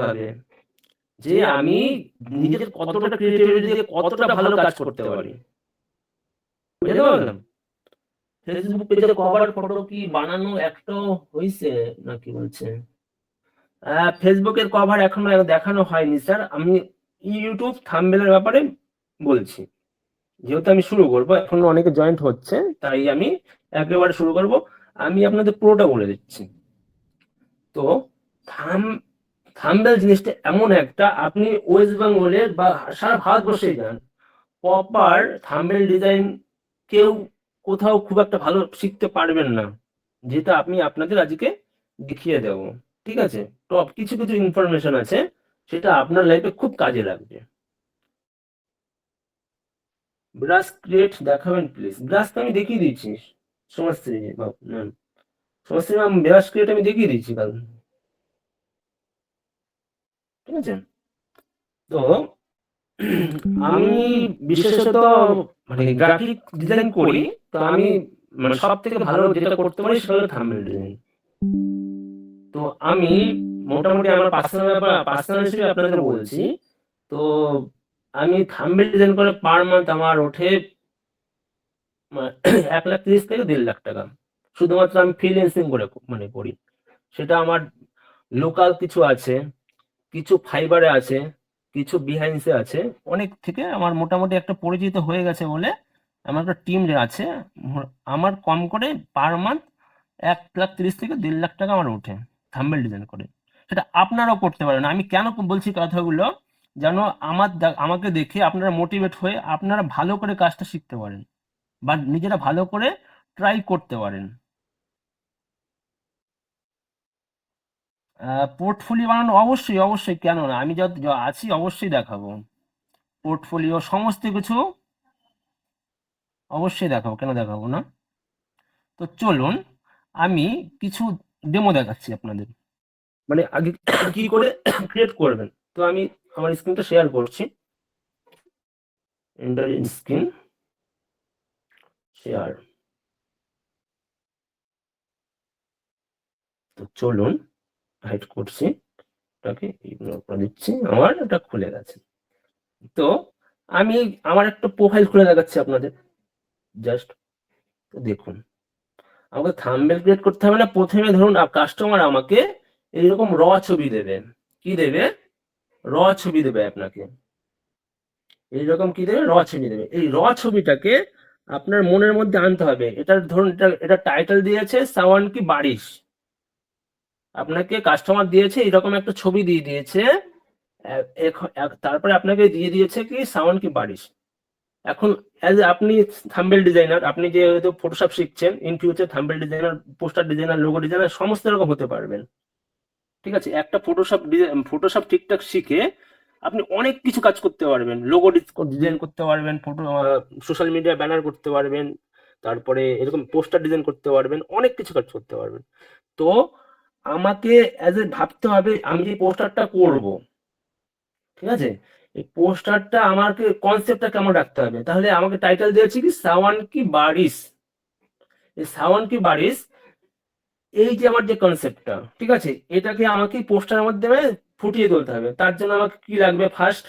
হবে যে আমি নিজের কতটা ক্রিয়েটিভিটি দিয়ে কতটা ভালো কাজ করতে পারি। বুঝতে পারলাম? ফেসবুক পেজের কভার ফটো কি বানানো একটাও হয়েছে নাকি বলছে? ফেসবুকের কভার এখনো দেখানো হয়নি স্যার। আমি ইউটিউব থাম্বনেলের ব্যাপারে বলছি। যেহেতু আমি শুরু করবো, এখনো অনেকে জয়েন্ট হচ্ছে, তাই আমি একেবারে শুরু করব। আমি আপনাদের পুরোটা বলে দিচ্ছি। তো থাম থাম্বনেল জিনিসটা এমন একটা, আপনি ওয়েস্ট বেঙ্গলের বা সারা ভারতবর্ষেই যান, প্রপার থাম্বনেল ডিজাইন কেউ কোথাও খুব একটা ভালো শিখতে পারবেন না, যেটা আমি আপনাদের আজকে দেখিয়ে দেব। ঠিক আছে? টপ কিছু কিছু ইনফরমেশন আছে, সেটা আপনার লাইফে খুব কাজে লাগবে। ব্রাশ ক্রিয়েট দেখাবেন প্লিজ। ব্রাশ তো আমি দেখিয়ে দিচ্ছি Samajshree ma'am. Samajshree ma'am brush create আমি দেখিয়ে দিচ্ছি কাল। ঠিক আছে? তো আমি বিশেষত মানে গ্রাফিক ডিজাইন করি। তো আমি মানে সব থেকে ভালো যেটা করতে পারি সেটা হলো থাম্বনেল ডিজাইন। তো আমি মোটামুটি আমার পার্সোনাল হিসেবে আপনাদের বলছি। তো আমি থাম্বনেল ডিজাইন করে পার মান্থ আমার ওঠে 1,30,000 থেকে 1.5 লাখ টাকা। শুধুমাত্র আমি ফ্রিল্যান্সিং করে মানে করি। সেটা আমার লোকাল কিছু আছে, কিছু ফাইবারে আছে, কিছু বিহাইন্সে আছে। অনেক থেকে আমার মোটামুটি একটা পরিচিত হয়ে গেছে বলে আমার একটা টিম আছে। আমার কম করে পার মান্থ 1,30,000 থেকে 1.5 লাখ টাকা আমার ওঠে থাম্বনেল ডিজাইন করে। সেটা আপনারাও করতে পারেন। আমি কেন বলছি কথাগুলো, যেন আমাকে দেখে আপনারা মোটিভেট হয়ে আপনারা ভালো করে কাজটা শিখতে পারেন বা নিজেরা ভালো করে ট্রাই করতে পারেন। পোর্টফোলিও বানানো অবশ্যই, অবশ্যই, কেন না? আমি আছি অবশ্যই দেখাবো। পোর্টফোলিও সমস্ত কিছু অবশ্যই দেখাবো, কেন দেখাবো না? তো চলুন আমি কিছু ডেমো দেখাচ্ছি আপনাদের। মানে আগে কি করে ক্রিয়েট করবেন। তো আমি আমার স্ক্রিনটা শেয়ার করছি। Enter in screen share. তো চলুন হাইড করছি, এটাকে ইগনোর করে দিচ্ছি। আমার এটা খুলে গেছে। তো আমি আমার একটা প্রোফাইল খুলে দেখাচ্ছি আপনাদের জাস্ট। তো দেখুন, আমাকে থাম্বনেল ক্রিয়েট করতে হবে না। প্রথমে ধরুন কাস্টমার আমাকে এইরকম ছবি দেবে। কি দেবে? ছবি দেবে আপনাকে। এইরকম কি দেবে? ছবি দেবে। এই ছবিটাকে আপনার মনের মধ্যে আনতে হবে। এটার ধরুন এটা টাইটেল দিয়েছে সাওয়ান কি বারিশ। আপনাকে কাস্টমার দিয়েছে এরকম একটা ছবি দিয়ে দিয়েছে। তারপরে আপনাকে দিয়ে দিয়েছে কি সাওয়ান কি বারিশ। এখন আপনি থাম্বনেল ডিজাইনার, আপনি যেহেতু ফটোশপ শিখছেন, in future thumbnail designer, poster designer, logo designer সমস্ত রকম হতে পারবেন। ঠিক আছে? একটা ফটোশপ ঠিকঠাক শিখে আপনি অনেক কিছু কাজ করতে পারবেন। লোগো ডিজাইন করতে পারবেন, সোশ্যাল মিডিয়া ব্যানার করতে পারবেন, তারপরে এরকম পোস্টার ডিজাইন করতে পারবেন, অনেক কিছু কাজ করতে পারবেন। তো আমাকে ভাবতে হবে আমি যে পোস্টারটা করব। ঠিক আছে? এই পোস্টারটা আমাকে কনসেপ্টটা কেমন রাখতে হবে। তাহলে আমাকে টাইটেল দিয়েছে কি সাওয়ান কি বারিশ। এই সাওয়ান কি বারিশ, এই যে আমার যে কনসেপ্টটা, ঠিক আছে, এটাকে আমাকে পোস্টারের মাধ্যমে ফুটিয়ে তুলতে হবে। তার জন্য আমাকে কি লাগবে? ফার্স্ট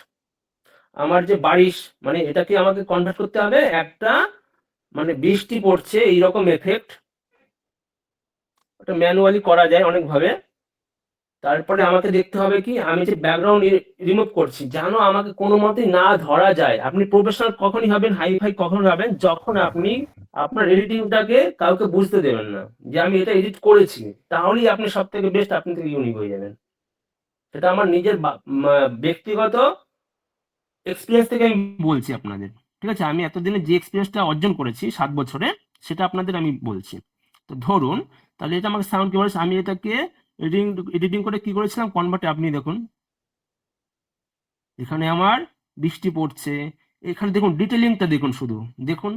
আমার যে বারিশ, মানে এটাকে আমাকে কনভার্ট করতে হবে একটা, মানে বৃষ্টি পড়ছে এইরকম এফেক্ট। ওটা ম্যানুয়ালি করা যায় অনেক ভাবে। তারপরে আমাকে দেখতে হবে কি আমি যে ব্যাকগ্রাউন্ড রিমুভ করছি যেন আমাকে কোনো মতেই না ধরা যায়। আপনি প্রফেশনাল কখনই হবেন, হাই ফাই কখন হবেন, যখন আপনি আপনার এডিটিংটাকে কাউকে বুঝতে দেবেন না যে আমি এটা এডিট করেছি। তাহলেই আপনি সব থেকে বেস্ট, আপনি থেকে ইউনিক হয়ে যাবেন। সেটা আমার নিজের ব্যক্তিগত এক্সপিরিয়েন্স থেকে আমি বলছি আপনাদের। ঠিক আছে? আমি এতদিনে যে এক্সপিরিয়েন্সটা অর্জন করেছি 7 বছরে, সেটা আপনাদের আমি বলছি। তো ধরুন, তাহলে এটা আমাকে সাউন্ড কি বলেছে, আমি এটাকে এডিটিং এডিটিং করে কি করেছিলাম কনভার্টে। আপনি দেখুন এখানে আমার বৃষ্টি পড়ছে। এখানে দেখুন ডিটেলিংটা দেখুন, শুধু দেখুন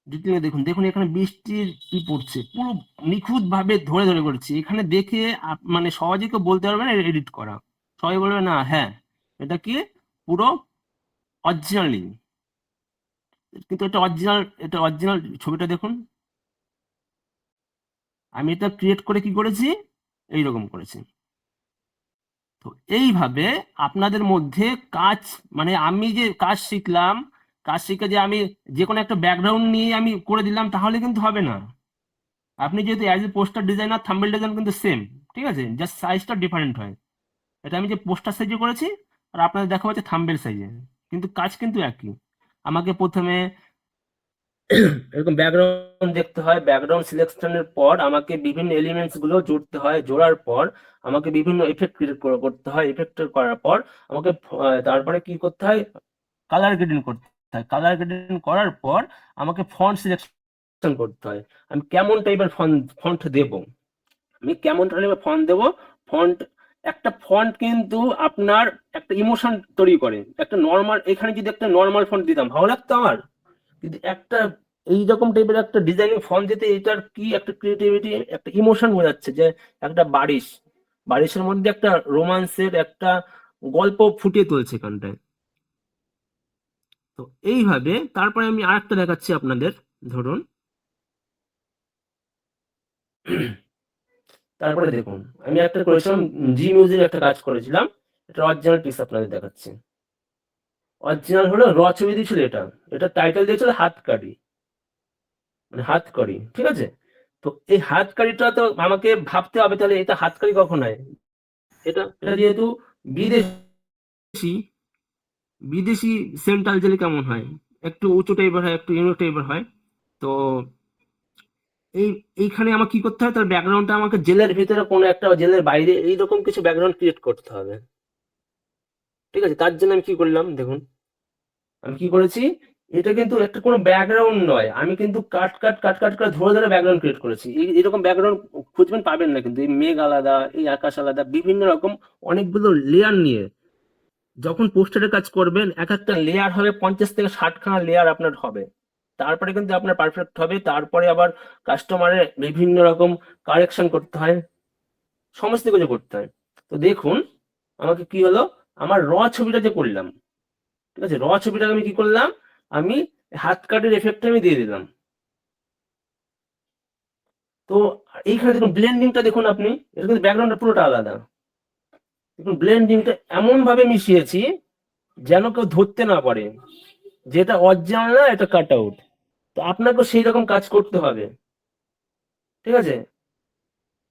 ডিটেলিং দেখুন। দেখুন এখানে বৃষ্টির কি পড়ছে, পুরো নিখুঁত ভাবে ধরে ধরে করেছি। এখানে দেখে মানে সহজে কেউ বলতে পারবে না এডিট করা। সবাই বলবে না হ্যাঁ এটা কি পুরো অরিজিনালি। কিন্তু এটা অরিজিনাল ছবিটা দেখুন। আমি এটা ক্রিয়েট করে কি করেছি, এইরকম করেছি। তো এইভাবে আপনাদের মধ্যে কাজ, মানে আমি যে কাজ শিখলাম, কাজ শিখে যে আমি যে কোনো একটা ব্যাকগ্রাউন্ড নিয়ে আমি করে দিলাম তাহলে কিন্তু হবে না। আপনি যেহেতু as a poster designer, thumbnail design কিন্তু সেম, ঠিক আছে, জাস্ট সাইজটা ডিফারেন্ট হয়। এটা আমি যে পোস্টার সাইজে করেছি আর আপনাদের দেখা হচ্ছে থাম্বনেল সাইজে, কিন্তু কাজ কিন্তু একই। আমাকে প্রথমে এরকম ব্যাকগ্রাউন্ড দেখতে হয়, ব্যাকগ্রাউন্ড সিলেকশনের পর আমাকে বিভিন্ন এলিমেন্টস গুলো জুড়তে হয়, জোড়ার পর আমাকে বিভিন্ন এফেক্ট ক্রিয়েট করতে হয়, এফেক্ট করার পর আমাকে তারপরে কি করতে হয়, কালার গ্রেডিং করতে হয়, কালার গ্রেডিং করার পর আমাকে ফন্ট সিলেকশন করতে হয়। আমি কেমন টাইপের ফন্ট দেব, আমি কেমন টাইপের ফন্ট দেব। ফন্ট, একটা ফন্ট কিন্তু আপনার একটা ইমোশন তৈরি করে। একটা নর্মাল, এখানে যদি একটা নর্মাল ফন্ট দিতাম ভালো লাগতো আমার, কিন্তু একটা এইরকম টাইপের একটা ডিজাইনিং ফন্ট দিতে এটার কি একটা ক্রিয়েটিভিটি, একটা ইমোশন বোঝাচ্ছে যে একটা বারিশ, বারিশের মধ্যে একটা রোমান্সের একটা গল্প ফুটিয়ে তুলছে এখানটায়। তো এইভাবে তারপরে আমি আরেকটা দেখাচ্ছি আপনাদের, ধরুন তারপরে দেখুন আমি একটা করেছিলাম, জি মিউজিক একটা কাজ করেছিলাম, এটা অরিজিনাল পিস আপনাদের দেখাচ্ছি। অরিজিনাল হলো র ছবি দিয়েছিল, এটা এটা টাইটেল দিয়েছিল হাতকাড়ি, মানে হাতকাড়ি, ঠিক আছে। তো এই হাতকাড়িটা তো আমাকে ভাবতে হবে তাহলে এটা হাতকাড়ি কখন হয়। এটা এটা যেহেতু বিদেশি, বিদেশি সেন্ট্রাল জেলে কেমন হয়, একটু উঁচু টাইপের হয়, একটু ইউনিক টাইপের হয়। তো এই এইখানে আমার কি করতে হবে, তার ব্যাকগ্রাউন্ডটা আমাকে জেলের ভিতরে কোনো একটা, জেলের বাইরে এইরকম কিছু ব্যাকগ্রাউন্ড ক্রিয়েট করতে হবে, ঠিক আছে। তার জন্য আমি কি করলাম দেখুন, আমি কি করেছি, এটা কিন্তু একটা কোনো ব্যাকগ্রাউন্ড নয়, আমি কিন্তু কাট কাট কাট কাট করে ধরে ধরে ব্যাকগ্রাউন্ড ক্রিয়েট করেছি। এরকম ব্যাকগ্রাউন্ড খুঁজবেন পাবেন না, কিন্তু এই মেঘ আলাদা, এই আকাশ আলাদা, বিভিন্ন রকম অনেকগুলো লেয়ার নিয়ে যখন পোস্টারের কাজ করবেন, এক একটা লেয়ার হবে 50 থেকে 60 খানা লেয়ার আপনার হবে, তারপরে কিন্তু আপনার পারফেক্ট হবে। তারপরে আবার কাস্টমারের বিভিন্ন রকম কারেকশন করতে হয়, সমস্ত কিছু করতে হয়। তো দেখুন আমাকে কি হলো, আমার র ছবিটা যে করলাম, ঠিক আছে, র ছবিটা আমি কি করলাম, আমি হাত কাটের এফেক্ট আমি দিয়ে দিলাম। তো এইখানে দেখুন ব্লেন্ডিংটা দেখুন আপনি, এটা কিন্তু ব্যাকগ্রাউন্ডটা পুরোটা আলাদা। দেখুন ব্লেন্ডিংটা এমন ভাবে মিশিয়েছি যেন কেউ ধরতে না পারে যেটা অরিজিনাল না, এটা কাট আউট। তো আপনাকেও সেই রকম কাজ করতে হবে, ঠিক আছে।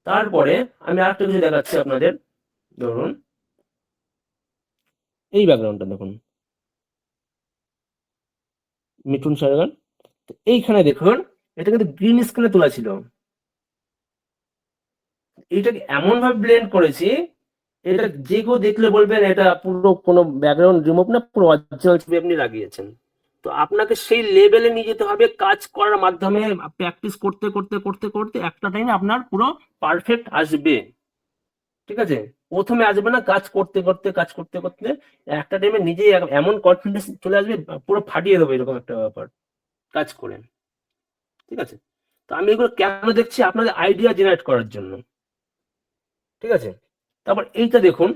তারপরে আমি আরেকটা কিছু দেখাচ্ছি আপনাদের, ধরুন এই ব্যাকগ্রাউন্ডটা দেখুন, মিঠুন সারগান। তো এইখানে দেখুন এটা কিন্তু গ্রিন স্ক্রিনে তোলা ছিল, এটাকে এমন ভাবে ব্লেন্ড করেছি, এটা যে কেউ দেখলে বলবেন এটা পুরো কোনো ব্যাকগ্রাউন্ড রিমুভ না, পুরো অরিজিনাল ছবি আপনি লাগিয়েছেন। তো আপনাকে সেই লেভেলে নিয়ে যেতে হবে, কাজ করার মাধ্যমে প্র্যাকটিস করতে করতে করতে করতে একটা টাইমে আপনার পুরো পারফেক্ট আসবে, ঠিক আছে। প্রথমে আসবে না, কাজ করতে করতে কাজ করতে করতে একটা টাইমে নিজেই এমন কনফিডেন্স চলে আসবে, পুরো ফাটিয়ে দেবো এরকম একটা ব্যাপার কাজ করেন, ঠিক আছে। তো আমি এগুলো কেন দেখছি, আপনাদের আইডিয়া জেনারেট করার জন্য, ঠিক আছে। তারপর এইটা দেখুন,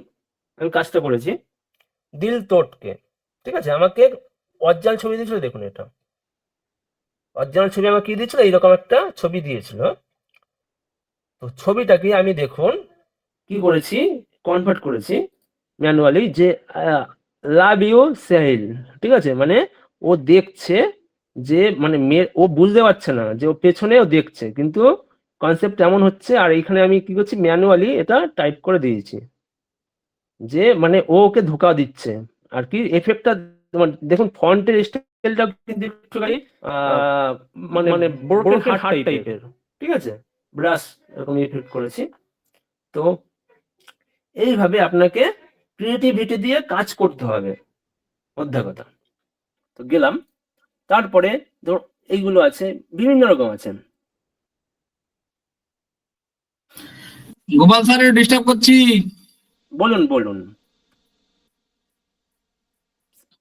আমি কাজটা করেছি দিল তোটকে, ঠিক আছে, আমাকে অরিজিনাল ছবি দিয়েছিল, দেখুন এটা অরিজিনাল ছবি আমাকে কি দিয়েছিল, এইরকম একটা ছবি দিয়েছিল। তো ছবিটাকে আমি দেখুন কি করেছি, কনভার্ট করেছি ম্যানুয়ালি, যে লাভ ইউ সাহিল, ঠিক আছে, মানে ও দেখছে যে, মানে মেয়ে ও বুঝতে পারছে না যে ও পেছনে ও দেখছে, কিন্তু কনসেপ্ট এমন হচ্ছে। আর এইখানে আমি কি করছি, ম্যানুয়ালি এটা টাইপ করে দিয়েছি যে মানে ও ওকে ধোকা দিচ্ছে আর কি। এফেক্টটা দেখুন, ফন্টের স্টাইলটা কিন্তু একটুখানি মানে মানে ব্রোকেন হার্ট টাইপের, ঠিক আছে, ব্রাশ এরকম এফেক্ট করেছি। তো এইভাবে আপনাকে ক্রিয়েটিভিটি দিয়ে কাজ করতে হবে, মোদ্দা কথা। তো গেলাম, তারপরে ধর এইগুলো আছে, বিভিন্ন রকম আছে। গোপাল স্যার ডিস্টার্ব করছি। বলুন বলুন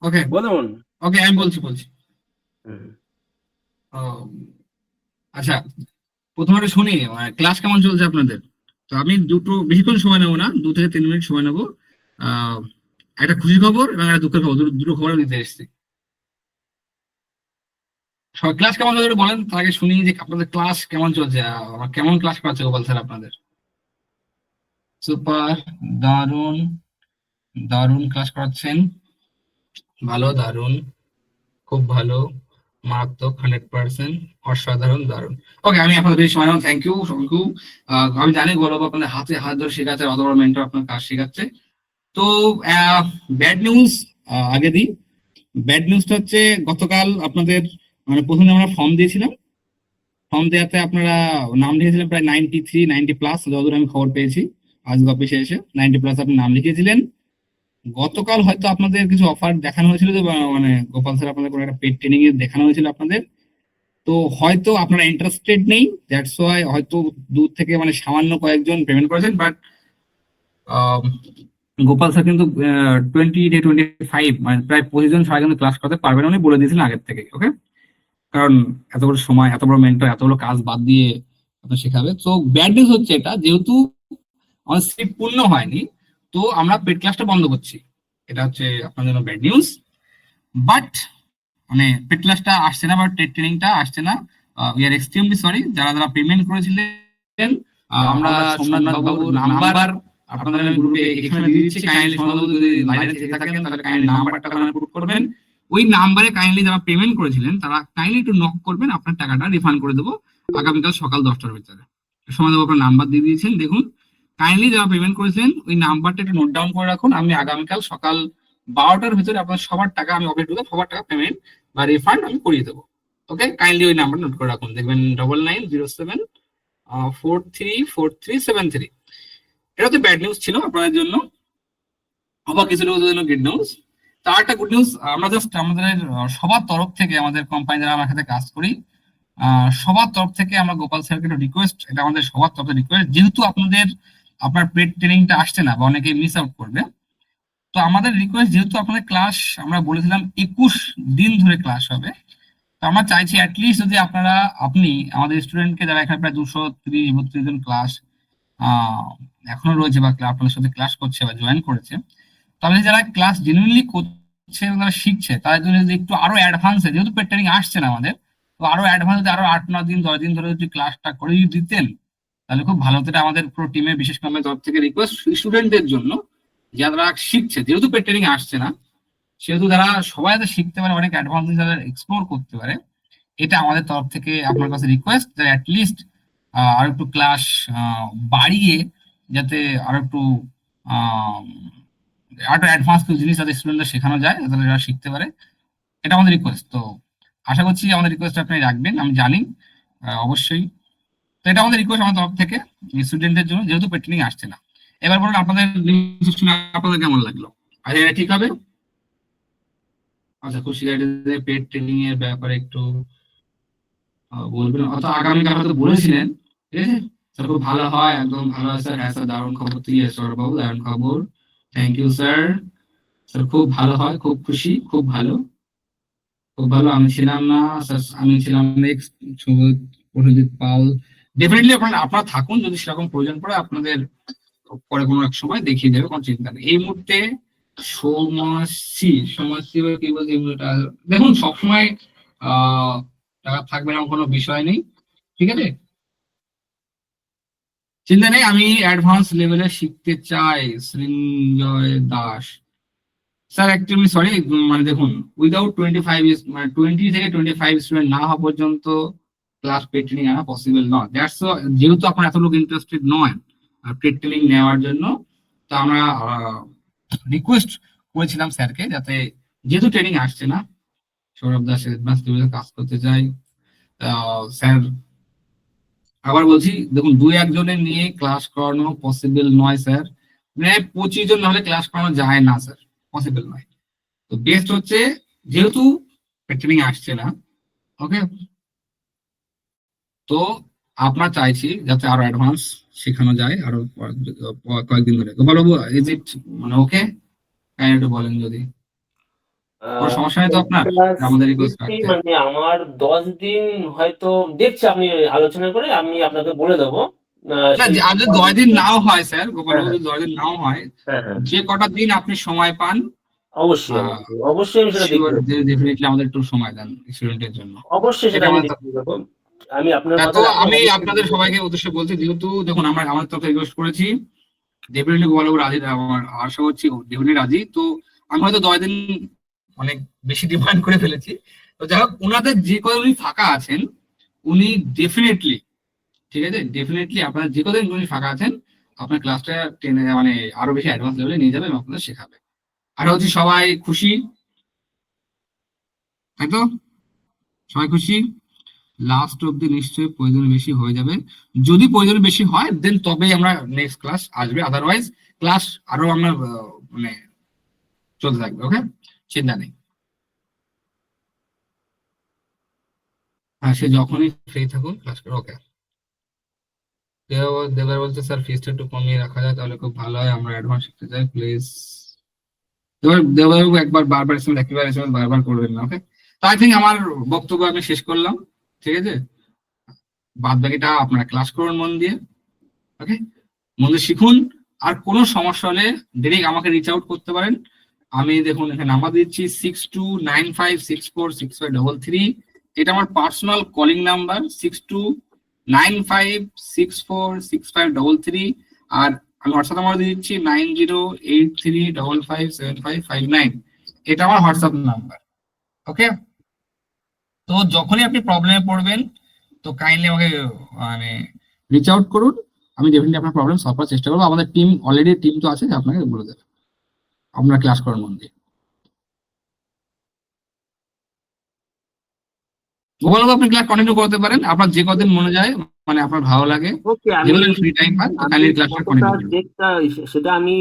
ওকে বলুন। ওকে, আমি বলছি। হুম। ও, আচ্ছা, প্রথমে শুনি ক্লাস কেমন চলছে আপনাদের। তো আমি দুটো বেশিক্ষণ সময় নেবো না, 2 থেকে 3 মিনিট সময় নেবো। আহ একটা খুশি খবর এবং একটা দুঃখের খবর, দুটো খবর দিতে এসেছি। সবাই ক্লাস কেমন চলছে একটু বলেন, তার আগে শুনি যে আপনাদের ক্লাস কেমন চলছে। কেমন ক্লাস করাচ্ছে গোপাল স্যার আপনাদের? সুপার, দারুণ। দারুণ ক্লাস করাচ্ছেন, ভালো, দারুণ, খুব ভালো, মারাত্মক, 100%, অসাধারণ, দারুণ। ওকে, আমি আপনাদের বেশি সময় নেব, থ্যাংক ইউ সঙ্কু। আমি জানি গৌরব আপনাদের হাতে হাত ধরে শেখাচ্ছে, অত বড় মেন্টর আপনার কাজ শেখাচ্ছে। তো ব্যাড নিউজ আগে দিই। ব্যাড নিউজটা হচ্ছে গতকাল আপনাদের মানে প্রথমে আমরা ফর্ম দিয়েছিলাম, ফর্ম দেওয়াতে আপনারা নাম লিখেছিলেন প্রায় 93-90+, যতদূর আমি খবর পেয়েছি আজকে অফিসে এসে 90+ আপনি নাম লিখিয়েছিলেন। গতকাল হয়তো আপনাদের কিছু অফার দেখানো হয়েছিল, যে মানে গোপাল স্যার আপনাদের কোনো একটা পেড ট্রেনিং এ দেখানো হয়েছিল আপনাদের, তো হয়তো আপনারা ইন্টারেস্টেড নেই, দ্যাটস ওয়াই হয়তো দূর থেকে মানে সামান্য কয়েকজন পেমেন্ট করেছেন। বাট গোপাল স্যার কিন্তু 20-25 মানে প্রায় 25 জন ছাড়া কিন্তু ক্লাস করতে পারবেন উনি বলে দিয়েছিলেন আগের থেকে। ওকে, কারণ এত বড় সময়, এত বড় মেন্টর, এতগুলো কাজ বাদ দিয়ে আপনার শেখাবে। তো ব্যাড নিউজ হচ্ছে এটা, যেহেতু আমাদের সিট পূর্ণ হয়নি, তো আমরা পেড ক্লাসটা বন্ধ করছি, এটা হচ্ছে আপনার জন্য ব্যাড নিউজ। বাট মানে পেড ক্লাসটা আসছে না বা টেট ট্রেনিংটা আসছে না, উই আর এক্সট্রিমলি সরি। যারা যারা পেমেন্ট করেছিলেন, আমরা সোমনাথ বাবুর নাম্বার আপনাদের আমি গ্রুপে এখানে দিয়ে দিচ্ছি, কাইন্ডলি সোমনাথ বাবু যদি লাইনে থেকে থাকেন তাহলে কাইন্ডলি নাম্বারটা ওখানে পুট করবেন। ওই নাম্বারে কাইন্ডলি যারা পেমেন্ট করেছিলেন তারা কাইন্ডলি একটু নক করবেন, আপনার টাকাটা রিফান্ড করে দেবো আগামীকাল সকাল 10টার ভিতরে। সোমনাথ বাবু আপনার নাম্বার দিয়ে দিয়েছেন, দেখুন কাইন্ডলি যারা পেমেন্ট করেছেন ওই নাম্বারটা একটু নোট ডাউন করে রাখুন। আমি আগামীকাল সকাল 12টার ভিতরে আপনার সবার টাকা, আমি অফিস ঢুকে সবার টাকা পেমেন্ট বা রিফান্ড আমি করিয়ে দেবো। ওকে, কাইন্ডলি ওই নাম্বার নোট করে রাখুন, দেখবেন 9907434373। এটা তো ব্যাড নিউজ ছিল আপনাদের জন্য, আবার কিছু লোকের জন্য গুড নিউজ। তার একটা গুড নিউজ, আমরা জাস্ট আমাদের সবার তরফ থেকে, আমাদের কোম্পানি যারা আমার সাথে কাজ করি সবার তরফ থেকে আমরা গোপাল স্যারকে একটা রিকোয়েস্ট, এটা আমাদের সবার তরফ থেকে রিকোয়েস্ট, যেহেতু আপনার পেড ট্রেনিংটা আসছে না বা অনেকে মিস আউট করবে, তো আমাদের রিকোয়েস্ট, যেহেতু আপনাদের ক্লাস আমরা বলেছিলাম 21 দিন ধরে ক্লাস হবে, তো আমরা চাইছি অ্যাটলিস্ট যদি আপনি আমাদের স্টুডেন্টকে, যারা এখানে প্রায় 230-32 জন ক্লাস এখনো রয়েছে বা আপনাদের সাথে ক্লাস করছে বা জয়েন করেছে, তবে যারা ক্লাস জেনুইনলি করছে, যারা শিখছে, তাদের জন্য যদি একটু আরো অ্যাডভান্সে, যেহেতু পেড ট্রেনিং আসছে না আমাদের, তো আরো অ্যাডভান্স আরো 8-9 দিন 10 দিন ধরে যদি ক্লাসটা করে দিতেন তাহলে খুব ভালো হতো। এটা আমাদের পুরো টিমের, বিশেষ করে আমাদের তরফ থেকে রিকোয়েস্ট স্টুডেন্টদের জন্য, যারা শিখছে, যেহেতু পেড ট্রেনিং আসছে না, সেহেতু তারা সবাই যাতে শিখতে পারে, অনেক অ্যাডভান্স যারা এক্সপ্লোর করতে পারে, এটা আমাদের তরফ থেকে আপনার কাছে রিকোয়েস্ট, যে অ্যাটলিস্ট আর একটু ক্লাস বাড়িয়ে, যাতে আরো একটু অ্যাডভান্স কিছু জিনিস যাতে স্টুডেন্টদের শেখানো যায়, যাতে তারা শিখতে পারে, এটা আমাদের রিকোয়েস্ট। তো আশা করছি আমাদের রিকোয়েস্ট আপনি রাখবেন, আমি জানি অবশ্যই। তো এটা আমাদের রিকোয়েস্ট আমার তরফ থেকে স্টুডেন্টদের জন্য, যেহেতু পেড ট্রেনিং আসছে না। এবার বলুন আপনাদের আপনাদের কেমন লাগলো? আচ্ছা, এটা ঠিক হবে? আচ্ছা, খুশি পেড ট্রেনিং এর ব্যাপারে একটু বলবেন, অত আগামীকাল হয়তো বলেছিলেন, ঠিক আছে স্যার, খুব ভালো হয়, একদম ভালো হয় স্যার। হ্যাঁ স্যার, দারুণ খবর তো, ইয়েস বাবু, দারুণ খবর, থ্যাংক ইউ স্যার। স্যার খুব ভালো হয়, খুব খুশি, খুব ভালো, খুব ভালো। আমি ছিলাম না স্যার, আমি ছিলাম নেক্সট প্রসেনজিৎ পাল। ডেফিনেটলি আপনারা থাকুন, যদি সেরকম প্রয়োজন পড়ে আপনাদের পরে কোনো এক সময় দেখিয়ে দেবে, কোনো চিন্তা নেই। এই মুহূর্তে সমাজসী কি বলছি, দেখুন সবসময় টাকা থাকবে না কোনো বিষয় নেই, ঠিক আছে, চিন্তা নেই। আমি অ্যাডভান্স লেভেলে শিখতে চাই, Srinjoy Das. Sir actually sorry, মানে দেখুন উইদাউট 25 মানে 20 থেকে 25 স্টুডেন্ট না হওয়া পর্যন্ত ক্লাস পেড ট্রেনিং আনা পসিবল নয়। দ্যাটস, যেহেতু আপনার এত লোক ইন্টারেস্টেড নয় পেড ট্রেনিং নেওয়ার জন্য, তো আমরা রিকোয়েস্ট করেছিলাম স্যারকে, যাতে যেহেতু ট্রেনিং আসছে না, সৌরভ দাস অ্যাডভান্স লেভেলে কাজ করতে চাই। স্যার আবার বলছি, দেখুন 2-1 জনের নিয়ে ক্লাস করানো পসিবল নয় স্যার, মানে 25 জন নাহলে ক্লাস করানো যায় না স্যার, পসিবল নয়। তো বেস্ট হচ্ছে, যেহেতু ট্রেনিং আসছে না, ওকে, তো আপনার চাইছি যাতে আরো অ্যাডভান্স শেখানো যায় আরো কয়েকদিন ধরে। তো বলো, ইজ ইট মানে ওকে? একটু বলেন যদি কোনো সমস্যা নেই তো আপনার, আমাদের রিকোয়েস্ট রাখতে। মানে আমার 10 দিন হয়তো দেখছি, আপনি আলোচনা করে আমি আপনাকে বলে দেবো। না, আর যদি 10 দিন নাও হয় স্যার, গোপালবাবু, যদি 10 দিন নাও হয়, হ্যাঁ হ্যাঁ, যে কটা দিন আপনি সময় পান, অবশ্যই অবশ্যই আমি সেটা দেখবো, ডেফিনেটলি আমাদের একটু সময় দেন স্টুডেন্টের জন্য, অবশ্যই সেটা এটা আমি আমাদের। দেখে দেবো। আমি আপনার তা কথা তো রাখবো, আমি অবশ্যই আপনাদের দেখবো। সবাইকে উদ্দেশ্যে বলছি, যেহেতু দেখুন আমরা আমাদের তরফে রিকোয়েস্ট করেছি, ডেফিনেটলি গোপালবাবু রাজি, আমার আশা করছি ডেফিনেটলি রাজি। তো আমি হয়তো 10 দিন অনেক বেশি ডিমান্ড করে ফেলেছি। তো যাই হোক, ওনাদের যে কদিন ফাঁকা আছেন উনি ডেফিনেটলি, ঠিক আছে, ডেফিনেটলি আপনার যে কদিন উনি ফাঁকা আছেন আপনার ক্লাসটা টেনে মানে আরো বেশি অ্যাডভান্স লেভেলে নিয়ে যাবে এবং আপনাদের শেখাবে। আর হচ্ছে সবাই খুশি, তাই তো? সবাই খুশি? লাস্ট অব্দি নিশ্চয়ই প্রয়োজন বেশি হয়ে যাবে। যদি প্রয়োজন বেশি হয় দেন তবেই আমরা নেক্সট ক্লাস আসবে, আদারওয়াইজ ক্লাস আরো আমরা মানে চলতে থাকবে। ওকে, চিন্তা নেই। হ্যাঁ, সে যখনই ফ্রি থাকুন ক্লাস করে। ওকে। দেবার বলতে স্যার ফিসটা একটু কমিয়ে রাখা যায় তাহলে খুব ভালো হয়, আমরা অ্যাডভান্স শিখতে চাই প্লিজ। দেবারবাবু একবার বারবার এসএমএস, একবার এসএমএস বারবার করবেন না। ওকে, তো আই থিঙ্ক আমার বক্তব্য আমি শেষ করলাম, ঠিক আছে? বাদ বাকিটা আপনারা ক্লাস করুন মন দিয়ে। ওকে, মন দিয়ে শিখুন। আর কোনো সমস্যা হলে ডিরেক্ট আমাকে রিচ আউট করতে পারেন। আমি দেখুন এখানে নাম্বার দিচ্ছি 6295646533। এটা আমার পার্সোনাল কলিং নাম্বার 6295646533। আর আমি হোয়াটসঅ্যাপ নাম্বার দিয়ে দিচ্ছি 9083557559। এটা আমার হোয়াটসঅ্যাপ নাম্বার। ওকে, তো যখনই আপনি প্রবলেমে পড়বেন তো কাইন্ডলি আমাকে মানে রিচ আউট করুন। আমি ডেফিনেটলি আপনার প্রবলেম সলভ করার চেষ্টা করবো। আমাদের টিম অলরেডি টিম তো আছে যে আপনাকে বলে দেবে। আপনারা ক্লাস করার মন দিয়ে। গোপালবাবু আপনি ক্লাস কন্টিনিউ করতে পারেন আপনার যে কদিন মনে যায়, মানে আপনার ভালো লাগে, ওকে, আমি যেগুলো ফ্রি টাইম পান তো আমি কাইন্ডলি ক্লাসটা কতটা কন্টিনিউ করুন। ডেটটা সেটা আমি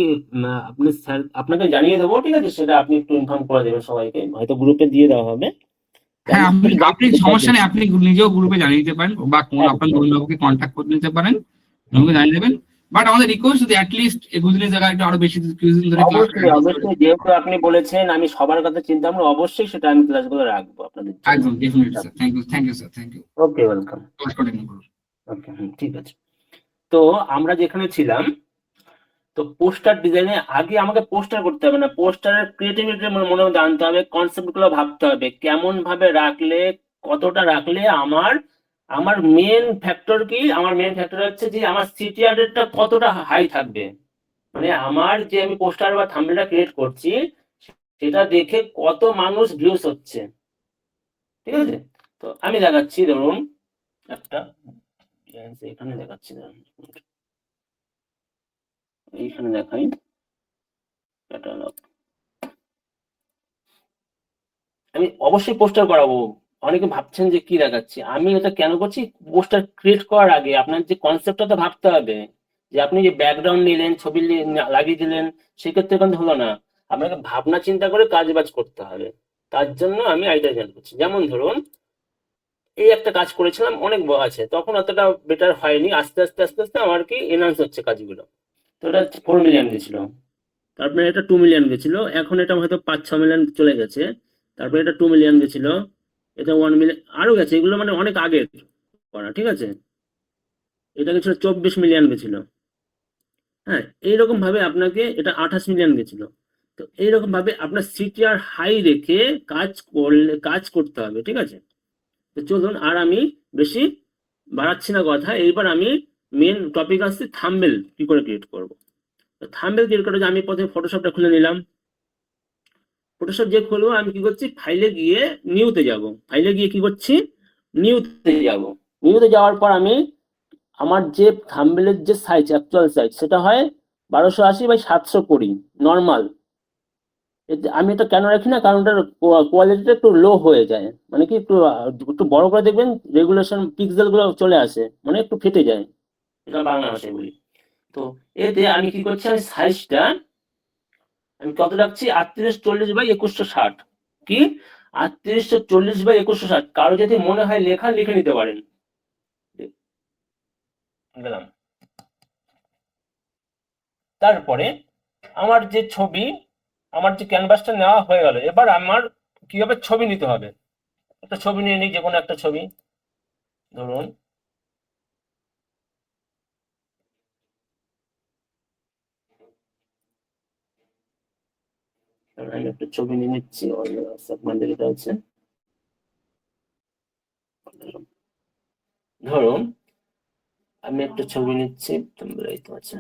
আপনি স্যার আপনাকে জানিয়ে দেবো, ঠিক আছে? সেটা আপনি একটু ইনফর্ম করে দেবেন সবাইকে, হয়তো গ্রুপে দিয়ে দেওয়া হবে। তো হ্যাঁ, আমি আপনি একটু আপনি জানিয়ে দেবো সমস্যা কদিন। নেই, আপনি নিজেও গ্রুপে জানিয়ে দিতে পারেন বা কোন একদম আপনার একদম। বন্ধুবাবুকে কন্ট্যাক্ট করে নিতে পারেন, আমাকে জানিয়ে দেবেন। বাট আমাদের রিকোয়েস্ট যদি অ্যাটলিস্ট একুশ দিনের জায়গায় একটু আরো বেশি কিছুদিন ধরে ক্লাস অবশ্যই অবশ্যই, যেহেতু আপনি বলেছেন আমি সবার কথা চিন্তা করবো, অবশ্যই সেটা আমি ক্লাসগুলো রাখবো আপনাদের জন্য। একদম definitely sir, thank you sir, thank you. Okay, welcome. Class continue করুন। ওকে, ঠিক আছে। তো আমরা যেখানে ছিলাম, তো পোস্টার ডিজাইনে আগে আমাকে পোস্টার করতে হবে না, পোস্টারের ক্রিয়েটিভিটি মনে মধ্যে আনতে হবে, কনসেপ্ট গুলো ভাবতে হবে কেমন ভাবে রাখলে, কতটা রাখলে আমার আমার মেন ফ্যাক্টর কি, আমার মেন ফ্যাক্টর হচ্ছে যে আমার সিটিআরটা কতটা হাই থাকবে, মানে আমার যে আমি পোস্টার বা থাম্বনেলটা ক্রিয়েট করছি সেটা দেখে কত মানুষ ভিউস হচ্ছে, ঠিক আছে? তো আমি দেখাচ্ছি, ধরুন একটা এখানে দেখাচ্ছি, ধরুন এইখানে দেখাই ক্যাটালগ। আমি অবশ্যই পোস্টার করাবো। অনেকে ভাবছেন যে কি দেখাচ্ছি, আমি এটা কেন করছি, পোস্টার ক্রিয়েট করার আগে আপনার যে কনসেপ্টটা তো ভাবতে হবে, যে আপনি যে ব্যাকগ্রাউন্ড নিলেন, ছবি লাগিয়ে দিলেন, সেক্ষেত্রে কিন্তু হলো না, আপনাকে ভাবনা চিন্তা করে কাজ বাজ করতে হবে। তার জন্য আমি আইডিয়া জেনারেট করছি। যেমন ধরুন এই একটা কাজ করেছিলাম, অনেক আছে, তখন অতটা বেটার হয়নি, আস্তে আস্তে আস্তে আস্তে আমার কি এনহান্স হচ্ছে কাজগুলো। তো এটা 4 মিলিয়ন গেছিল, তারপরে এটা 2 মিলিয়ন গেছিল, এখন এটা হয়তো 5-6 মিলিয়ন চলে গেছে। তারপরে এটা 2 মিলিয়ন গেছিল, এটা 1 মিলিয়ন আরো গেছে, এগুলো মানে অনেক আগে করা, ঠিক আছে? এটা গেছিল 24 মিলিয়ন গেছিল। হ্যাঁ, এইরকম ভাবে আপনাকে, এটা 28 মিলিয়ন গেছিল। তো এইরকম ভাবে আপনার সিটিআর হাই রেখে কাজ করতে হবে, ঠিক আছে? তো চলুন, আর আমি বেশি বাড়াচ্ছি না কথা, এইবার আমি মেন টপিক আসছি, থাম্বনেল কি করে ক্রিয়েট করব। থাম্বনেল ক্রিয়েট করে আমি প্রথমে ফটোশপটা খুলে নিলাম। ফটোশপ যে খুলবো, আমি কি করছি, ফাইলে গিয়ে নিউতে যাব, ফাইলে গিয়ে কি করছি, নিউতে যাব। নিউতে যাওয়ার পর আমি আমার যে থাম্বনেলের যে সাইজ, অ্যাকচুয়াল সাইজ, সেটা হয় 1280 বাই 720 নর্মাল। আমি এটা কেন রাখি না, কারণ ওটার কোয়ালিটিটা একটু লো হয়ে যায়, মানে কি একটু একটু বড় করে দেখবেন, রেগুলেশন পিক্সেল গুলো চলে আসে, মানে একটু ফেটে যায়, এটা বাংলা ভাষায় বলি। তো এতে আমি কি করছি, আমি সাইজটা আমি কত রাখছি, 3840 বাই 2160। কি 3840 বাই 2160, কারো যদি মনে হয় লেখা লিখে নিতে পারেন। গেলাম। তারপরে আমার যে ছবি, আমার যে ক্যানভাসটা নেওয়া হয়ে গেল, এবার আমার কি হবে, ছবি নিতে হবে। একটা ছবি নিয়ে নিই, যে কোনো একটা ছবি, ধরুন আমি একটা ছবি নিয়ে নিচ্ছি, এটা হচ্ছে, ধরুন আমি একটা ছবি নিচ্ছি, তোমরা এই তো আছে,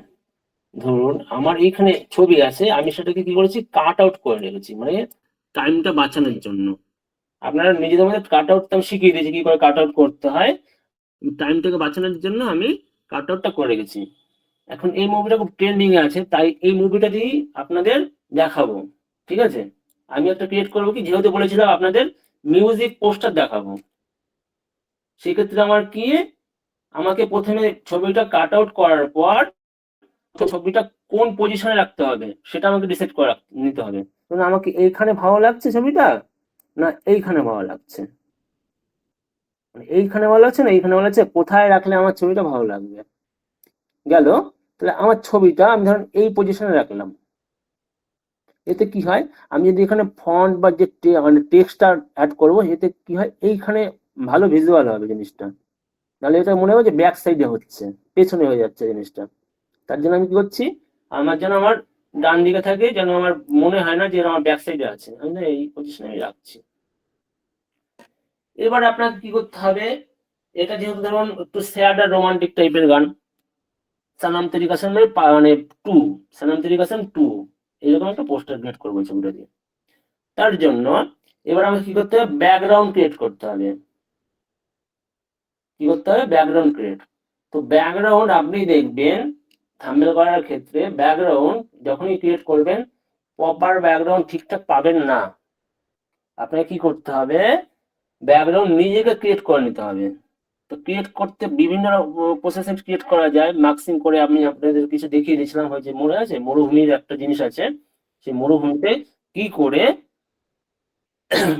ধরুন আমার এইখানে ছবি আছে, আমি সেটাকে কি করেছি, কাট আউট করে রেখেছি, মানে টাইমটা বাঁচানোর জন্য। আপনারা নিজেদের মধ্যে কাট আউট আমি শিখিয়ে দিয়েছি কি করে কাট আউট করতে হয়, টাইমটাকে বাঁচানোর জন্য আমি কাট আউটটা করে রেখেছি। এখন এই মুভিটা খুব ট্রেন্ডিং এ আছে, তাই এই মুভিটা দিয়েই আপনাদের দেখাবো। ঠিক আছে, আমি একটা ক্রিয়েট করবো, কি যেহেতু বলেছিলাম আপনাদের মিউজিক পোস্টার দেখাবো, সেক্ষেত্রে আমার কি, আমাকে প্রথমে ছবিটা কাট আউট করার পর ছবিটা কোন পজিশনে রাখতে হবে সেটা আমাকে ডিসাইড করে নিতে হবে। কারণ আমাকে এইখানে ভালো লাগছে ছবিটা, না এইখানে ভালো লাগছে, মানে এইখানে ভালো লাগছে না এইখানে ভালো লাগছে, কোথায় রাখলে আমার ছবিটা ভালো লাগবে। গেল, তাহলে আমার ছবিটা আমি ধরুন এই পজিশনে রাখলাম। এতে কি হয়, আমি যদি এখানে ফন্ট বা যে মানে টেক্সটটা অ্যাড করবো, এতে কি হয়, এইখানে ভালো ভিজুয়াল হবে জিনিসটা। নাহলে এটা মনে হবে যে ব্যাক সাইডে হচ্ছে, পেছনে হয়ে যাচ্ছে জিনিসটা। তার জন্য আমি কি করছি, আমার যেন আমার ডান দিকে থাকে, যেন আমার মনে হয় না যে আমার ব্যাক সাইডে আছে, আমি না এই পজিশনে আমি রাখছি। এবার আপনাকে কি করতে হবে, এটা যেহেতু ধরুন একটু স্যাড আর রোমান্টিক টাইপের গান, সানাম তেরি কসম মানে টু, সানাম তেরি কসম টু, এরকম একটা পোস্টার ক্রিয়েট করবো ছবিটা দিয়ে। তার জন্য এবার আমাকে কি করতে হবে, ব্যাকগ্রাউন্ড ক্রিয়েট করতে হবে। কি করতে হবে, ব্যাকগ্রাউন্ড ক্রিয়েট। তো ব্যাকগ্রাউন্ড আপনি দেখবেন থাম্বনেল করার ক্ষেত্রে ব্যাকগ্রাউন্ড যখনই ক্রিয়েট করবেন, প্রপার ব্যাকগ্রাউন্ড ঠিকঠাক পাবেন না। আপনাকে কি করতে হবে, ব্যাকগ্রাউন্ড নিজেকে ক্রিয়েট করে নিতে হবে। তো ক্রিয়েট করতে বিভিন্ন প্রসেসে ক্রিয়েট করা যায়, মার্কসিং করে। আমি আপনাদের কিছু দেখিয়ে দিয়েছিলাম, হয়েছে মনে আছে, মরুভূমির একটা জিনিস আছে, সেই মরুভূমিতে কি করে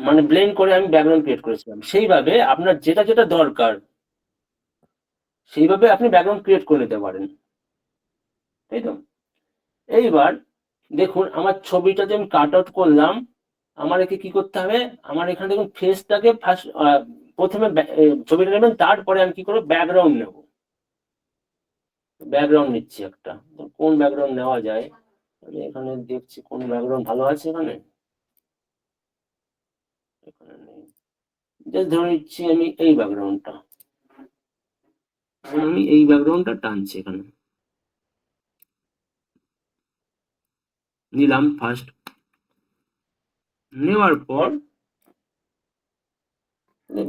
মানে ব্লেন্ড করে আমি ব্যাকগ্রাউন্ড ক্রিয়েট করেছিলাম, সেইভাবে আপনার যেটা যেটা দরকার সেইভাবে আপনি ব্যাকগ্রাউন্ড ক্রিয়েট করে নিতে পারেন। তাই তো, এইবার দেখুন আমার ছবিটা যে আমি কাট আউট করলাম, আমার একে কি করতে হবে, আমার এখানে দেখুন ফেসটাকে ফার্স্ট, প্রথমে ছবিটা নেবেন, তারপরে আমি কি করবো, ব্যাকগ্রাউন্ড নেব। ব্যাকগ্রাউন্ড নিচ্ছি একটা, তো কোন ব্যাকগ্রাউন্ড নেওয়া যায়, আমি এখানে দেখছি কোন ব্যাকগ্রাউন্ড ভালো আছে এখানে, এখানে নেই। জাস্ট ধরে নিচ্ছি আমি এই ব্যাকগ্রাউন্ডটা, আমি এই ব্যাকগ্রাউন্ডটা টানছি, এখানে নিলাম ফার্স্ট। নেওয়ার পর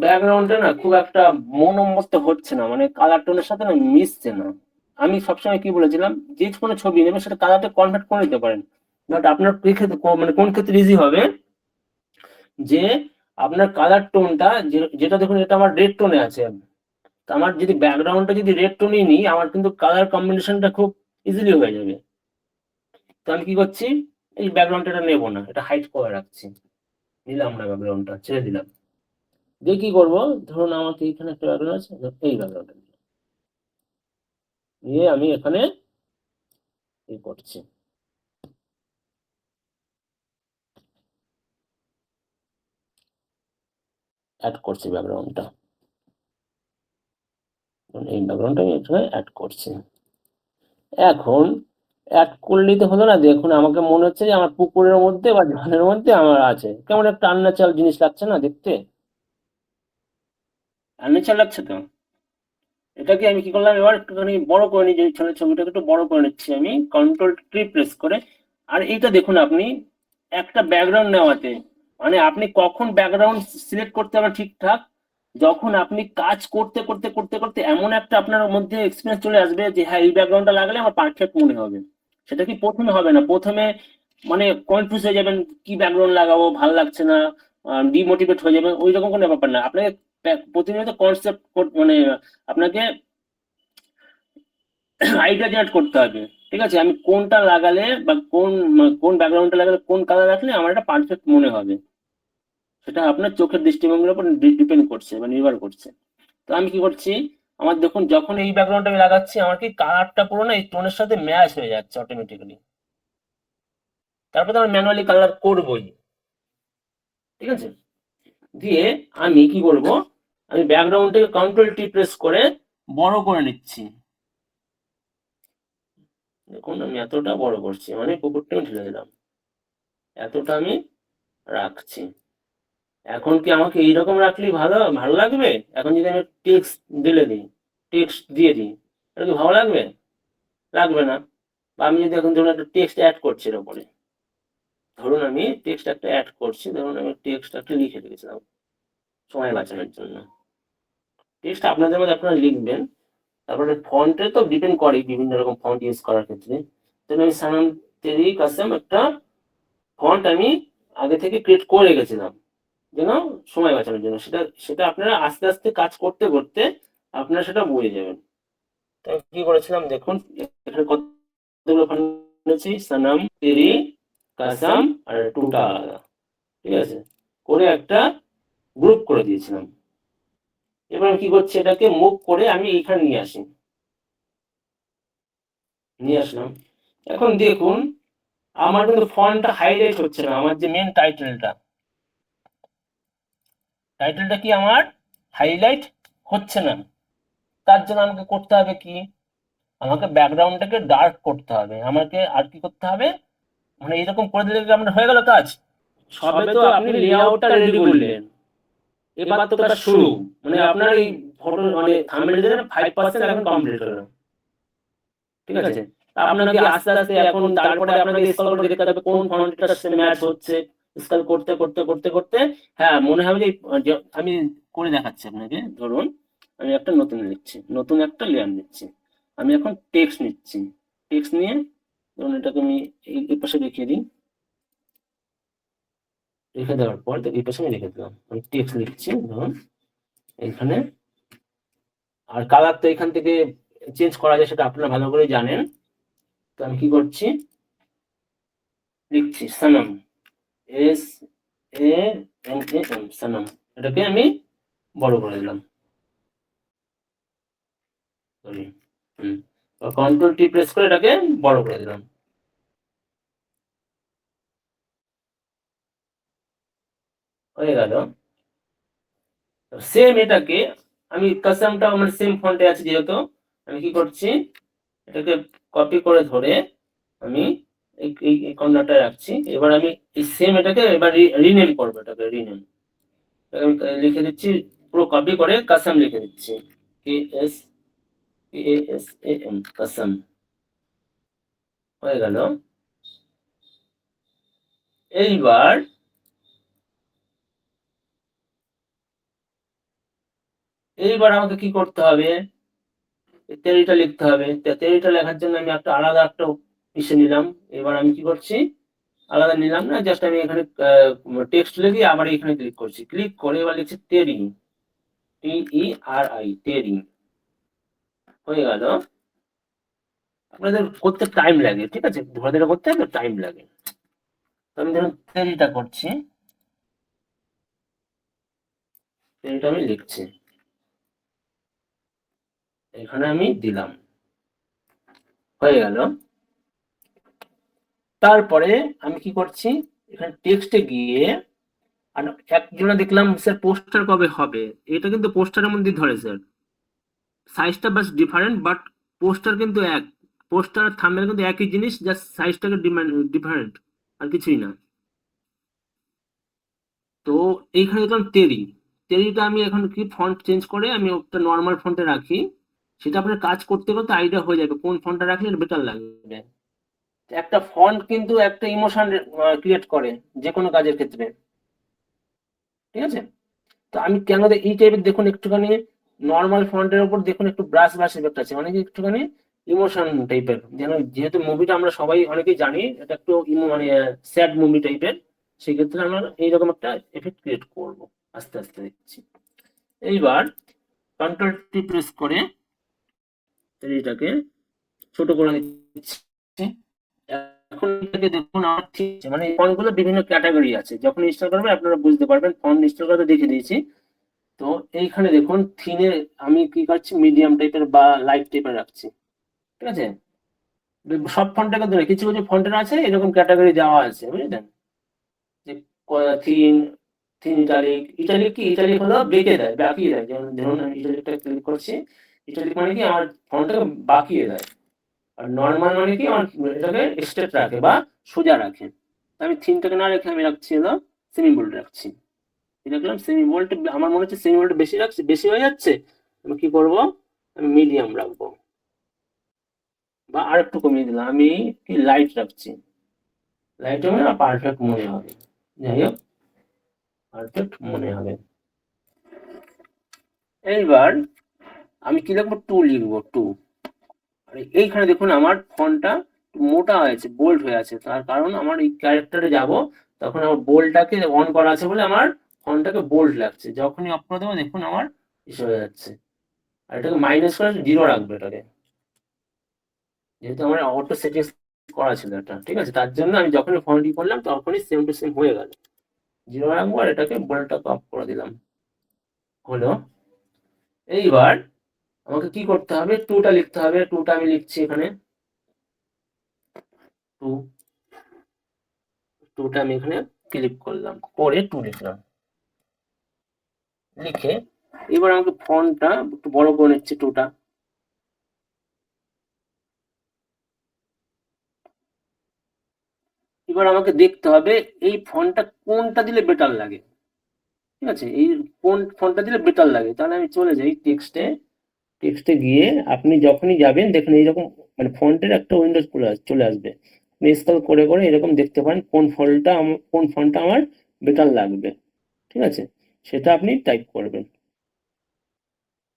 ব্যাকগ্রাউন্ডটা না খুব একটা মনোমত হচ্ছে না, মানে কালার টোনের সাথে না মিশছে না। আমি সবসময় কি বলেছিলাম, যে কোনো ছবি নেবেন সেটা কালারটা কনভার্ট করে নিতে পারেন, বাট আপনার কি ক্ষেত্রে মানে কোন ক্ষেত্রে ইজি হবে, যে আপনার কালার টোনটা যেটা দেখুন এটা আমার রেড টোনে আছে, তো আমার যদি ব্যাকগ্রাউন্ডটা যদি রেড টোনেই নিই, আমার কিন্তু কালার কম্বিনেশনটা খুব ইজিলি হয়ে যাবে। তো আমি কি করছি, এই ব্যাকগ্রাউন্ডটা নেবো না, এটা হাইড করে রাখছি, নিলাম না, ব্যাকগ্রাউন্ডটা ছেড়ে দিলাম। দিয়ে কি করবো, ধরুন আমাকে এখানে একটা ব্যাকগ্রাউন্ড আছে, এই ব্যাকগ্রাউন্ডটা নিয়ে আমি এখানে এই করছি, অ্যাড করছি ব্যাকগ্রাউন্ডটা, এই ব্যাকগ্রাউন্ডটা আমি এখানে অ্যাড করছি। এখন অ্যাড করলেই তো হলো না, দেখুন আমাকে মনে হচ্ছে যে আমার পুকুরের মধ্যে বা জলের মধ্যে আমার আছে, কেমন একটা আনন্যাচারাল জিনিস লাগছে না দেখতে, আনন্যাচারাল লাগছে তো। এটাকে আমি কি করলাম, এবার একটুখানি বড় করে নিই, যে ছবিটাকে একটু বড় করে নিচ্ছি আমি কন্ট্রোল 3 প্রেস করে। আর এইটা দেখুন আপনি একটা ব্যাকগ্রাউন্ড নেওয়াতে, মানে আপনি কখন ব্যাকগ্রাউন্ড সিলেক্ট করতে হবে ঠিকঠাক, যখন আপনি কাজ করতে করতে করতে করতে এমন একটা আপনার মধ্যে এক্সপিরিয়েন্স চলে আসবে যে হ্যাঁ এই ব্যাকগ্রাউন্ডটা লাগালে আমার পারফেক্ট মনে হবে। সেটা কি প্রথমে হবে না, প্রথমে মানে কনফিউজ হয়ে যাবেন, কি ব্যাকগ্রাউন্ড লাগাবো, ভালো লাগছে না, ডিমোটিভেট হয়ে যাবেন, ওই রকম কোনো ব্যাপার না। আপনাকে প্রতিনিয়ত কনসেপ্ট মানে আপনাকে আইডিয়া জেনারেট করতে হবে। ঠিক আছে, আমি কোনটা লাগালে বা কোন ব্যাকগ্রাউন্ডটা লাগালে কোন কালার রাখলে আমার এটা পারফেক্ট মনে হবে, সেটা আপনার চোখের দৃষ্টিভঙ্গির উপর ডিপেন্ড করছে বা নির্ভর করছে। তো আমি কি করছি, আমার দেখুন যখন এই ব্যাকগ্রাউন্ডটা আমি লাগাচ্ছি, আমার কি কালারটা পুরো না এই টোনের সাথে ম্যাচ হয়ে যাচ্ছে অটোমেটিক্যালি। তারপরে তো আমি ম্যানুয়ালি কালার করবোই। ঠিক আছে, দিয়ে আমি কি করব, আমি ব্যাকগ্রাউন্ডটাকে কন্ট্রোল 3 প্রেস করে বড় করে নিচ্ছি। দেখুন আমি এতটা বড় করছি, মানে পুকুরটা আমি ঢেলে দিলাম, এতটা আমি রাখছি। এখন কি আমাকে এইরকম রাখলেই ভালো ভালো লাগবে, এখন যদি আমি টেক্সট দিলে দিই, টেক্সট দিয়ে দিই, এটা কি ভালো লাগবে, লাগবে না। বা আমি যদি এখন ধরুন একটা টেক্সট অ্যাড করছি এর উপরে, ধরুন আমি টেক্সট একটা অ্যাড করছি, ধরুন আমি টেক্সট একটা লিখে রেখেছিলাম সময় বাঁচানোর জন্য। টেক্সট আপনাদের মধ্যে আপনারা লিখবেন, তারপরে ফন্টে তো ডিপেন্ড করে বিভিন্ন রকম ফন্ট ইউজ করার ক্ষেত্রে। তাহলে আমি সানাম তেরি কাসম একটা ফন্ট আমি আগে থেকে ক্রিয়েট করে রেখেছিলাম যেন সময় বাঁচানোর জন্য। সেটা সেটা আপনারা আস্তে আস্তে কাজ করতে করতে আপনারা সেটা বুঝে যাবেন। তো আমি কি করেছিলাম দেখুন, এখানে কতগুলো ফন্ট নিয়েছি, সানাম তেরি কাসম আর টুটা আলাদা, ঠিক আছে, করে একটা গ্রুপ করে দিয়েছিলাম। এবার আমি কি করছি, এটাকে মুভ করে আমি এইখানে নিয়ে আসি, নিয়ে আসলাম। এখন দেখুন আমার কিন্তু ফন্টটা হাইলাইট হচ্ছে না, আমার যে মেন টাইটেলটা, টাইটেলটা কি আমার হাইলাইট হচ্ছে না। তার জন্য আমাকে করতে হবে কি, আমাকে ব্যাকগ্রাউন্ডটাকে ডার্ক করতে হবে, আমাকে আর কি করতে হবে, মানে এইরকম করে দিলে কি আমার হয়ে গেল কাজ। সবে তো আপনি লেআউটটা রেডি করলেন, এবার তো কাজ শুরু, মানে আপনার এই ফটো মানে থাম্বনেল ডিজাইনের 5% এখন কমপ্লিট হলো, ঠিক আছে। আপনাকে আস্তে আস্তে এখন তারপরে আপনাকে স্ক্রল করে দেখতে হবে কোন ফন্টটার সাথে ম্যাচ হচ্ছে, স্ক্রল করতে করতে করতে করতে হ্যাঁ মনে হবে যে আমি করে দেখাচ্ছি আপনাকে। ধরুন আমি একটা নতুন লিখছি, নতুন একটা লেয়ার নিচ্ছি, আমি এখন টেক্সট নিচ্ছি, টেক্সট নিয়ে ধরুন এটাকে আমি এই পাশে রেখে দিই, রেখে দেওয়ার পর এই পাশে আমি রেখে দিলাম, আমি টেক্সট লিখছি ধরুন এখানে। আর কালার তো এখান থেকে চেঞ্জ করা যায়, সেটা আপনারা ভালো করে জানেন। তো আমি কি করছি, লিখছি সনম, SANAM সনম, এটাকে আমি বড় করে দিলাম, সরি, কন্ট্রোল টি প্রেস করে এটাকে বড় করে দিলাম, হয়ে গেল। সেম এটাকে আমি কাস্টমটা আমার সেম ফন্টে আছে যেহেতু, আমি কি করছি, এটাকে কপি করে ধরে আমি এই কর্নারটা রাখছি। এবার আমি এই সেম এটাকে এবার রিনেম করবো, এটাকে রিনেম লিখে দিচ্ছি, পুরো কপি করে কাসম লিখে দিচ্ছি, KSAM কাসম, হয়ে গেল। এইবার এইবার আমাকে কি করতে হবে, তেরিটা লিখতে হবে। তেরিটা লেখার জন্য আমি একটা আলাদা একটা ইসে নিলাম। এবার আমি কি করছি, আলাদা নিলাম না, জাস্ট আমি এখানে টেক্সট লিখে আবার এখানে ক্লিক করছি, ক্লিক করে এবার লিখছি তেরি, TERI তেরি, হয়ে গেল। আপনাদের করতে টাইম লাগে, ঠিক আছে, ধরে করতে একটু টাইম লাগে। তো আমি ধরুন তেরিটা করছি, তেরিটা আমি লিখছি, এখানে আমি দিলাম, হয়ে গেল। তারপরে আমি কি করছি, এখানে টেক্সটে গিয়ে আর একজনে দেখলাম স্যার পোস্টার কবে হবে, এটা কিন্তু পোস্টারের মধ্যে ধরে স্যার, সাইজটা বাস ডিফারেন্ট, বাট পোস্টার কিন্তু এক, পোস্টার আর থাম্বনেল কিন্তু একই জিনিস, জাস্ট সাইজটাকে ডিফারেন্ট, আর কিছুই না। তো এইখানে দেখলাম তেরি, তেরিটা আমি এখন কি ফন্ট চেঞ্জ করে আমি একটা নর্মাল ফন্টে রাখি, সেটা আপনার কাজ করতে করতে আইডিয়া হয়ে যাবে কোন ফন্টটা রাখলে বেটার লাগবে। একটা ফন্ট কিন্তু একটা ইমোশন ক্রিয়েট করে যে কোনো কাজের ক্ষেত্রে, ঠিক আছে। তো আমি কেন এই টাইপের দেখুন একটুখানি নর্মাল ফন্টের উপর দেখুন একটু ব্রাশ ব্রাশ এফেক্ট আছে, অনেকে একটুখানি ইমোশন টাইপের, যেন যেহেতু মুভিটা আমরা সবাই অনেকেই জানি এটা একটু মানে স্যাড মুভি টাইপের, সেক্ষেত্রে আমরা এইরকম একটা এফেক্ট ক্রিয়েট করব, আস্তে আস্তে দেখছি। এইবার কন্ট্রোল টি প্রেস করে এটাকে ছোট করে দিচ্ছি। এখন এটাকে দেখুন আমার ঠিক মানে ফন্ট গুলো বিভিন্ন ক্যাটাগরি আছে, যখন ইনস্টল করবেন আপনারা বুঝতে পারবেন, ফন্ট ইনস্টল করতে দেখে দিয়েছি। তো এইখানে দেখুন থিনে আমি কি করছি, মিডিয়াম টাইপের বা লাইট টাইপের রাখছি, ঠিক আছে। সব ফন্টের কিন্তু কিছু কিছু ফন্টের আছে এরকম ক্যাটাগরি দেওয়া আছে, বুঝলেন, যে থিন, থিন ইটালিক, ইটালিক কি, ইটালিক হলো বেঁকে দেয়, বাঁকিয়ে দেয়, যেমন ধরুন আমি ইটালিকটা ক্লিক করছি, ইটালিক মানে কি আমার ফন্টটাকে বাঁকিয়ে দেয়, আর নর্মাল মানে কি আমার এটাকে স্ট্রেট রাখে বা সোজা রাখে। আমি থিনটাকে না রেখে আমি রাখছি হলো সেমি বোল্ড রাখছি, দেখলাম সেমি বোল্ট আমার মনে হচ্ছে সেমি বোল্ট বেশি রাখছি, বেশি হয়ে যাচ্ছে, আমি কি করব, আমি মিডিয়াম রাখবো, বা আর একটু কমিয়ে দিলাম, আমি কি লাইট রাখছি, লাইট হবে না পারফেক্ট মনে হবে, যাই হোক পারফেক্ট মনে হবে। এইবার আমি কি লিখবো, টু লিখবো, টু। আর এইখানে দেখুন আমার ফন্টটা মোটা হয়েছে, বোল্ড হয়ে আছে, তার কারণ আমার এই ক্যারেক্টারে যাব, তখন আমার বোল্ডটাকে অন করা আছে বলে আমার ফন্টটাকে বোল্ড লাগছে, যখনই অফ করে দেবো দেখুন আমার ইসে হয়ে যাচ্ছে। আর এটাকে মাইনাস করে 0 রাখবে এটাকে, যেহেতু আমার অটো সেটিংস করা ছিল এটা, ঠিক আছে, তার জন্য আমি যখনই ফন্ট ই করলাম তখনই সেম টু সেম হয়ে গেল। 0 রাখবো আর এটাকে বোল্ডটাকে অফ করে দিলাম, হলো। এইবার আমাকে কি করতে হবে, টুটা লিখতে হবে, টুটা আমি লিখছি এখানে, টু, টুটা আমি এখানে ক্লিক করলাম, করে টু লিখলাম, লিখে এবার আমাকে ফন্টটা একটু বড় করে নিচ্ছি, টুটা। এবার আমাকে দেখতে হবে এই ফন্টটা কোনটা দিলে বেটার লাগে, ঠিক আছে, এই কোন ফন্টটা দিলে বেটার লাগে, তাহলে আমি চলে যাই টেক্সটে, টেক্সটে গিয়ে আপনি যখনই যাবেন দেখুন এইরকম মানে ফন্টের একটা উইন্ডোজ চলে আসবে, আপনি স্ক্রল করে করে এরকম দেখতে পারেন কোন ফন্টটা আমার বেটার লাগবে, ঠিক আছে, সেটা আপনি টাইপ করবেন।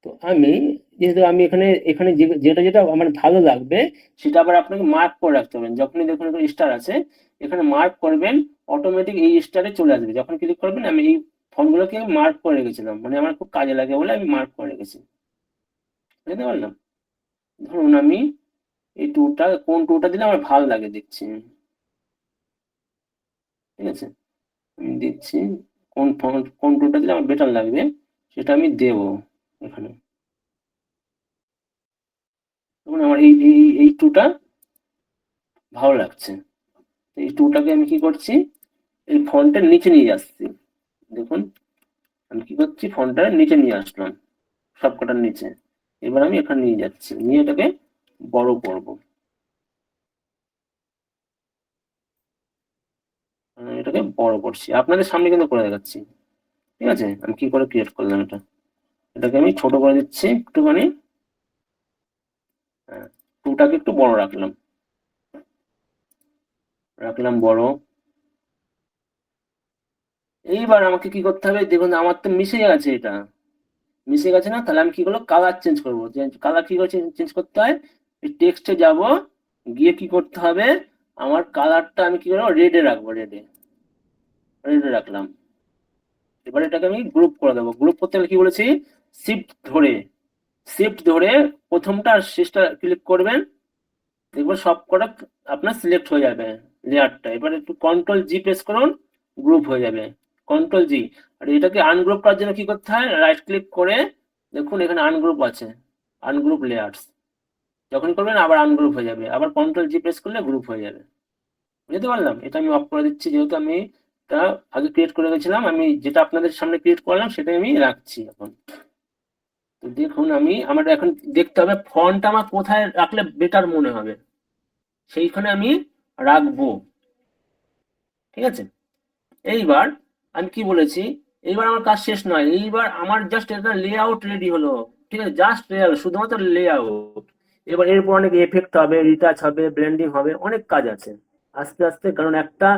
তো আমি যেহেতু আমি এখানে এখানে যেটা যেটা আমার ভালো লাগবে সেটা আবার আপনাকে মার্ক করে রাখতে হবে, যখনই দেখুন এখানে স্টার আছে এখানে মার্ক করবেন, অটোমেটিক এই স্টারে চলে আসবে, যখন ক্লিক করবেন আমি এই ফর্মগুলোকে মার্ক করে রেখেছিলাম, মানে আমার খুব কাজে লাগে বলে আমি মার্ক করে রেখেছি, বুঝতে পারলাম। ধরুন আমি এই টুটা, কোন টুটা দিলে আমার ভালো লাগে দেখছি, ঠিক আছে, আমি দিচ্ছি কোন টুটা দিলে আমার বেটার লাগবে সেটা আমি দেব এখানে। দেখুন আমার এই টুটা ভালো লাগছে, এই টুটাকে আমি কি করছি, এই ফন্টের নিচে নিয়ে যাচ্ছি, দেখুন আমি কি করছি, ফন্টটা নিচে নিয়ে আসলাম, সবকটার নিচে। এবার আমি এখানে নিয়ে যাচ্ছি, নিয়ে এটাকে বড় করব, এটাকে বড় করছি, আপনাদের সামনে কিন্তু করে দেখাচ্ছি, ঠিক আছে, আমি কি করে ক্রিয়েট করলাম এটা, এটাকে আমি ছোট করে দিচ্ছি একটুখানি, হ্যাঁ, টুটাকে একটু বড় রাখলাম, রাখলাম বড়। এইবার আমাকে কি করতে হবে, দেখুন আমার তো মিশে গেছে, এটা মিশে গেছে না, তাহলে আমি কি করবো, কালার চেঞ্জ করবো, কালার কি করে চেঞ্জ করতে হয়, টেক্সটে যাব, গিয়ে কি করতে হবে, আমার কালারটা আমি কি করবো, রেডে রাখবো, রেডে, রেডে রাখলাম। এবার এটাকে আমি গ্রুপ করে দেবো, গ্রুপ করতে গেলে কি বলেছি, শিফট ধরে, শিফট ধরে প্রথমটা আর শেষটা ক্লিক করবেন, দেখবেন সব কটা আপনার সিলেক্ট হয়ে যাবে লেয়ারটা, এবার একটু কন্ট্রোল জি প্রেস করুন, গ্রুপ হয়ে যাবে, কন্ট্রোল জি। আর এটাকে আনগ্রুপ করার জন্য কি করতে হয়, রাইট ক্লিক করে দেখুন এখানে আনগ্রুপ আছে, আনগ্রুপ লেয়ার্স, যখনই করবেন আবার আনগ্রুপ হয়ে যাবে, আবার কন্ট্রোল জি প্রেস করলে গ্রুপ হয়ে যাবে, বুঝতে পারলাম। এটা আমি অফ করে দিচ্ছি, যেহেতু আমি এটা আগে ক্রিয়েট করে গেছিলাম, আমি যেটা আপনাদের সামনে ক্রিয়েট করলাম সেটাই আমি রাখছি এখন। তো দেখুন আমি আমার এখন দেখতে হবে ফন্ট আমার কোথায় রাখলে বেটার মনে হবে, সেইখানে আমি রাখবো, ঠিক আছে। এইবার আমি কি বলেছি, এইবার আমার কাজ শেষ নয়, এইবার আমার জাস্ট এটা লেআউট রেডি হলো, ঠিক আছে, জাস্ট লেআউট, শুধুমাত্র লেআউট। এবার এরপর অনেক এফেক্ট হবে, রিটাচ হবে, ব্লেন্ডিং হবে, অনেক কাজ আছে আস্তে আস্তে, কারণ একটা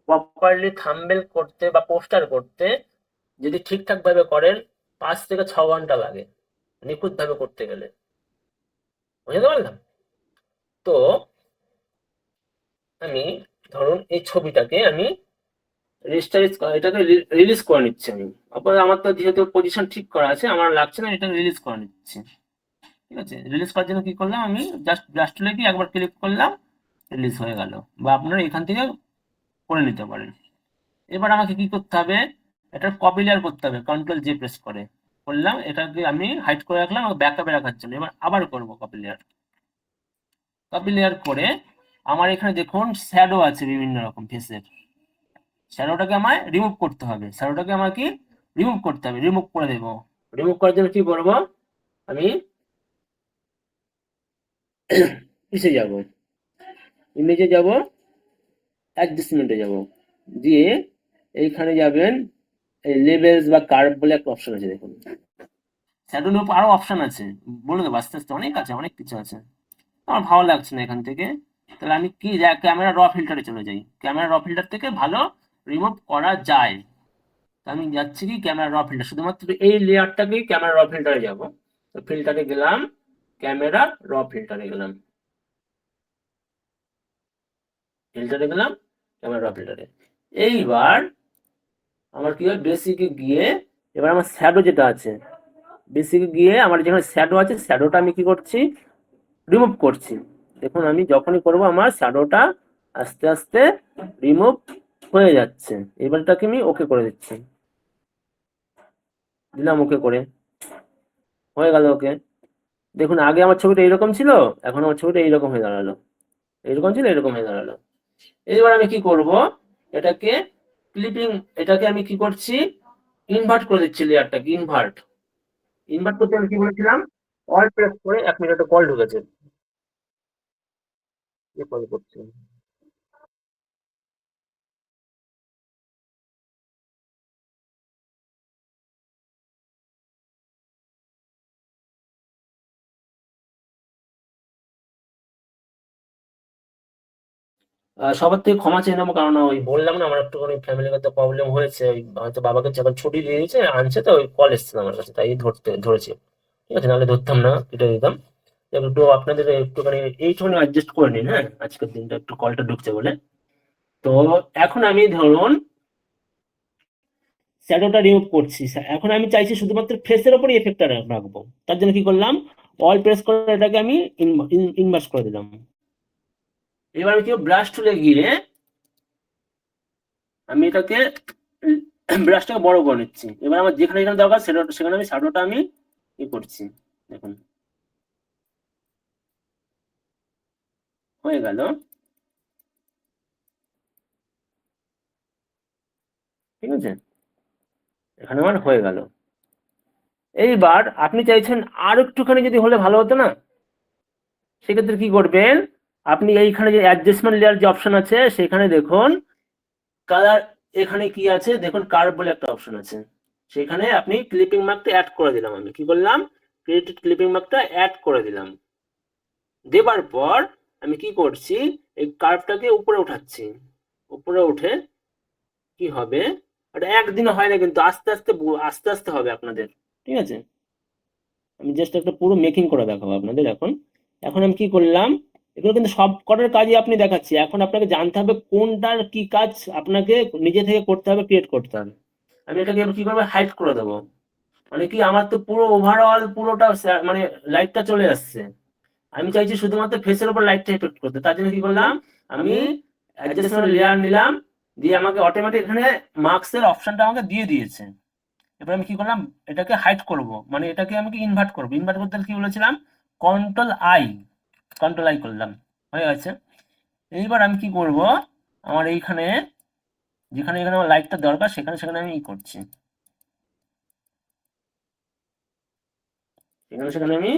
প্রপারলি থাম্বনেল করতে বা পোস্টার করতে যদি ঠিকঠাক ভাবে করেন 5 থেকে 6 ঘন্টা লাগে, নিখুঁত ভাবে করতে গেলে, বুঝতে পারলাম। তো আমি ধরুন এই ছবিটাকে আমি রেজিস্টার, এটাকে রিলিজ করে নিচ্ছি আমি, তারপরে আমার তো যেহেতু পজিশন ঠিক করা আছে আমার লাগছে না, এটা রিলিজ করে নিচ্ছি, ঠিক আছে। রিলিজ করার জন্য কি করলাম, আমি জাস্ট জাস্ট লেগে একবার ক্লিক করলাম, রিলিজ হয়ে গেল, বা আপনারা এখান থেকে করে নিতে পারেন। এবার আমাকে কি করতে হবে, এটা কপি লেয়ার করতে হবে, কন্ট্রোল জে প্রেস করে করলাম, এটাকে আমি হাইড করে রাখলাম ব্যাকআপে রাখার জন্য, এবার আবার করব কপি লেয়ার, কপি লেয়ার করে আমার এখানে দেখুন শ্যাডো আছে বিভিন্ন রকম ফেসের, শ্যাডোটাকে আমায় রিমুভ করতে হবে, শ্যাডোটাকে আমাকে রিমুভ করতে হবে, রিমুভ করে দেব। রিমুভ করার জন্য কি করবো, আমি কিসে যাব, ইমেজে যাব, অ্যাডজাস্টমেন্টে যাব, দিয়ে এইখানে যাবেন, এই লেবেলস বা কার্ভ বলে একটা অপশন আছে দেখুন, শ্যাডোর উপর আরো অপশন আছে, বলে দেবো আস্তে আস্তে, অনেক আছে, অনেক কিছু আছে। আমার ভালো লাগছে না এখান থেকে, তাহলে আমি কি ক্যামেরা র ফিল্টারে চলে যাই, ক্যামেরা র ফিল্টার থেকে ভালো রিমুভ করা যায়। তো আমি যাচ্ছি কি ক্যামেরা র ফিল্টার, শুধুমাত্র এই লেয়ারটাকেই ক্যামেরা র ফিল্টারে যাব। তো ফিল্টারে গেলাম, ক্যামেরা র ফিল্টারে গেলাম, ফিল্টারে গেলাম, ক্যামেরা র ফিল্টারে। এইবার আমার কি হয়, বেসিকে গিয়ে এবার আমার শ্যাডো যেটা আছে, বেসিকে গিয়ে আমার যেখানে শ্যাডো আছে শ্যাডোটা আমি কি করছি, রিমুভ করছি। দেখুন আমি যখনই করব আমার শ্যাডোটা আস্তে আস্তে রিমুভ হয়ে যাচ্ছে। এবারটাকে আমি ওকে করে দিচ্ছি, দিলাম ওকে করে, হয়ে গেল ওকে। দেখুন আগে আমার ছবিটা এইরকম ছিল, এখন আমার ছবিটা এইরকম হয়ে দাঁড়ালো, এইরকম ছিল এরকম হয়ে দাঁড়ালো। এবার আমি কি করব, এটাকে ক্লিপিং, এটাকে আমি কি করছি, ইনভার্ট করে দিচ্ছি লেয়ারটাকে, ইনভার্ট। ইনভার্ট করতে আমি কি বলেছিলাম, অল প্রেস করে, 1 মিনিট একটা কল ঢুকেছে, কল করছি। সবার থেকে ক্ষমা চেয়ে নেবো, কারণ ওই বললাম না আমার একটুখানি ফ্যামিলিগত প্রবলেম হয়েছে, ওই হয়তো বাবাকে যখন ছুটি দিয়ে দিয়েছে আনছে, তো ওই কল এসছে আমার কাছে, তাই ধরেছি। ঠিক আছে, নাহলে ধরতাম না, কেটে দিতাম। একটু আপনাদের একটুখানি এইটুখানি অ্যাডজাস্ট করে নিন, হ্যাঁ, আজকের দিনটা একটু কলটা ঢুকছে বলে। তো এখন আমি ধরুন শ্যাডোটা রিমুভ করছি, এখন আমি চাইছি শুধুমাত্র ফেসের ওপরই এফেক্টটা রাখবো। তার জন্য কি করলাম, অল প্রেস করে এটাকে আমি ইনভার্স করে দিলাম। এবার আমি কি ব্রাশ টুলে গিয়ে আমি এটাকে ব্রাশটাকে বড় করে নিচ্ছি। এবার আমার যেখানে যেখানে দরকার সেখানে আমি শ্যাডোটা আমি ই করছি, দেখুন হয়ে গেল, ঠিক আছে, এখানে আমার হয়ে গেল। এইবার আপনি চাইছেন আর একটুখানি যদি হলে ভালো হতো না, সেক্ষেত্রে কি করবেন, আপনি এইখানে যে অ্যাডজাস্টমেন্ট লেয়ার যে অপশন আছে সেখানে দেখুন কালার, এখানে কি আছে দেখুন, কার্ভ বলে একটা অপশন আছে, সেখানে আপনি ক্লিপিং মার্কটা অ্যাড করে দিলাম। আমি কি করলাম, ক্লিপিং মার্কটা অ্যাড করে দিলাম। দেবার পর আমি কি করছি, এই কার্ভটাকে উপরে উঠাচ্ছি। উপরে উঠে কি হবে, এটা একদিনে হয় না কিন্তু, আস্তে আস্তে আস্তে আস্তে হবে আপনাদের, ঠিক আছে। আমি জাস্ট একটা পুরো মেকিং করে দেখাবো আপনাদের। এখন এখন আমি কি করলাম, এগুলো কিন্তু সব কটার কাজই আপনি দেখাচ্ছি। এখন আপনাকে জানতে হবে কোনটার কি কাজ আপনাকে নিজে থেকে করতে হবে, ক্রিয়েট করতে হবে। আমি এটাকে এবার কি করবো, হাইড করে দেবো। মানে কি, আমার তো পুরো ওভারঅল পুরোটা মানে লাইটটা চলে আসছে। আমি চাইছি শুধুমাত্র ফেসের উপর লাইটটা এফেক্ট করতে। তার জন্য কি করলাম, আমি অ্যাডজাস্টমেন্ট লেয়ার নিলাম, দিয়ে আমাকে অটোমেটিক এখানে মার্কসের অপশনটা আমাকে দিয়ে দিয়েছে। এবার আমি কি করলাম, এটাকে হাইড করব, মানে এটাকে আমি কি ইনভার্ট করব। ইনভার্ট করতে কি বলেছিলাম, কন্ট্রোল আই, কন্ট্রোল আই করলাম, হয়ে গেছে। এইবার আমি কি করব, আমার এইখানে যেখানে এখানে আমার লাইটটা দরকার সেখানে সেখানে আমি ই করছি, সেখানে সেখানে আমি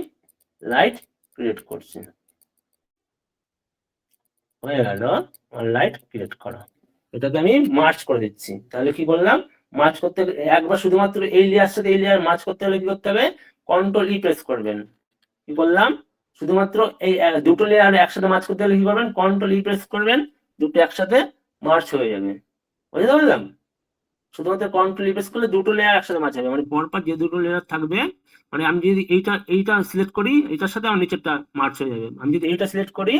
লাইট ক্রিয়েট করছি। হয়ে গেল আমার লাইট ক্রিয়েট করা। এটাকে আমি মার্চ করে দিচ্ছি। তাহলে কি করলাম, মার্চ করতে একবার শুধুমাত্র এই লেয়ার সাথে এই লেয়ার মার্চ করতে হলে কি করতে হবে, কন্ট্রোল ই প্রেস করবেন। কি করলাম, শুধুমাত্র এই দুটো লেয়ার একসাথে মার্চ করতে হলে কি করবেন, কন্ট্রোল ই প্রেস করবেন, দুটো একসাথে মার্চ হয়ে যাবে। বুঝতে পারলাম, শুধুমাত্র কন্ট্রোল ই প্রেস করলে দুটো লেয়ার একসাথে মার্চ হবে, মানে পরপর যে দুটো লেয়ার থাকবে, মানে আমি যদি এইটা সিলেক্ট করি এটার সাথে আমার নিচেরটা মার্চ হয়ে যাবে, আমি যদি এইটা সিলেক্ট করি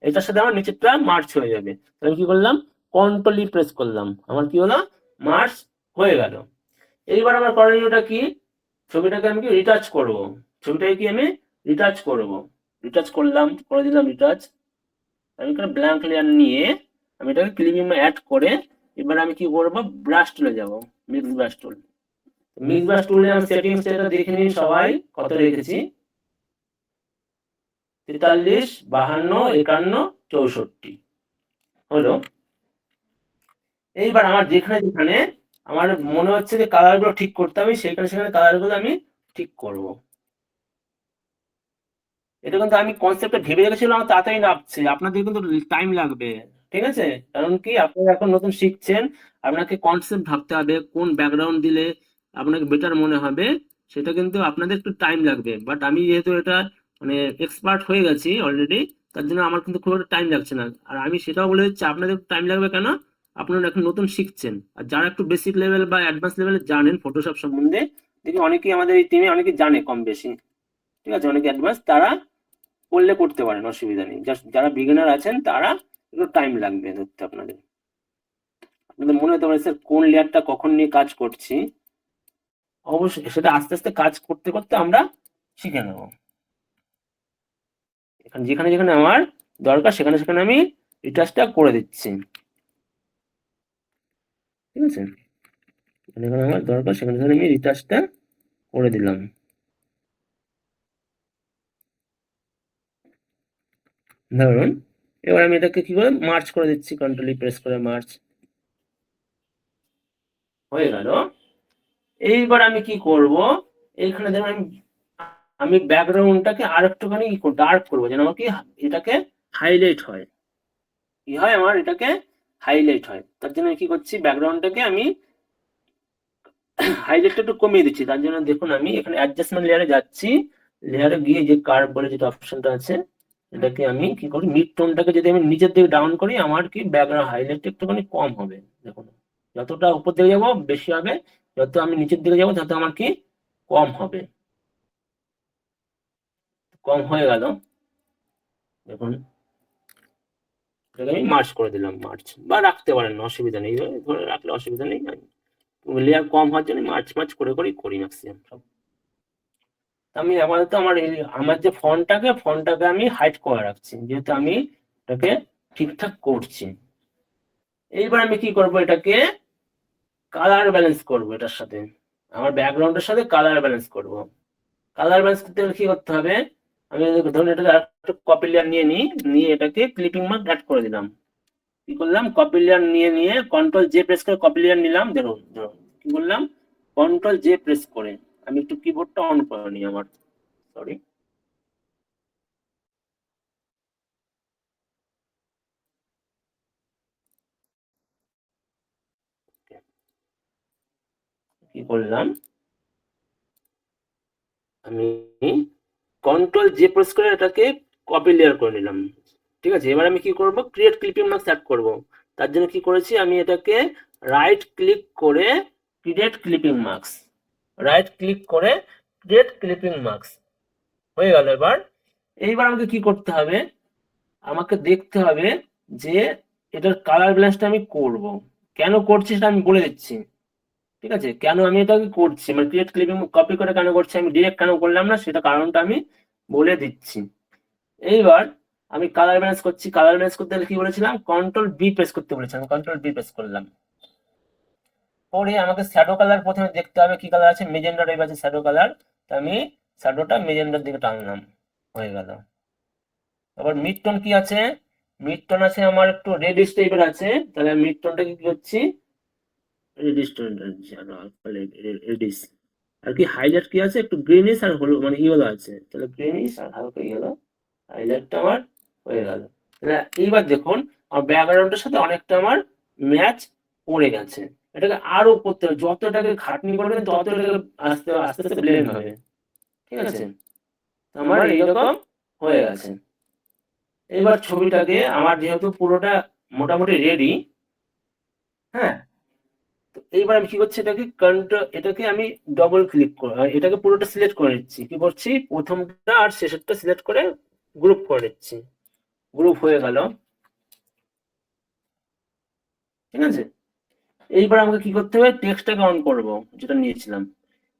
এটার সাথে আমার নিচেরটা মার্চ হয়ে যাবে। তাহলে কি করলাম, কন্ট্রোল ই প্রেস করলাম, আমার কি হলো, মার্চ হয়ে গেল। এইবার আমার করণীয়টা কি, ছবিটাকে আমি কি রিটাচ করব, ছবিটাকে কি আমি রিটাচ করব। রিটাচ করলাম, করে দিলাম রিটাচ। আমি এখানে ব্ল্যাঙ্ক লেয়ার নিয়ে আমি এটাকে ক্লিপিং অ্যাড করে এবার আমি কি করব, ব্রাশ টুলে যাব, মিক্স ব্রাশ টুল। মিক্স ব্রাশ টুলে আমি সেটিংস এটা দেখে নিন সবাই কত রেখেছি, 43, 52, 51, 64 হলো। এইবার আমার যেখানে যেখানে আমার মনে হচ্ছে যে কালার গুলো ঠিক করতে হবে, সেখানে সেখানে কালার গুলো আমি ঠিক করব। এটা কিন্তু আমি কনসেপ্টটা ভেবে রেখেছিলাম, আমার তাড়াতাড়ি নামছে, আপনাদের কিন্তু টাইম লাগবে, ঠিক আছে। কারণ কি, আপনারা এখন নতুন শিখছেন, আপনাকে কনসেপ্ট ভাবতে হবে, কোন ব্যাকগ্রাউন্ড দিলে আপনাকে বেটার মনে হবে, সেটা কিন্তু আপনাদের একটু টাইম লাগবে। বাট আমি যেহেতু এটা মানে এক্সপার্ট হয়ে গেছি অলরেডি, তার জন্য আমার কিন্তু খুব একটা টাইম লাগছে না। আর আমি সেটাও বলে দিচ্ছি, আপনাদের টাইম লাগবে কেন, আপনারা এখন নতুন শিখছেন। আর যারা একটু বেসিক লেভেল বা অ্যাডভান্স লেভেলে জানেন ফটোশপ সম্বন্ধে, দেখি অনেকেই আমাদের এই টিমে অনেকে জানে কম বেশি, ঠিক আছে, অনেকে অ্যাডভান্স, তারা করলে করতে পারেন, অসুবিধা নেই। যারা বিগিনার আছেন তারা একটু টাইম লাগবে ধরতে আপনাদের। আপনাদের মনে হতে পারে স্যার কোন লেয়ারটা কখন নিয়ে কাজ করছি, অবশ্যই সেটা আস্তে আস্তে কাজ করতে করতে আমরা শিখে নেব। এখানে যেখানে যেখানে আমার দরকার সেখানে সেখানে আমি রিটাচটা করে দিচ্ছি, ঠিক আছে, যেখানে যেখানে আমার দরকার সেখানে সেখানে আমি রিটাচটা করে দিলাম। ধরুন এবার আমি এটাকে কি করে মার্চ করে দিচ্ছি, কন্ট্রোল প্রেস করে মার্চ হয়ে গেল। এইবার আমি কি করব, এইখানে দেখুন আমি ব্যাকগ্রাউন্ডটাকে আর একটুখানি ডার্ক করবো, যেন আমার কি এটাকে হাইলাইট হয়, কি হয় আমার এটাকে হাইলাইট হয়। তার জন্য কি করছি, ব্যাকগ্রাউন্ডটাকে আমি হাইলাইটটা একটু কমিয়ে দিচ্ছি। তার জন্য দেখুন আমি এখানে অ্যাডজাস্টমেন্ট লেয়ারে যাচ্ছি, লেয়ারে গিয়ে যে কার্ভ বলে যেটা অপশনটা আছে, এটাকে আমি কি করি, মিড টোনটাকে যদি আমি নিচের দিকে ডাউন করি, আমার কি ব্যাকগ্রাউন্ড হাইলাইট একটুখানি কম হবে। দেখুন যতটা উপর দিকে যাবো বেশি হবে, যত আমি নিচের দিকে যাবো তত আমার কি কম হবে। কম হয়ে গেল, দেখুন এটাকে আমি মার্চ করে দিলাম, মার্চ বা রাখতে পারেন, অসুবিধা নেই, এইভাবে ধরে রাখলে অসুবিধা নেই। লেয়ার কম হওয়ার জন্য মার্চ মার্চ করে করেই করি ম্যাক্সিমাম সব। আমি আপাতত আমার যে ফন্টটাকে আমি হাইড করে রাখছি, যেহেতু আমি এটাকে ঠিকঠাক করছি। এইবার আমি কি করব, এটাকে কালার ব্যালেন্স করব, এটার সাথে আমার ব্যাকগ্রাউন্ডের সাথে কালার ব্যালেন্স করব। কালার ব্যালেন্স করতে গেলে কি করতে হবে, আমি ধরুন এটাকে আরেকটা কপি লেয়ার নিয়ে নিই, নিয়ে এটাকে ক্লিপিং মার্ক অ্যাড করে দিলাম। কি করলাম, কপি লেয়ার নিয়ে কন্ট্রোল জে প্রেস করে কপি লেয়ার নিলাম। দেখুন কি করলাম, কন্ট্রোল জে প্রেস করে, আমি একটু কিবোর্ডটা অন করে নিই আমার, সরি। কি করলাম, আমি কন্ট্রোল জে প্রেস করে এটাকে কপি লেয়ার করে নিলাম, ঠিক আছে। এবার আমি কি করব, ক্রিয়েট ক্লিপিং মার্কস অ্যাড করব। তার জন্য কি করেছি, আমি এটাকে রাইট ক্লিক করে create clipping marks, right click করে ক্রিয়েট ক্লিপিং মার্কস হয়ে গেল। এইবার আমাকে কি করতে হবে, আমাকে দেখতে হবে যে এটার কালার ব্যালেন্সটা আমি করব। কেন করছি সেটা আমি বলে দিচ্ছি, ঠিক আছে। কেন আমি এটাকে করছি, মানে ক্রিয়েট ক্লিপিং কপি করে কেন করছি, আমি ডিরেক্ট কেন করলাম না, সেটা কারণটা আমি বলে দিচ্ছি। এইবার আমি কালার ব্যালেন্স করছি, কালার ব্যালেন্স করতে গেলে কি বলেছিলাম, কন্ট্রোল বি প্রেস করতে বলেছিলাম, কন্ট্রোল বি প্রেস করলাম। পরে আমাকে শ্যাডো কালার প্রথমে দেখতে হবে কি কালার আছে, মেজেন্ডা টাইপ আছে শ্যাডো কালার, তো আমি শ্যাডোটা মেজেন্ডার দিকে টানলাম, হয়ে গেল। আবার মিড টোন কি আছে, মিড টোন আছে আমার একটু রেডিশ টাইপের আছে, তাহলে মিড টোনটা কি করছি, রেডিশ টোন রেডিশ। আর কি হাইলাইট কি আছে, একটু গ্রিনিশ আর হলুদ মানে ইয়েলো আছে, তাহলে গ্রিনিশ আর হালকা ইয়েলো হাইলাইটটা আমার হয়ে গেল। তাহলে এইবার দেখুন আমার ব্যাকগ্রাউন্ডের সাথে অনেকটা আমার ম্যাচ পড়ে গেছে। এটাকে আরো করতে হবে, যত এটাকে খাটনি করবেন তত এটাকে আস্তে আস্তে আস্তে ব্লেন্ড হবে, ঠিক আছে। আমার এইরকম হয়ে গেছে। এবার ছবিটাকে আমার যেহেতু পুরোটা মোটামুটি রেডি, হ্যাঁ, তো এইবার আমি কি করছি, এটাকে আমি ডবল ক্লিক করে এটাকে পুরোটা সিলেক্ট করে নিচ্ছি। কি করছি, প্রথমটা আর শেষেরটা সিলেক্ট করে গ্রুপ করে নিচ্ছি, গ্রুপ হয়ে গেল, ঠিক আছে। এইবার আমাকে কি করতে হবে, টেক্সটটাকে অন করব যেটা নিয়েছিলাম।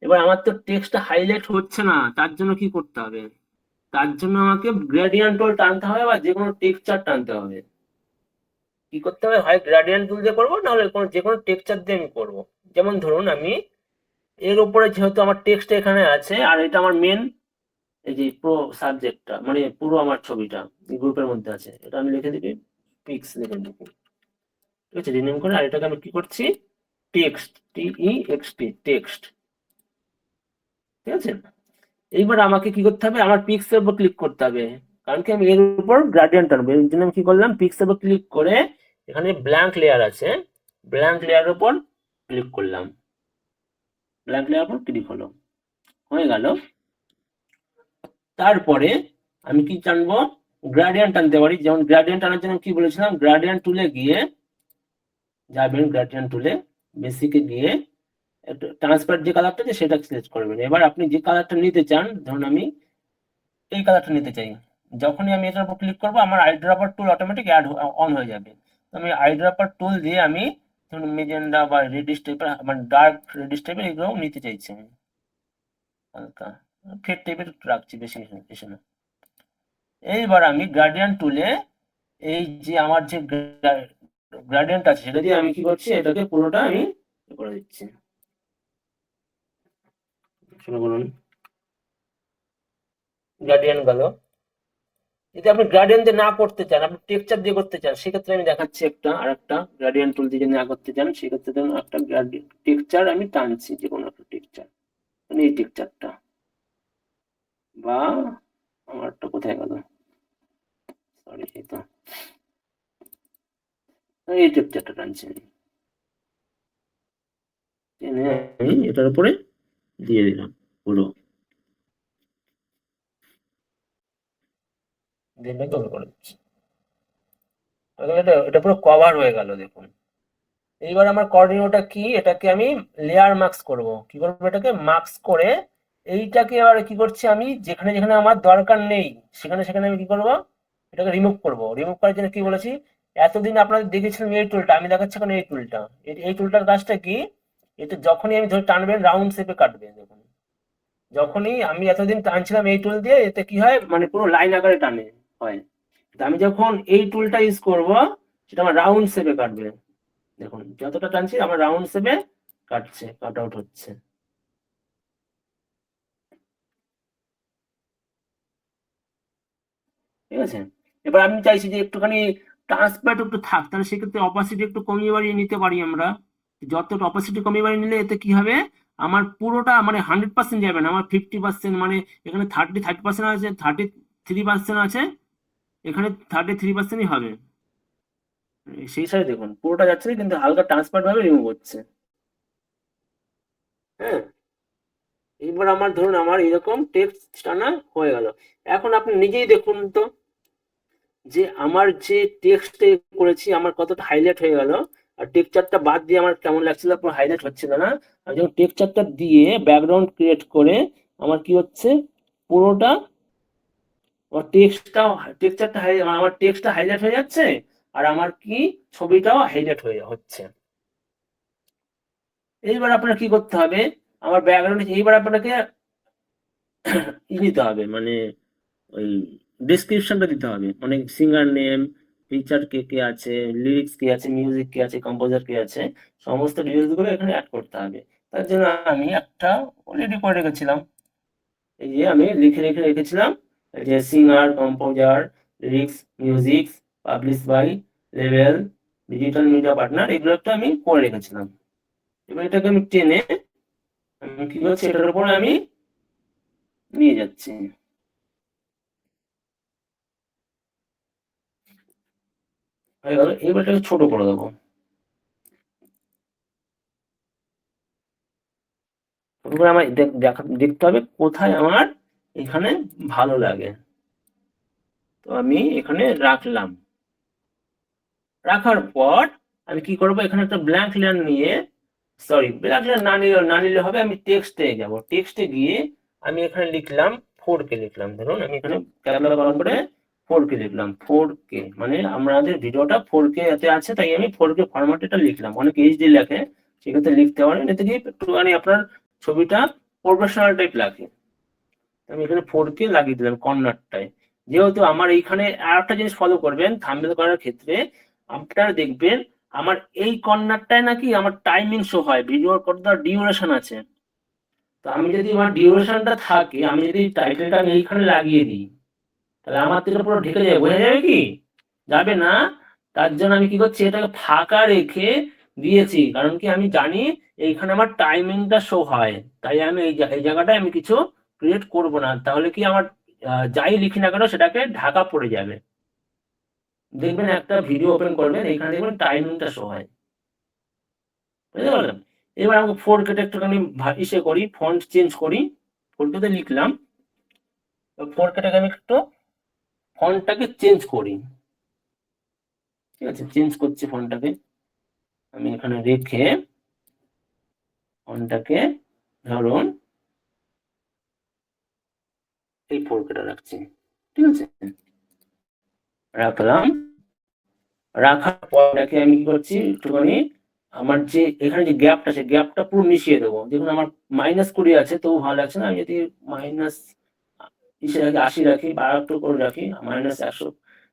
এবার আমার তো টেক্সটটা হাইলাইট হচ্ছে না, তার জন্য কি করতে হবে, তার জন্য আমাকে গ্রেডিয়েন্ট টুল টানতে হবে বা যে কোনো টেক্সচার টানতে হবে। কি করতে হবে, হয় গ্রেডিয়েন্ট টুল দিয়ে করবো, নাহলে যে কোনো টেক্সচার দিয়ে আমি করবো। যেমন ধরুন আমি এর উপরে যেহেতু আমার টেক্সট এখানে আছে আর এটা আমার মেন, এই যে প্রো সাবজেক্টটা মানে পুরো আমার ছবিটা গ্রুপের মধ্যে আছে, এটা আমি লিখে দিবি পিক্স লিখে দিবি, ঠিক আছে, রিনেম করে। আর এটাকে আমি কি করছি, টেক্সট টি টেক্সট, ঠিক আছে। এইবার আমাকে কি করতে হবে, আমার পিক্সের উপর ক্লিক করতে হবে, কারণ কি আমি এর উপর গ্রেডিয়েন্ট আনবো। এর জন্য আমি কি করলাম, পিক্সের উপর ক্লিক করে এখানে ব্ল্যাঙ্ক লেয়ার আছে, ব্ল্যাঙ্ক লেয়ারের উপর ক্লিক করলাম, ব্ল্যাঙ্ক লেয়ার উপর ক্লিক হলো, হয়ে গেল। তারপরে আমি কি জানবো, গ্রাডিয়েন্ট আনতে পারি। যেমন গ্রাডিয়েন্ট আনার জন্য কি বলেছিলাম, গ্রাডিয়েন্ট টুলে গিয়ে যাবেন, গ্রাডিয়েন্ট টুলে বেসিকে গিয়ে একটু ট্রান্সপারেন্ট যে কালারটা আছে সেটা সিলেক্ট করবেন। এবার আপনি যে কালারটা নিতে চান, ধরুন আমি এই কালারটা নিতে চাই, যখনই আমি এটার উপর ক্লিক করবো আমার eyedropper tool automatic add on হয়ে যাবে। তো আমি আইড্রপার টুল দিয়ে আমি ধরুন মেজেন্ডা বা রেডিশ টাইপের মানে ডার্ক রেডিশ টাইপের এগুলো নিতে চাইছি আমি, হালকা ফেড টাইপের রাখছি, বেশি বেশি না। এইবার আমি গ্রাডিয়েন্ট টুলে এই যে আমার যে গ্রাডিয়েন্ট আছে সেটা দিয়ে আমি কি করছি, এটাকে পুরোটা আমি করে দিচ্ছি। শুরু করুন, গ্রাডিয়েন্ট গেল। যদি আপনি গ্রাডিয়েন্ট দিয়ে না করতে চান, আপনি টেক্সচার দিয়ে করতে চান, সেক্ষেত্রে আমি দেখাচ্ছি একটা আর একটা গ্রাডিয়েন্ট টুল দিয়ে না করতে চান, সেক্ষেত্রে ধরুন একটা টেক্সচার আমি টানছি, যে কোনো একটা টেক্সচার, মানে এই টেক্সচারটা, বা আমারটা কোথায় গেল, সরি, এই তো এই টেক্সচারটা টানছি আমি, টেনে আমি এটার উপরে দিয়ে দিলাম পুরো, দিয়ে গোল করে দিচ্ছি। এটা পুরো কভার হয়ে গেল, দেখুন। এইবার আমার করণীয়টা কি, এটাকে আমি লেয়ার মার্কস করব। কি করব, এটাকে মার্কস করে এইটাকে আবার কি করছি আমি, যেখানে যেখানে আমার দরকার নেই সেখানে সেখানে আমি কি করব, এটাকে রিমুভ করব। রিমুভ করার জন্য কি বলেছি, এতদিন আপনাদের দেখেছিলাম এই টুলটা, আমি দেখাচ্ছি এখন এই টুলটা। এই টুলটার কাজটা কি, এটা যখনই আমি ধরে টানবেন রাউন্ড শেপে কাটবে, দেখুন। যখনই আমি এতদিন টানছিলাম এই টুল দিয়ে, এতে কি হয়, মানে পুরো লাইন আকারে টানে হয়। আমি যখন এই টুলটা ইউজ করব, সেটা আমার রাউন্ড শেপে কাটবে। দেখুন যতটা টানছি আমার রাউন্ড শেপে কাটছে, কাট আউট হচ্ছে। ঠিক আছে, এবার আমি চাইছি যে একটুখানি ট্রান্সপারেন্ট একটু থাক, তাহলে সেক্ষেত্রে অপাসিটি একটু কমিয়ে বাড়িয়ে নিতে পারি আমরা। যতটা অপাসিটি কমিয়ে বাড়িয়ে নিলে এতে কি হবে, আমার পুরোটা মানে 100% যাবে না, আমার 50%, মানে এখানে 30% আছে, 33% আছে, এখানে 33%ই হবে। সেই সাথে দেখুন পুরোটা যাচ্ছে না, কিন্তু হালকা ট্রান্সপারেন্ট ভাবে রিমুভ হচ্ছে। হ্যাঁ, এবার আমার ধরুন আমার এরকম টেক্সট টানা হয়ে গেল। এখন আপনি নিজেই দেখুন তো যে আমার যে টেক্সট করেছি আমার কতটা হাইলাইট হয়ে গেল, আর টেক্সচারটা বাদ দিয়ে আমার কেমন লাগছিল, পুরো হাইলাইট হচ্ছিল না। আমি যখন টেক্সচারটা দিয়ে ব্যাকগ্রাউন্ড ক্রিয়েট করে আমার কি হচ্ছে, পুরোটা আমার টেক্সচারটা আমার টেক্সটটা হাইলাইট হয়ে যাচ্ছে, আর আমার কি ছবিটাও হাইলাইট হয়ে হচ্ছে। এইবার আপনার কি করতে হবে, আমার ব্যাকগ্রাউন্ডে এইবার আপনাকে দিতে হবে, মানে ওই ডেসক্রিপশনটা দিতে হবে, মানে সিঙ্গার নেম, ফিচার কে কে আছে, লিরিক্স কে আছে, মিউজিক কে আছে, কম্পোজার কে আছে, সমস্ত ডিটেলস গুলো এখানে অ্যাড করতে হবে। তার জন্য আমি একটা অলরেডি করে রেখেছিলাম, এই যে আমি লিখে রেখে রেখেছিলাম, এই যে singer, composer, lyrics, music, publish by, লেভেল, ডিজিটাল মিডিয়া পার্টনার, এগুলো একটা আমি করে রেখেছিলাম। এবার এটাকে আমি টেনে আমি কি করছি, এটার উপরে আমি নিয়ে যাচ্ছি। হয়ে গেল, এবার এটাকে ছোট করে দেবো। এবার আমার দেখতে হবে কোথায় আমার এখানে ভালো লাগে। তো আমি এখানে রাখলাম, রাখার পর আমি কি করব, এখানে একটা ব্ল্যাঙ্ক লেয়ার নিয়ে, সরি ব্ল্যাঙ্ক লেয়ার না নিলে হবে, আমি টেক্সটে যাব, টেক্সটে গিয়ে আমি এখানে লিখলাম 4K লিখলাম, ধরুন আমি এখানে ক্যাপচার করার পরে 4K লিখলাম, 4K মানে আমাদের ভিডিওটা 4K এতে আছে, তাই আমি 4K ফরম্যাটে এটা লিখলাম। অনেক এইচডি লেখে, সেক্ষেত্রে লিখতে পারেন, এতে কি একটুখানি আপনার ছবিটা প্রফেশনাল টাইপ লাগে। আমি এখানে 4K লাগিয়ে দিলাম কর্নারটায়। যেহেতু আমার এইখানে আর একটা জিনিস ফলো করবেন থাম্বনেল করার ক্ষেত্রে, আপনারা দেখবেন আমার এই কর্নারটায় নাকি আমার টাইমিং শো হয়, ভিডিওর কতটা ডিউরেশন আছে। তো আমি যদি আমার ডিউরেশনটা থাকে, আমি যদি টাইটেলটা আমি এইখানে লাগিয়ে দিই, তাহলে আমার তো এটা পুরো ঢেকে যাবে, বোঝা যাবে কি, যাবে না। তার জন্য আমি কি করছি, এটাকে ফাঁকা রেখে দিয়েছি, কারণ কি আমি জানি এইখানে আমার টাইমিংটা শো হয়, তাই আমি এই জায়গাটায় আমি কিছু ক্রিয়েট করব না, তাহলে কি আমার যাই লিখি না কেন সেটাকে ঢাকা পড়ে যাবে। দেখবেন একটা ভিডিও ওপেন করবেন, এখানে দেখবেন টাইমিংটা শো হয়, বুঝতে পারলেন। এবার আমাকে 4K টা একটুখানি ইসে করি, ফন্ট চেঞ্জ করি, 4K তে লিখলাম, 4K টাকে আমি একটু ফন্টটাকে চেঞ্জ করি। ঠিক আছে, চেঞ্জ করছি ফন্টটাকে। আমি এখানে রেখে ফন্টটাকে ধরুন এই 4K রাখছি। ঠিক আছে, রাখলাম। রাখার পরটাকে আমি কি করছি, একটুখানি আমার যে এখানে যে গ্যাপটা আছে গ্যাপটা পুরো মিশিয়ে দেবো। দেখুন আমার -20 আছে, তবু ভালো লাগছে না। আমি যদি মাইনাস 80 রাখি বা একটু করে রাখি -100,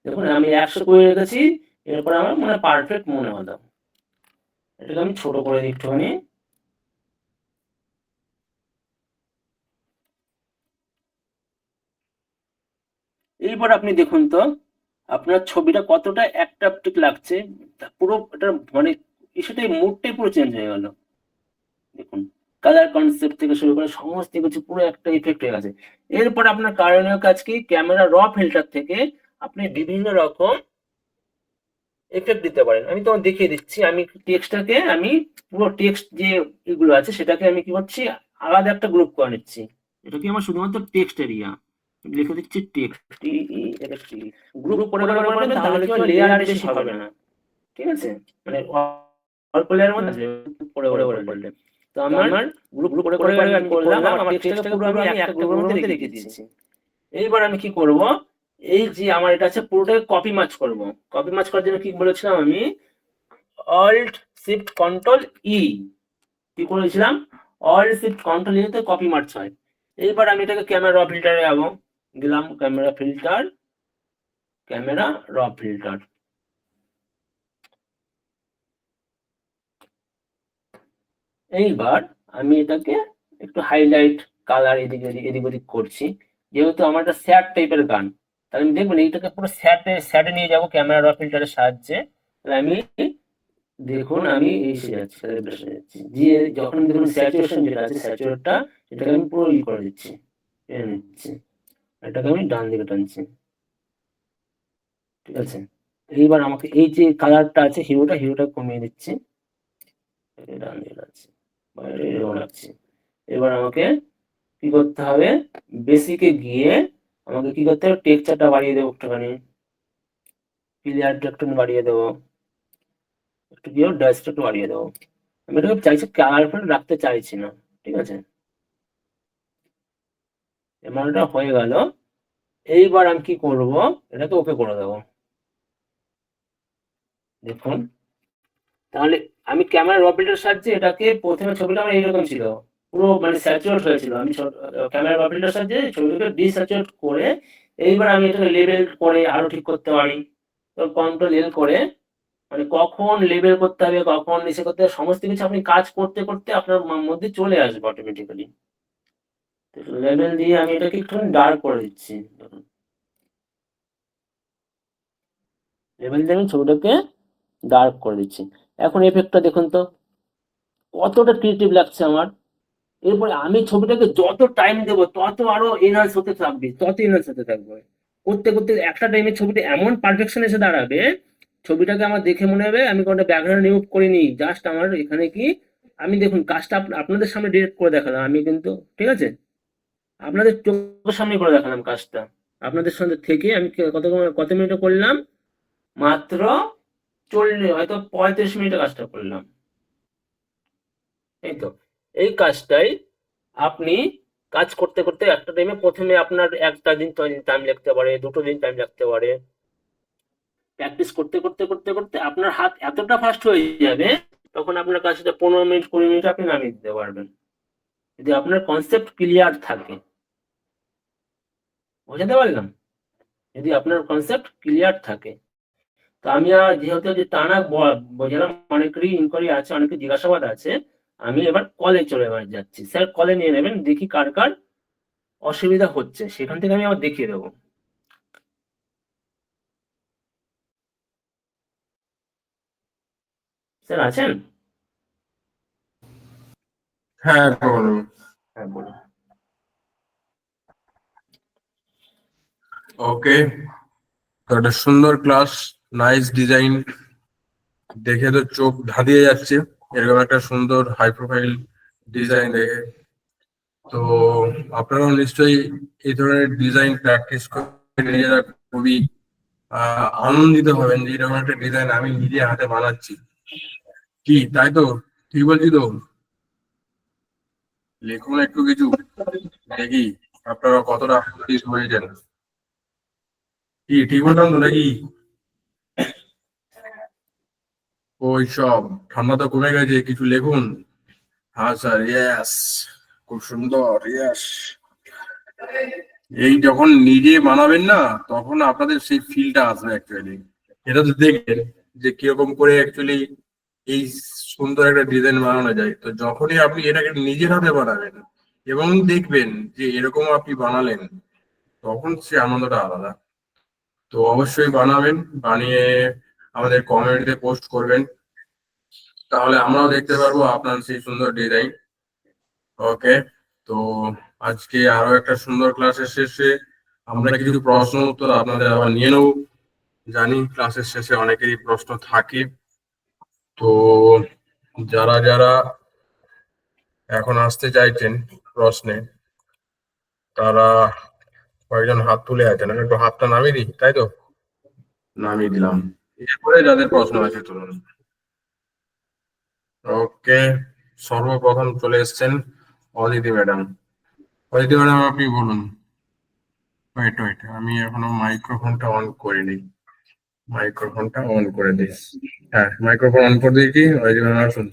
দেখুন আমি 100 করে রেখেছি। এরপর আমার মানে পারফেক্ট মনে হলো। এটাকে আমি ছোট করে দিই একটুখানি। এইবার আপনি দেখুন তো আপনার ছবিটা কতটা অ্যাট্রাকটিভ লাগছে। পুরো এটা মানে সেটাই মুডটাই পুরো চেঞ্জ হয়ে গেল। দেখুন কালার কনসেপ্ট থেকে শুরু করে সমস্ত কিছু পুরো একটা ইফেক্ট হয়ে গেছে। এরপর আপনার কারণীয় কাজ কি, ক্যামেরা র ফিল্টার থেকে আপনি বিভিন্ন রকম এফেক্ট দিতে পারেন। আমি তোমাকে দেখিয়ে দিচ্ছি। আমি টেক্সটটাকে আমি পুরো টেক্সট যে এগুলো আছে সেটাকে আমি কি করছি, আলাদা একটা গ্রুপ করে নিচ্ছি। এটা কি আমার শুধুমাত্র টেক্সট এরিয়া, লিখে দিচ্ছি টেক্সট গ্রুপ করে করে করবেন, তাহলে কি লেয়ার বেশি হবে না। ঠিক আছে, মানে অল্প লেয়ার মধ্যে পরে পরে করলে। তো আমার গ্রুপ করে করে আমি করলাম, আমার টেক্সটটাকে পুরো আমি একটা গ্রুপের মধ্যে রেখে দিয়েছি। এইবার আমি কি করব, এই যে আমার এটা আছে পুরোটাকে কপি মার্চ করব। কপি মার্চ করার জন্য কি বলেছিলাম আমি, অল্ট শিফট কন্ট্রোল ই, কি করেছিলাম, অল্ট শিফট কন্ট্রোল ই তে কপি মার্চ হয়। এইবার আমি এটাকে ক্যামেরা র ফিল্টারে যাবো, গেলাম ক্যামেরা ফিল্টার, ক্যামেরা র ফিল্টার। এইবার আমি এটাকে একটু হাইলাইট কালার এদিক এদিক ওদিক করছি। যেহেতু আমার একটা স্যাড টাইপের গান, তাহলে আমি দেখবেন এইটাকে পুরো স্যাডে নিয়ে যাবো ক্যামেরা র ফিল্টারের সাহায্যে। তাহলে আমি দেখুন আমি এই যাচ্ছি দিয়ে যখন দেখুন স্যাচুরেশন যেটা আছে স্যাচুরেটটা এটাকে আমি পুরো করে দিচ্ছি, টেনে নিচ্ছি। এটাকে আমি ডান দিকে টানছি। ঠিক আছে, এইবার আমাকে এই যে কালারটা আছে হিরোটা কমিয়ে দিচ্ছি, ডান দিকে টানছি, বাইরে রাখছি। এবার আমাকে কি করতে হবে, বেসিকে গিয়ে আমাকে কি করতে হবে, টেক্সচারটা বাড়িয়ে দেবো একটুখানি, ক্লিয়ারটা একটু বাড়িয়ে দেবো, একটু গিয়ে ডাস্টটা একটু বাড়িয়ে দেবো। আমি এটাকে চাইছি কালারফুল রাখতে চাইছি না। ঠিক আছে, এমনটা হয়ে গেল। এইবার আমি কি করব, এটাকে ওকে করে দেবো। দেখুন তাহলে আমি ক্যামেরা র ফিল্টারের সাহায্যে এটাকে, প্রথমে ছবিটা আমার এইরকম ছিল, পুরো মানে স্যাচুরেট হয়েছিল। আমি ক্যামেরা র ফিল্টারের সাহায্যে ছবিটাকে ডিস্যাচুরেট করে এইবার আমি এটাকে লেবেল করে আরো ঠিক করতে পারি। তো কন্ট্রোল এল করে মানে কখন লেবেল করতে হবে কখন নিচে করতে হবে সমস্ত কিছু আপনি কাজ করতে করতে আপনার মধ্যে চলে আসবে অটোমেটিক্যালি। লেবেল দিয়ে আমি এটাকে একটু ডার্ক করে দিচ্ছি। লেবেল দিয়ে আমি ছবিটাকে ডার্ক করে দিচ্ছি। এখন এফেক্টটা দেখুন তো কতটা ক্রিয়েটিভ লাগছে আমার। এরপরে আমি ছবিটাকে যত টাইম দেবো তত আরো এনহান্স হতে থাকবে, তত এনহান্স হতে থাকবে। করতে করতে একটা টাইমে ছবিটা এমন পারফেকশন এসে দাঁড়াবে, ছবিটাকে আমার দেখে মনে হবে আমি কোনটা ব্যাকগ্রাউন্ড রিমুভ করিনি, জাস্ট আমার এখানে কি আমি দেখুন কাজটা আপনাদের সামনে ডিরেক্ট করে দেখালাম আমি কিন্তু। ঠিক আছে, আপনাদের চোখের সামনে করে দেখালাম কাজটা, আপনাদের সঙ্গে থেকে আমি কত মিনিটে করলাম, মাত্র 40 হয়তো 35 মিনিটে কাজটা করলাম। এই তো এই কাজটাই আপনি কাজ করতে করতে একটা টাইমে প্রথমে আপনার একটা দিন টাইম লাগতে পারে, দুটো দিন টাইম লাগতে পারে। প্র্যাকটিস করতে করতে করতে করতে আপনার হাত এতটা ফাস্ট হয়ে যাবে, তখন আপনার কাজটা 15 মিনিট 20 মিনিট আপনি নামিয়ে দিতে পারবেন, যদি আপনার কনসেপ্ট ক্লিয়ার থাকে। বোঝাতে পারলাম, যদি আপনার কনসেপ্ট ক্লিয়ার থাকে। তো আমি আর যেহেতু যে টানা বোঝালাম, অনেকেরই ইনকোয়ারি আছে, অনেকের জিজ্ঞাসাবাদ আছে, আমি এবার কলে চলে যাচ্ছি। স্যার কলে নিয়ে নেবেন, দেখি কার কার অসুবিধা হচ্ছে, সেখান থেকে আমি আবার দেখিয়ে দেবো। স্যার আছেন? হ্যাঁ বলুন। হ্যাঁ বলুন। ওকে, তো একটা সুন্দর ক্লাস, নাইস ডিজাইন, দেখে তো চোখ ধাঁধিয়ে যাচ্ছে এরকম একটা সুন্দর হাই প্রোফাইল ডিজাইন দেখে। তো আপনারাও নিশ্চয়ই এই ধরনের ডিজাইন প্র্যাকটিস করে নিজেরা খুবই আনন্দিত হবেন যে এরকম একটা ডিজাইন আমি নিজে হাতে বানাচ্ছি। কি তাই তো? ঠিক বলছি তো? লিখুন একটু কিছু, দেখি আপনারা কতটা খুশি হয়েছেন। কি ঠিক বললাম তো নাকি? ওই সব ঠান্ডা তো কমে গেছে, কিছু লিখুন। হ্যাঁ স্যার, ইয়েস, খুব সুন্দর, ইয়েস। এই যখন নিজে বানাবেন না, তখন আপনাদের সেই ফিলটা আসবে অ্যাকচুয়ালি। এটা তো দেখবেন যে কিরকম করে অ্যাকচুয়ালি এই সুন্দর একটা ডিজাইন বানানো যায়। তো যখনই আপনি এটাকে নিজের হাতে বানাবেন এবং দেখবেন যে এরকম আপনি বানালেন, তখন সে আনন্দটা আলাদা। তো অবশ্যই বানাবেন, বানিয়ে আমাদের কমেন্টে পোস্ট করবেন, তাহলে আমরাও দেখতে পারবো আপনার সেই সুন্দর ডিজাইন। ওকে, তো আজকে আরো একটা সুন্দর ক্লাসের শেষে আমরা কিছু প্রশ্ন উত্তর আপনাদের আবার নিয়ে নেব। জানি ক্লাসের শেষে অনেকেরই প্রশ্ন থাকে, তো যারা যারা এখন আসতে চাইছেন প্রশ্নে, তারা কয়েকজন হাত তুলে আছেন, আমি একটু হাতটা নামিয়ে দিই, তাই তো? নামিয়ে দিলাম। এরপরে যাদের প্রশ্ন আছে তুলুন। ওকে, সর্বপ্রথম চলে এসেছেন অদিতি ম্যাডাম। অদিতি ম্যাডাম, আপনি বলুন। ওয়েট ওয়েট, আমি এখনো মাইক্রোফোনটা অন করিনি। মাইক্রোফোনটা অন করে দিই। হ্যাঁ, মাইক্রোফোন অন করে দিয়েছি। অদিতি ম্যাডাম আসুন।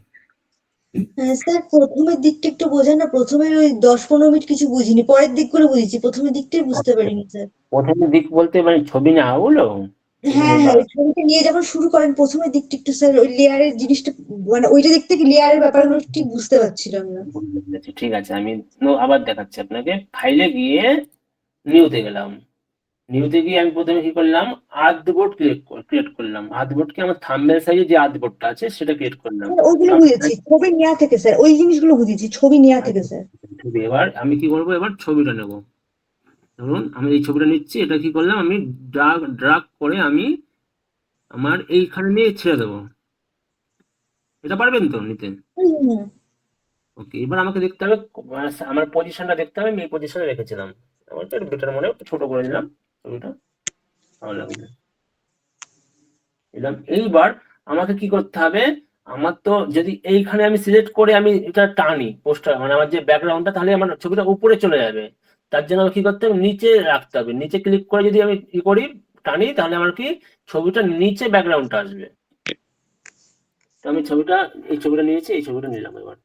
হ্যাঁ স্যার, প্রথমের দিকটা একটু বোঝান না। প্রথমের ওই 10-15 মিনিট কিছু বুঝিনি, পরের দিকগুলো বুঝেছি, প্রথমের দিকটাই বুঝতে পারিনি স্যার। প্রথমের দিক বলতে মানে ছবি না ওগুলো? হ্যাঁ হ্যাঁ, ওই ছবিটা নিয়ে যখন শুরু করেন প্রথমের দিকটা একটু স্যার, ওই লেয়ারের জিনিসটা, মানে ওইটা দেখতে গিয়ে লেয়ারের ব্যাপারগুলো ঠিক বুঝতে পারছিলাম না। ঠিক আছে, আমি আবার দেখাচ্ছি আপনাকে। ফাইলে গিয়ে নিউতে গেলাম। নিউতে গিয়ে আমি প্রথমে কি করলাম, আর্টবোর্ড ক্রিয়েট করলাম। আর্টবোর্ডকে আমার থাম্বনেল সাইজে যে আর্টবোর্ডটা আছে সেটা ক্রিয়েট করলাম। স্যার ওইগুলো বুঝেছি, ছবি নেওয়া থেকে স্যার, ওই জিনিসগুলো বুঝেছি, ছবি নেওয়া থেকে স্যার। এবার আমি কি করবো, এবার ছবিটা নেব। ধরুন আমি এই ছবিটা নিচ্ছি, এটা কি করলাম, আমি ড্রাগ করে আমি আমার এইখানে নিয়ে ছেড়ে দেবো। এটা পারবেন তো নিতে? হুম। ওকে, এবার আমাকে দেখতে হবে আমার পজিশনটা দেখতে হবে। আমি এই পজিশনে রেখেছিলাম। আমার তো বেটার মনে একটু ছোট করে নিলাম ছবিটা, ভালো লাগবে। এলাম। এইবার আমাকে কি করতে হবে, আমার তো যদি এইখানে আমি সিলেক্ট করে আমি এটা টানি পোস্টার, মানে আমার যে ব্যাকগ্রাউন্ডটা, তাহলে আমার ছবিটা উপরে চলে যাবে। তার জন্য আমাকে কি করতে হবে, নিচে রাখতে হবে। নিচে ক্লিক করে যদি আমি ই করি, টানি, তাহলে আমার কি ছবিটা নিচে ব্যাকগ্রাউন্ডটা আসবে। তো আমি এই ছবিটা নিয়েছি, এই ছবিটা নিলাম। এবার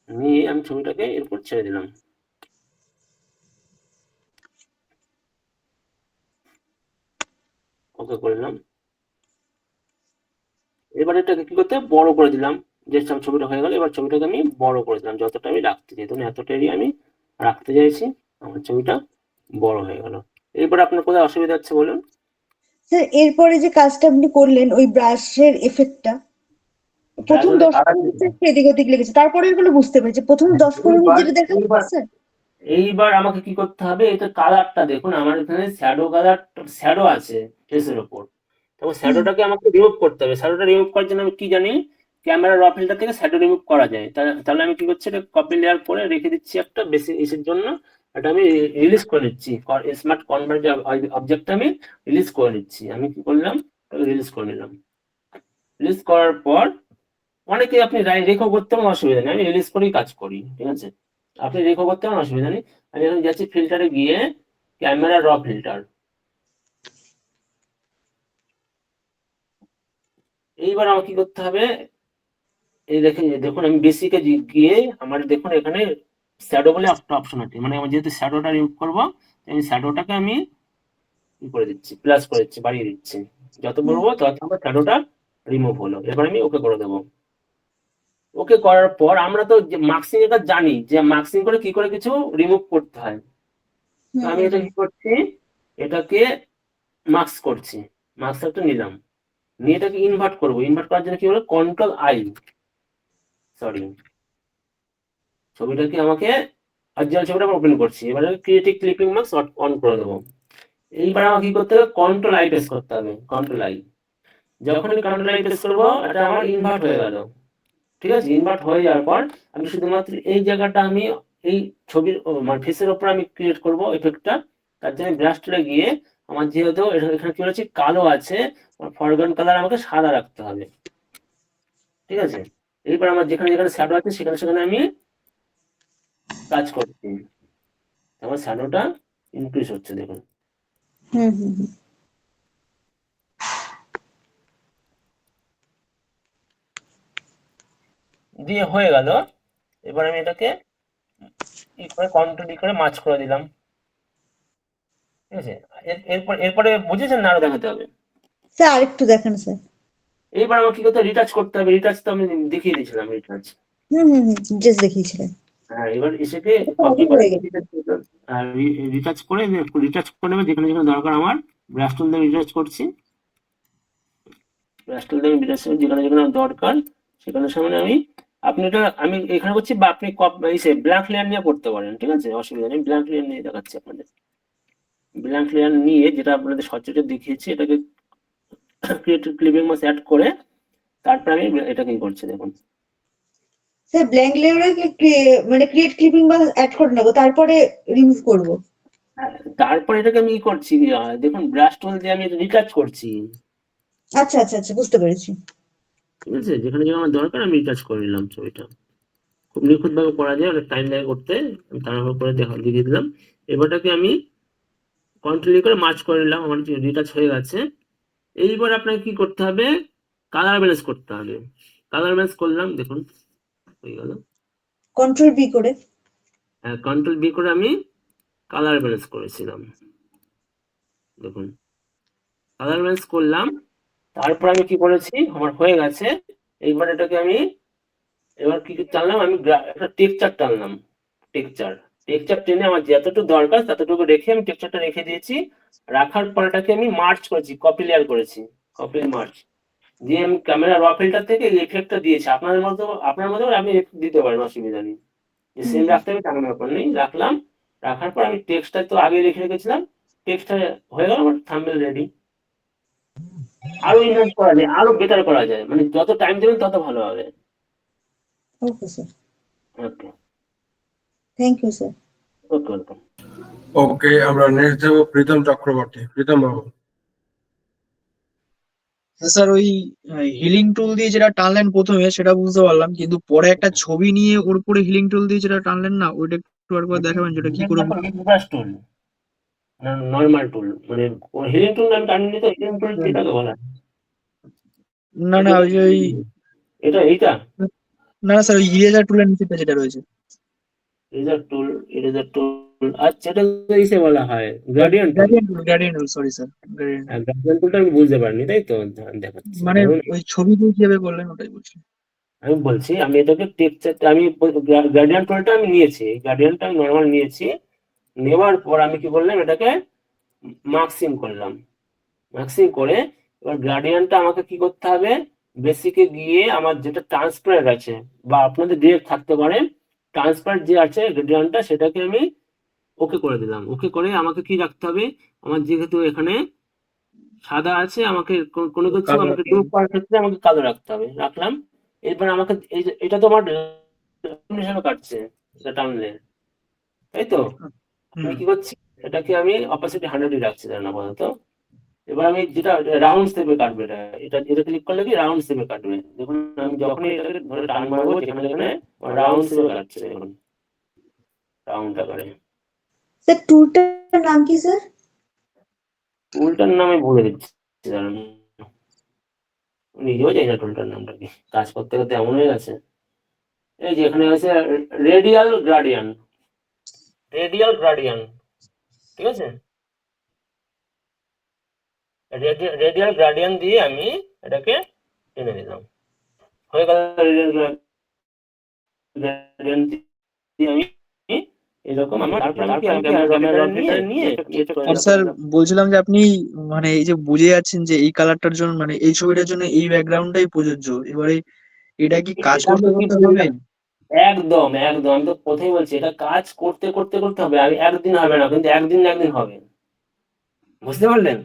নিয়ে আমি ছবিটাকে এরপর ছেড়ে দিলাম। ওকে করলাম। এবার এটাকে কি করতে হবে, বড় করে দিলাম। যে ছবিটা হয়ে গেল, এবার ছবিটাকে আমি বড় করে দিলাম যতটা আমি রাখতে চাই। ধরুন এতটা এরিয়া আমি রাখতে চাইছি, আমার ছবিটা বড় হয়ে গেল। এরপর আপনার কোথায় অসুবিধা হচ্ছে বলুন? স্যার এরপরে যে কাজটা আপনি করলেন, ওই ব্রাশের এফেক্টটা, প্রথম 10-15 মিনিট এদিক ওদিক লেগেছে, তারপরে এগুলো বুঝতে পেরেছি। প্রথম 10-15 মিনিট যেটা দেখাচ্ছে স্যার। এইবার আমাকে কি করতে হবে, এটা কালারটা দেখুন, আমার এখানে শ্যাডো আছে ফেসের ওপর। তখন শ্যাডোটাকে আমাকে রিমুভ করতে হবে। শ্যাডোটা রিমুভ করার জন্য আমি কি জানি, ক্যামেরা র ফিল্টার থেকে শ্যাডো রিমুভ করা যায়। তাহলে আমি কি করছি, এটা কপি লেয়ার করে রেখে দিচ্ছি একটা বেশি ইসের জন্য। এটা আমি রিলিজ করে নিচ্ছি, স্মার্ট কনভার্ট অবজেক্টটা আমি রিলিজ করে নিচ্ছি। আমি কি করলাম, রিলিজ করে নিলাম। রিলিজ করার পর অনেকে আপনি রেখো করতে কোনো অসুবিধা নেই, আমি রিলিজ করেই কাজ করি, ঠিক আছে? আপনি রেখো করতে কোনো অসুবিধা নেই। আমি এখন যাচ্ছি ফিল্টারে গিয়ে ক্যামেরা র ফিল্টার। এইবার আমাকে কি করতে হবে, এই দেখুন আমি বেসিকে গিয়ে আমার দেখুন এখানে শ্যাডো বলে একটা অপশন আছে। মানে আমার যেহেতু শ্যাডোটা রিমুভ করবো, আমি শ্যাডোটাকে আমি কি করে দিচ্ছি, প্লাস করে দিচ্ছি, বাড়িয়ে দিচ্ছি। যত বলবো তত আমার শ্যাডোটা রিমুভ হলো। এবার আমি ওকে করে দেবো। ওকে করার পর আমরা তো মার্কসিং এটা জানি যে মার্কসিং করে কি করে কিছু রিমুভ করতে হয়। তো আমি এটা কি করছি, এটাকে মার্কস করছি। মার্কস একটা নিলাম, নিয়ে এটাকে ইনভার্ট করবো। ইনভার্ট করার জন্য কি হলো, কন্ট্রোল-I, সরি, ছবিটাকে আমাকে অরিজিনাল ছবিটা ওপেন করছি। এবারে ক্রিয়েটিভ ক্লিপিং মার্কস অন করে দেবো। এইবার আমাকে কি করতে হবে, কন্ট্রোল-I প্রেস করতে হবে। কন্ট্রোল-I, যখন আমি কন্ট্রোল-I প্রেস করবো, এটা আমার ইনভার্ট হয়ে গেল। ঠিক আছে, ইনভার্ট হয়ে যাওয়ার পর আমি শুধুমাত্র এই জায়গাটা আমি এই ছবির মানে ফেসের ওপর আমি ক্রিয়েট করব এফেক্টটা। তার জন্য ব্রাশ টুলে গিয়ে আমার যেহেতু এখানে কি বলেছি কালো আছে, ফরগ্রাউন্ড কালার আমাকে সাদা রাখতে হবে, ঠিক আছে। এরপর আমার যেখানে যেখানে শ্যাডো আছে সেখানে সেখানে আমি কাজ করছি, আমার শ্যাডোটা ইনক্রিজ হচ্ছে দেখুন। হুম হুম হুম। দিয়ে হয়ে গেল। এবার আমি এটাকে ই করে কন্ট্রোল করে মার্জ করে দিলাম, ঠিক আছে। এরপরে বুঝেছেন না আরো দেখাতে হবে? স্যার আরেকটু দেখান স্যার। এইবার আমার কি করতে হবে, রিটাচ করতে হবে। রিটাচ তো আমি দেখিয়ে দিয়েছিলাম, রিটাচ। হুম হুম হুম, জাস্ট দেখিয়েছিলেন। হ্যাঁ, এবার এসেকে এটা কপি অনেক করে হয়ে গেছে। আর রিটাচ করে নেবে যেখানে যেখানে দরকার। আমার ব্রাশ টুল দিয়ে রিটাচ করছি, ব্রাশ টুল দিয়ে রিটাচ যেখানে যেখানে দরকার সেখানে সামনে আপনি এটা আমি এখানে করছি, বা আপনি ব্ল্যাঙ্ক লেয়ার নিয়ে করতে পারেন, ঠিক আছে, অসুবিধা নেই। ব্ল্যাঙ্ক লেয়ার নিয়ে দেখাচ্ছি আপনাদের। ব্ল্যাঙ্ক লেয়ার নিয়ে যেটা আপনাদের সচরাচর দেখিয়েছি, এটাকে ক্রিয়েটিভ ক্লিপিং মাস অ্যাড করে তারপর আমি এটাকে করছি দেখুন। স্যার ব্ল্যাঙ্ক লেয়ারে মানে ক্রিয়েট ক্লিপিং বা অ্যাড করে নেবো, তারপরে রিমুভ করবো। তারপর এটাকে আমি করছি, দেখুন ব্রাশ টুল দিয়ে আমি রিটাচ করছি, আচ্ছা আচ্ছা আচ্ছা, বুঝতে পেরেছি। ঠিক আছে। যেখানে যেখানে আমার দরকার আমি রিটাচ করে নিলাম ছবিটা। খুব নিখুঁত ভাবে করা যায়, অনেক টাইম লাগে করতে। আমি তাড়াহুড়ো করে দেখিয়ে দিলাম। এবারটাকে আমি কন্ট্রোল করে মার্চ করে নিলাম, আমার রিটাচ হয়ে গেছে। এইবার আপনাকে কি করতে হবে, কালার ব্যালেন্স করতে হবে। কালার ব্যালেন্স করলাম দেখুন, হয়ে গেল। কন্ট্রোল বি করে। কন্ট্রোল বি করে আমি কালার ব্যালেন্স করেছিলাম দেখুন, কালার ব্যালেন্স করলাম। তারপর আমি কি করেছি, আমার হয়ে গেছে। এইবার এটাকে আমি এবার কি টানলাম, আমি একটা টেক্সচার টানলাম। টেক্সচার টেনে আমার যতটুকু দরকার ততটুকু রেখে আমি টেক্সচারটা রেখে দিয়েছি। রাখার পর এটাকে আমি মার্চ করেছি, কপি লেয়ার করেছি, কপি মার্চ দিয়ে আমি ক্যামেরা র ফিল্টার থেকে এই এফেক্টটা দিয়েছি। আপনার মতো আপনি effect দিতে পারেন, অসুবিধা নেই। যে সেম রাখতে হবে তেমন ব্যাপার নেই, রাখলাম। রাখার পর আমি টেক্সটটা তো আগে লিখে রেখেছিলাম, টেক্সটটা হয়ে গেল আমার থাম্বনেল রেডি। আরো ইনহ্যান্স করা যায়, আরো বেটার করা যায়, মানে যত টাইম দেবেন তত ভালো হবে। Okay sir, okay, thank you sir. Okay, welcome. Okay, আমরা নেক্সট যাবো প্রীতম চক্রবর্তী। প্রীতম বাবু। স্যার ওই হিলিং টুল দিয়ে যেটা টানলেন প্রথমে সেটা বুঝতে পারলাম, কিন্তু পরে একটা ছবি নিয়ে ওর উপরে হিলিং টুল দিয়ে যেটা টানলেন না, ওইটা একটু একবার দেখাবেন যেটা কি করে ব্রাশ টুল না, নরমাল টুল, মানে হিলিং টুল আমি টানিনি তো, হিলিং টুল যেটাকে বলা হয়। না না ওই যে ওই এইটা না স্যার ওই ইরেজার টুলের নিচেটা যেটা রয়েছে। ইরেজার টুল, আচ্ছা, এটা ইসে বলা হয় গ্রেডিয়েন্ট টুল। গ্রেডিয়েন্ট টুল, সরি স্যার, গ্রেডিয়েন্ট। গ্রেডিয়েন্ট টুলটা আমি বুঝতে পারিনি, তাই তো দেখাচ্ছি মানে ধরুন। ওই ছবি দিয়ে কিভাবে করলেন ওটাই বলছি। আমি বলছি, আমি এটাকে টেক্সচার, আমি গ্রেডিয়েন্ট টুলটা আমি নিয়েছি, গ্রেডিয়েন্টটা আমি নরমাল নিয়েছি। নেওয়ার পর আমি কি করলাম, এটাকে মার্কসিং করলাম। মার্কসিং করে এবার গ্রেডিয়েন্টটা আমাকে কি করতে হবে, বেসিকে গিয়ে আমার যেটা ট্রান্সপারেন্ট আছে, বা আপনাদের ডিরেক্ট থাকতে পারে ট্রান্সপারেন্ট যে আছে গ্রেডিয়েন্টটা, সেটাকে আমি ওকে করে দিলাম। ওকে করে আমাকে কি রাখতে হবে, আমার যেহেতু এখানে সাদা আছে, আমাকে কোনো কিছু কালো আমাকে গ্রুপ করার ক্ষেত্রে আমাকে কালো রাখতে হবে, রাখলাম। এরপর আমাকে এটা তো আমার হিসাবে কাটছে, এটা টানলে, তাই তো। আমি কি করছি, এটাকে আমি অপাসিটি 100 রাখছি জানা আপাতত। এবার আমি যেটা রাউন্ড শেপে কাটবে, এটা ক্লিক করলে কি রাউন্ড শেপে কাটবে দেখুন। আমি যখনই এটাকে ধরে টান মারবো যেখানে যেখানে রাউন্ড শেপে কাটছে দেখুন, রাউন্ড আকারে। স্যার টুলটার নাম কি স্যার? টুলটার নাম আমি বলে দিচ্ছি দাঁড়ান, নিজেও জানি না টুলটার নামটা কি, কাজ করতে করতে এমন হয়ে গেছে। এই যে এখানে আছে রেডিয়াল গ্রাডিয়ান, ঠিক আছে। রেডিয়াল গ্রাডিয়ান দিয়ে আমি এটাকে টেনে দিলাম, হয়ে গেল। রেডিয়াল গ্রাডিয়ান দিয়ে আমি এরকম আমার ক্যামেরা নিয়ে আর স্যার বলছিলাম যে আপনি মানে এই যে বুঝে যাচ্ছেন যে এই কালারটার জন্য মানে এই ছবিটার জন্য এই ব্যাকগ্রাউন্ডটাই প্রযোজ্য, এবারে এটা কি কাজ করতে করতে হবে? একদম একদম, আমি তো প্রথমেই বলছি, এটা কাজ করতে করতে করতে হবে। আমি একদিন হবে না, কিন্তু একদিন না একদিন হবে, বুঝতে পারলেন।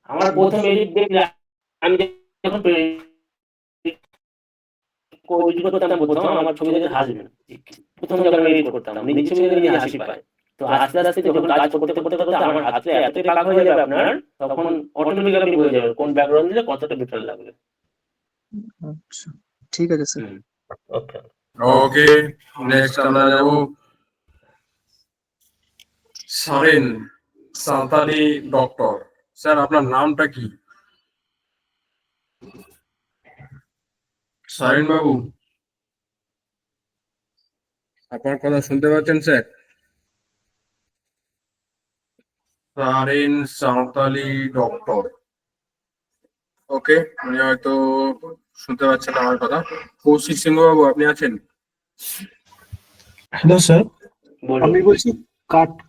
আমার প্রথম এডিট দেখলে, আমি যখন এডিট করতাম প্রথম, আমার ছবি দেখে হাসবেন। প্রথম যখন আমি এডিট করতাম, নিজের ছবি দেখে নিজে হাসি পায়। তো আস্তে আস্তে যখন কাজ করতে করতে করতে আমার হাতে এতটাই রাগ হয়ে যাবে আপনার, তখন অটোমেটিক আপনি বুঝে যাবেন কোন ব্যাকগ্রাউন্ড দিলে কতটা বেটার লাগবে। আচ্ছা, ঠিক আছে স্যার। ওকে। ওকে, নেক্সট আমরা যাবো সারেন সাঁওতালি ডক্টর। স্যার আপনার নামটা কি? সারেন বাবু, আপনার কথা শুনতে পাচ্ছেন স্যার? সারেন সাঁওতালি ডক্টর। ওকে, উনি হয়তো শুনতে পাচ্ছেন না আমার কথা। কৌশিক সিংহ বাবু, আপনি আছেন? হ্যালো স্যার, বলুন। আমি বলছি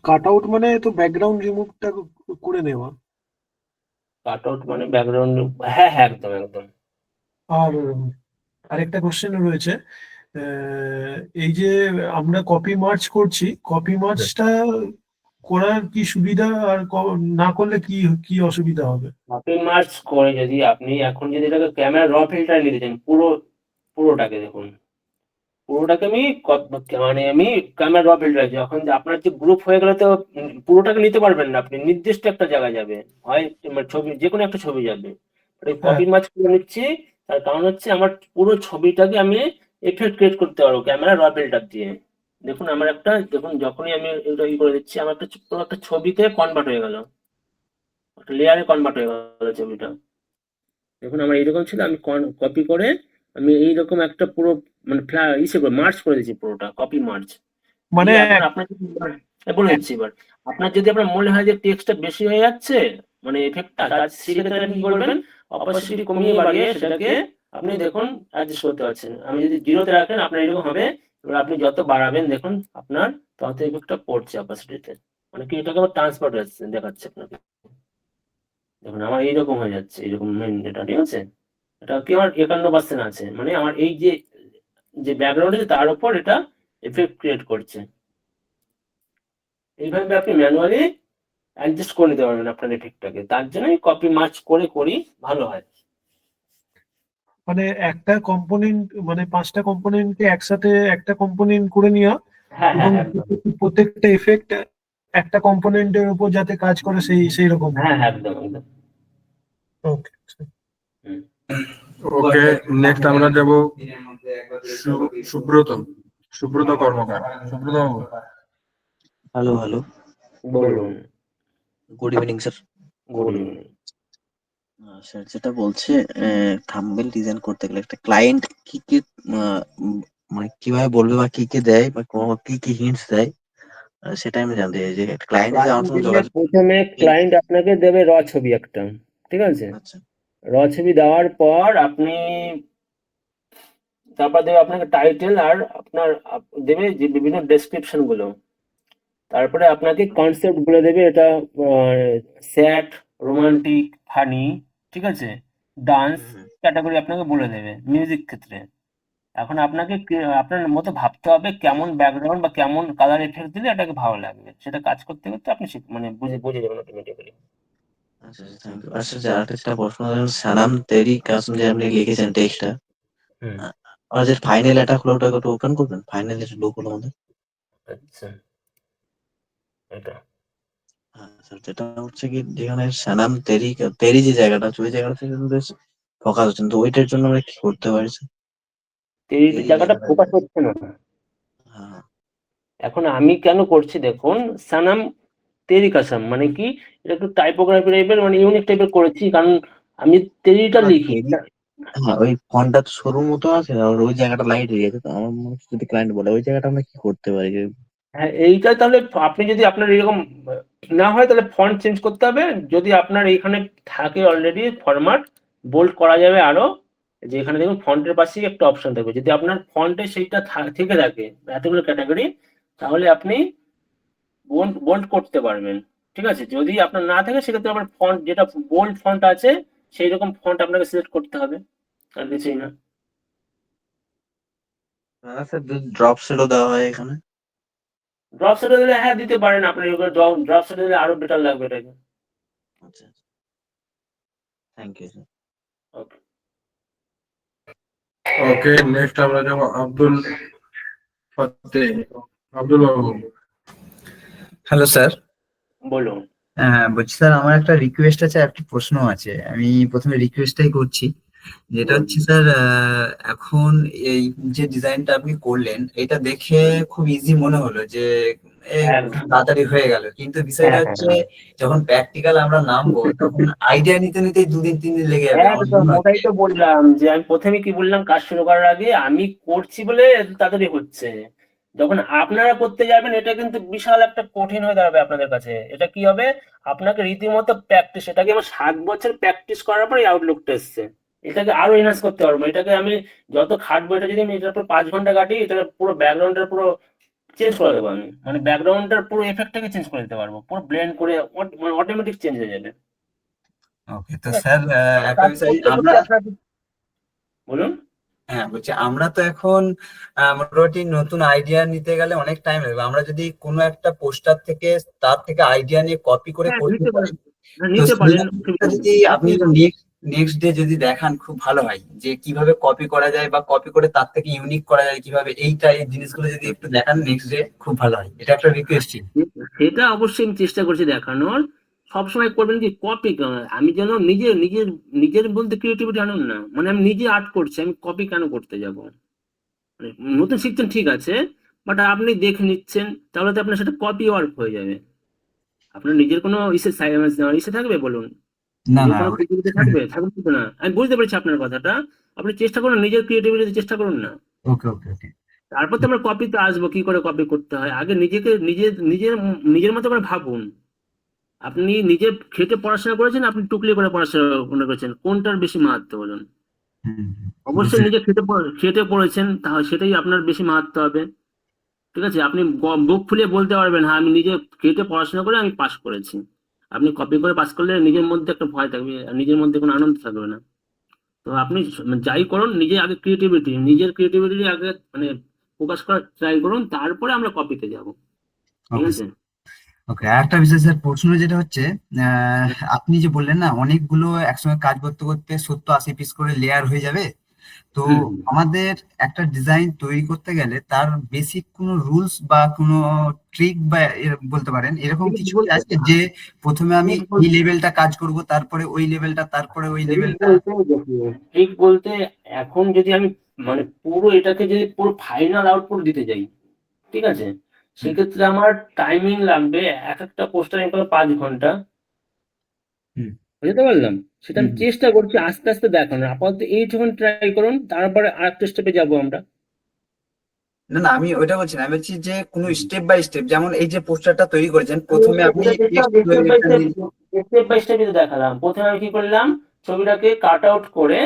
কাট আউট মানে তো ব্যাকগ্রাউন্ড রিমুভটা করে নেওয়া। কাট আউট মানে ব্যাকগ্রাউন্ড, হ্যাঁ হ্যাঁ একদম একদম। আর আরেকটা কোশ্চেন রয়েছে, এই যে আমরা কপি মার্চ করছি, কপি মার্চটা করার কি সুবিধা আর না করলে কি কি অসুবিধা হবে? কপি মার্চ করে যদি আপনি এখন যদি এটাকে ক্যামেরা র ফিল্টার নিতে চান, পুরোটাকে দেখুন, পুরোটাকে মানে আমি ক্যামেরা র ফিল্টার, যখন আপনার যে গ্রুপ হয়ে গেলে তো পুরোটাকে নিতে পারবেন না, আপনি নির্দিষ্ট একটা জায়গায় যাবে, হয় মানে ছবি যে কোনো একটা ছবি যাবে। কপি মার্চ করে নিচ্ছি, তার কারণ হচ্ছে আমার পুরো ছবিটাকে আমি এফেক্ট ক্রিয়েট করতে পারবো ক্যামেরা র ফিল্টার দিয়ে। দেখুন আমার একটা, দেখুন যখনই আমি এটা করে দিচ্ছি, আমার পুরো একটা ছবিতে কনভার্ট হয়ে গেল, একটা লেয়ারে কনভার্ট হয়ে গেল ছবিটা। দেখুন আমার এইরকম ছিল, আমি কপি করে আমি এইরকম একটা পুরো মানে মার্চ করে দিয়েছি, পুরোটা কপি মার্চ। মানে এখন আপনার বলে দিচ্ছি এবার, আপনার যদি আপনার মনে হয় যে টেক্সটটা বেশি হয়ে যাচ্ছে, মানে এফেক্টটা, সেক্ষেত্রে কি করবেন, অপাসিটি কমিয়ে বাড়িয়ে সেটাকে আপনি দেখুন অ্যাডজাস্ট করতে পারছেন। আমি যদি 0-তে রাখেন আপনার এরকম হবে, এবার আপনি যত বাড়াবেন দেখুন আপনার তত এফেক্টটা পড়ছে অপাসিটিতে, মানে কি এটাকে আবার ট্রান্সফার দেখাচ্ছে আপনাকে। দেখুন আমার এইরকম হয়ে যাচ্ছে, এইরকম মেন এটা, ঠিক আছে? এটা কি আমার 51% আছে, মানে আমার এই যে যে ব্যাকগ্রাউন্ড আছে তার উপর এটা এফেক্ট ক্রিয়েট করছে। এইভাবে আপনি ম্যানুয়ালি অ্যাডজাস্ট করে নিতে পারবেন আপনার এফেক্টটাকে, তার জন্যই কপি মার্চ করে করি ভালো হয়। মানে একটা কম্পোনেন্ট, মানে 5টা কম্পোনেন্টকে একসাথে একটা কম্পোনেন্ট করে নেওয়া, হ্যাঁ এবং হ্যাঁ একদম। প্রত্যেকটা এফেক্ট একটা কম্পোনেন্টের উপর যাতে কাজ করে সেই রকম। হ্যাঁ হ্যাঁ একদম একদম। ওকে। হুম। ওকে, নেক্সট আমরা যাব সুব্রত সুব্রত কর্মকার। সুব্রত বাবু, হ্যালো হ্যালো, বলুন। Good evening sir. Good evening. Sir যেটা বলছে, থাম্বনেল ডিজাইন করতে গেলে একটা ক্লায়েন্ট কি কি মানে কিভাবে বলবে বা কি কি দেয় বা কি কি হিন্টস দেয়, সেটা আমি জানতে চাই যে ক্লায়েন্ট যে আমার সঙ্গে যোগাযোগ। প্রথমে ক্লায়েন্ট আপনাকে দেবে র ছবি একটা, ঠিক আছে? আচ্ছা র ছবি দেওয়ার পর আপনি, তারপর দেবে আপনাকে টাইটেল, আর আপনার দেবে যে বিভিন্ন ডেসক্রিপশন গুলো, তারপরে আপনাকে কনসেপ্ট বলে দেবে, এটা স্যাড, রোমান্টিক, ফানি, ঠিক আছে, ডান্স ক্যাটাগরি আপনাকে বলে দেবে। মিউজিক ক্ষেত্রে এখন আপনাকে আপনার মতো ভাবতে হবে কেমন ব্যাকগ্রাউন্ড বা কেমন কালার এফেক্ট দিলে এটাকে ভালো লাগবে, সেটা কাজ করতে করতে আপনি মানে বুঝে যাবেন অটোমেটিক্যালি। আচ্ছা, থ্যাংক ইউ। আচ্ছা, যে আরেকটা প্রশ্ন, সানাম তেরি কাসম যে আপনি লিখেছেন টেক্সটটা, হুম। আর যে ফাইনাল এটা হলো, ওটা একটু ওপেন করবেন, ফাইনাল যেটা লোক হলো আমাদের। আচ্ছা এটা হ্যাঁ স্যার, যেটা হচ্ছে কি যেখানে সানাম তেরি তেরি যে জায়গাটা আছে, ওই জায়গাটা থেকে কিন্তু ফোকাস হচ্ছে না। তো ওইটার জন্য আমরা কি করতে পারি স্যার? এই তেরি জায়গাটা জায়গাটা, ফোকাস হচ্ছে না। হ্যাঁ এখন আমি কেন করছি দেখুন, সানাম তেরি কাসাম মানে কি, এটা একটু টাইপোগ্রাফি টাইপের মানে ইউনিক টাইপের করেছি, কারণ আমি তেরিটা না, লিখি। তেরি, হ্যাঁ ওই ফন্টটা তো সরুর মতো আছে, আর ওই জায়গাটা লাইট হয়ে গেছে। তো আমার মনে হচ্ছে যদি ক্লায়েন্ট বলে ওই জায়গাটা আমরা কি করতে পারি যে। হ্যাঁ এইটা তাহলে আপনি যদি আপনার এরকম না হয় তাহলে ফন্ট চেঞ্জ করতে হবে। যদি আপনার এইখানে থাকে অলরেডি ফরম্যাট, বোল্ড করা যাবে আরো, যে এখানে দেখুন ফন্টের পাশেই একটা অপশন থাকবে, যদি আপনার ফন্টে সেইটা থেকে থাকে এতগুলো ক্যাটাগরি, তাহলে আপনি বোল্ড করতে পারবেন, ঠিক আছে? যদি আপনার না থাকে সেক্ষেত্রে আপনার ফন্ট যেটা বোল্ড ফন্ট আছে সেই রকম ফন্ট আপনাকে সিলেক্ট করতে হবে, আর কিছুই না। না স্যার, ড্রপ শেডও দেওয়া হয় এখানে। ড্রপ সেটে দিলে হ্যাঁ দিতে পারেন, আপনার ড্রপ সেটে দিলে আরো বেটার লাগবে এটাকে। আচ্ছা, thank you sir. Okay. Okay, next আমরা যাব আব্দুল ফাত্তে। আব্দুল বাবু, হ্যালো স্যার। বলুন। হ্যাঁ, বলছি স্যার আমার একটা রিকোয়েস্ট আছে, একটা প্রশ্ন আছে। আমি প্রথমে রিকোয়েস্টটাই করছি, যেটা বলুন। হচ্ছে স্যার, এখন এই যে ডিজাইনটা আপনি করলেন এটা দেখে খুব ইজি মনে হলো যে একদম। তাড়াতাড়ি হয়ে গেল, কিন্তু বিষয়টা হ্যাঁ, হচ্ছে যখন প্র্যাকটিক্যাল আমরা নামবো তখন আইডিয়া নিতে নিতেই 2 দিন 3 দিন লেগে যাবে আমার একদম মনে হয়। ওটাই তো বললাম, যে আমি প্রথমে কি বললাম, কাজ শুরু করার আগে আমি করছি বলে এত তাড়াতাড়ি হচ্ছে। যখন আপনারা করতে যাবেন এটা কিন্তু বিশাল একটা কঠিন হয়ে দাঁড়াবে আপনাদের কাছে। এটা কি হবে, আপনাকে রীতিমতো প্র্যাকটিস, এটাকে আমার 7 বছর প্র্যাকটিস করার পরে আউটলুকটা এসছে। এটাকে আরো এনহান্স করতে পারবো। এটাকে আমি যত খাটবো, এটা যদি আমি এটার উপর 5 ঘন্টা কাটি, এটা পুরো ব্যাকগ্রাউন্ডের পুরো চেঞ্জ করে দেবো আমি। মানে ব্যাকগ্রাউন্ডটার পুরো এফেক্টটাকে চেঞ্জ করে দিতে পারবো, পুরো ব্লেন্ড করে মানে অটোমেটিক চেঞ্জ হয়ে যাবে। ওকে, তো ঠিক আছে? স্যার একটা কাজ বিষয় করতে করতে আমরা, আপনার বলুন। হ্যাঁ বলছি, আমরা তো এখন মোটামুটি নতুন আইডিয়া নিতে গেলে অনেক টাইম লাগবে। আমরা যদি কোনো একটা পোস্টার থেকে তার থেকে আইডিয়া নিয়ে কপি করে হ্যাঁ, করতে নিতে পারি, পারেন। হ্যাঁ, তো নিতে সেই পারেন, জিনিসটা অসুবিধা নেই। যদি আপনি অসুবিধা নেই। নেক্সট ডে যদি দেখান খুব ভালো হয়, যে কিভাবে কপি করা যায় বা কপি করে তার থেকে ইউনিক করা যায় কিভাবে, এই জিনিসগুলো যদি একটু দেখান নেক্সট ডে খুব ভালো হয়। এটা একটা রিকোয়েস্ট ছিল। সেটা অবশ্যই আমি চেষ্টা করছি দেখানোর। সবসময় করবেন কি, কপি। আমি যেন নিজের নিজের নিজের বলতে ক্রিয়েটিভিটি আনুন না। মানে আমি নিজে আর্ট করছি, আমি কপি কেন করতে যাব? মানে নতুন শিখছেন ঠিক আছে, বাট আপনি দেখে নিচ্ছেন, তাহলে তো আপনার সেটা কপি ওয়ার্ক হয়ে যাবে। আপনার নিজের কোনো ইসে থাকবে বলুন? না নিজের না কোনো ক্রিয়েটিভিটি থাকবে থাকবে কিন্তু না। আমি বুঝতে পেরেছি আপনার কথাটা। আপনি চেষ্টা করুন, নিজের ক্রিয়েটিভিটি চেষ্টা করুন না। ওকে ওকে ওকে। তারপর তো আমরা কপিতে আসবো, কি করে কপি করতে হয়। আগে নিজেকে নিজের নিজের নিজের মতো করে ভাবুন। আপনি নিজে খেটে পড়াশোনা করেছেন, আপনি টুকলি করে পড়াশোনা করেছেন, কোনটার বেশি মাহাত্ম্য বলুন? অবশ্যই বুঝতে নিজে খেটে পড়েছেন, তাহলে সেটাই আপনার বেশি মাহাত্ম্য হবে। ঠিক আছে? আপনি বুক ফুলিয়ে বলতে পারবেন, হ্যাঁ আমি নিজে খেটে পড়াশোনা করে আমি পাস করেছি। আপনি কপি করে পাস করলে নিজের মধ্যে একটা ভয় থাকবে, আর নিজের মধ্যে কোনো আনন্দ থাকবে না। তো আপনি যাই করুন, নিজে আগে নিজের ক্রিয়েটিভিটি আগে মানে প্রকাশ করার ট্রাই করুন, তারপরে আমরা কপিতে যাব। ঠিক ওকে আছে? ওকে। আর একটা বিষয় স্যার, প্রশ্ন যেটা হচ্ছে, আপনি যে বললেন না অনেকগুলো একসঙ্গে কাজ করতে করতে 70-80 পিস করে লেয়ার হয়ে যাবে, তো হুম হুম। আমাদের একটা ডিজাইন তৈরি করতে গেলে তার বেসিক কোনো রুলস বা কোনো ট্রিক বা বলতে পারেন এরকম ঠিক কিছু কি বলতে আছে, যে প্রথমে আমি ঠিক এই বলতে লেভেলটা কাজ করব, তারপরে ওই লেভেলটা, তারপরে ওই ঠিক লেভেলটা? বলতে দেখুন, ঠিক বলতে এখন যদি আমি মানে পুরো এটাকে যদি পুরো ফাইনাল আউটপুট দিতে যাই, ঠিক আছে, সেক্ষেত্রে আমার টাইমিং লাগবে। এক একটা পোস্টার আমি করবো 5 ঘন্টা। হুম বুঝতে পারলাম। সেটা হুম আমি হুম। চেষ্টা করছি আস্তে আস্তে দেখানোর। আপাতত এইটুকুন ট্রাই করুন, তারপরে আরেকটা স্টেপে যাবো আমরা। না না, আমি ওইটা বলছি না, আমি বলছি যে কোনো স্টেপ বাই স্টেপ, যেমন এই যে পোস্টারটা তৈরি করেছেন প্রথমে আপনি টেক্সট স্টেপ বাই স্টেপ দেখালাম। প্রথমে আমি কি করলাম, ছবিটাকে কাট আউট করে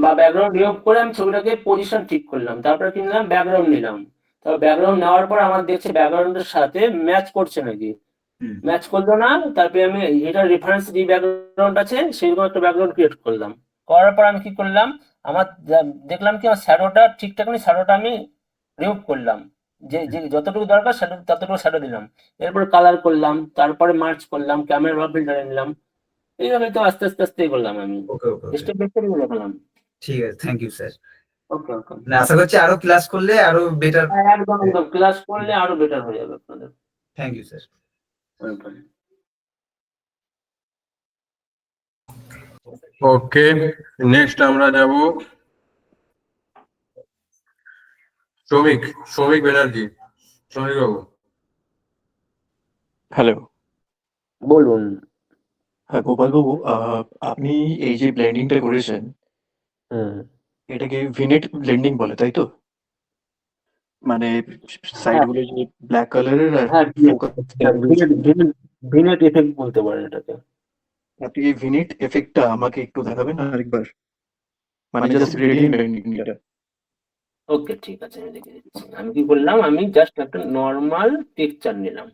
বা ব্যাকগ্রাউন্ড রিমুভ করে আমি ছবিটাকে পজিশন ঠিক করলাম। তারপরে কি নিলাম, ব্যাকগ্রাউন্ড নিলাম। তারপর ব্যাকগ্রাউন্ড নেওয়ার পর আমার দেখছে ব্যাকগ্রাউন্ডের সাথে ম্যাচ করছে নাকি। ম্যাচ করলো না, তারপরে আমি এটা রেফারেন্স যে ব্যাকগ্রাউন্ড আছে সেইরকম একটা ব্যাকগ্রাউন্ড ক্রিয়েট করলাম। করার পর আমি কি করলাম, আমার দেখলাম কি আমার শ্যাডোটা ঠিকঠাক নেই, শ্যাডোটা আমি রিমুভ করলাম। যে যে যতটুকু দরকার শ্যাডো ততটুকু শ্যাডো দিলাম। এরপর কালার করলাম, তারপরে মার্চ করলাম, ক্যামেরা বা ফিল্টারে নিলাম। এইভাবে তো আস্তে আস্তে আস্তে করলাম আমি। ওকে ওকে ওকে। স্টেপ বাই স্টেপ দেখালাম। ঠিক আছে, থ্যাংক ইউ স্যার। ওকে ওকে। আশা করছি আরো ক্লাস করলে আরো বেটার। একদম একদম, ক্লাস করলে আরো বেটার হয়ে যাবে আপনাদের। Thank you sir. Welcome. Okay, next আমরা যাব শ্রমিক শ্রমিক ব্যানার্জি। শ্রমিক বাবু। হ্যালো। বলুন। হ্যাঁ গোপালবাবু, আপনি এই যে ব্লেন্ডিংটা করেছেন হুম। এটাকে ভিনেট ব্লেন্ডিং বলে তাই তো? মানে হ্যাঁ সাইডগুলো যে ব্ল্যাক কালারের আর হ্যাঁ, ফোকাস ভিনেট এফেক্ট বলতে পারেন এটাকে। আপনি এই ভিনেট এফেক্টটা আমাকে একটু দেখাবেন আরেকবার, মানে জাস্ট গ্রেডিয়েন্ট ব্লেন্ডিংটা। ওকে ঠিক আছে, আমি দেখে দিচ্ছি। আমি কি করলাম, আমি জাস্ট একটা নর্মাল টেক্সচার নিলাম।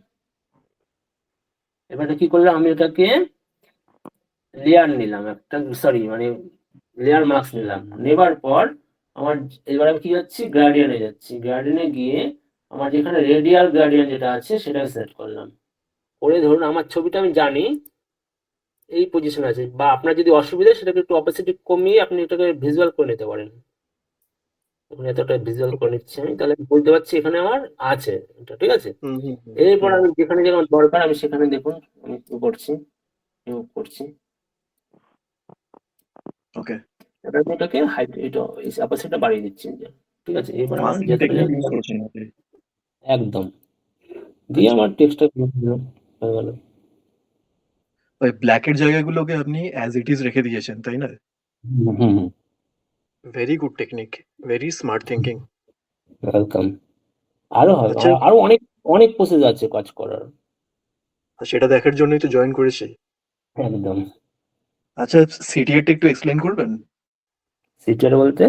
এবারে কি করলাম, আমি এটাকে লেয়ার নিলাম একটা, সরি মানে লেয়ার মাস্ক নিলাম। নেবার পর আমার এবার আমি কি যাচ্ছি, গ্রেডিয়েন্টে যাচ্ছি। গ্রেডিয়েন্টে গিয়ে আমার যেখানে রেডিয়াল গ্রেডিয়েন্ট যেটা আছে সেটাকে সেট করলাম। করে ধরুন আমার ছবিটা আমি জানি এই পজিশন আছে, বা আপনার যদি অসুবিধা সেটাকে একটু অপাসিটি কমিয়ে আপনি এটাকে ভিজুয়াল করে নিতে পারেন। এখানে এতটা ভিজুয়াল করে নিচ্ছি আমি, তাহলে বুঝতে পারছি এখানে আমার আছে এটা, ঠিক আছে। হুম হুম হুম এরপর হুম আমি যেখানে যেখানে দরকার আমি সেখানে দেখুন আমি কি করছি, remove করছি। ওকে। এবার আমি এটাকে হাইট এটা অ্যাপাসিটিটা বাড়িয়ে দিচ্ছি যে, ঠিক আছে। এবার আমার মাস্কিং যতটা টেকনিক ইউজ জায়গা করছেন আপনি? একদম দিয়ে আচ্ছা, আমার টেক্সটটা হয়ে গেল। ওই ব্ল্যাকের জায়গাগুলোকে আপনি অ্যাজ ইট ইজ রেখে দিয়েছেন, তাই না? Hmm hmm very good technique, very smart thinking. Welcome. আরো হবে, আচ্ছা, আরো অনেক অনেক প্রসেস আছে কাজ করার। সেটা দেখার জন্যই তো জয়েন করেছি। একদম। আচ্ছা, সিটিএটা একটু এক্সপ্লেন করবেন? সিটার বলতে,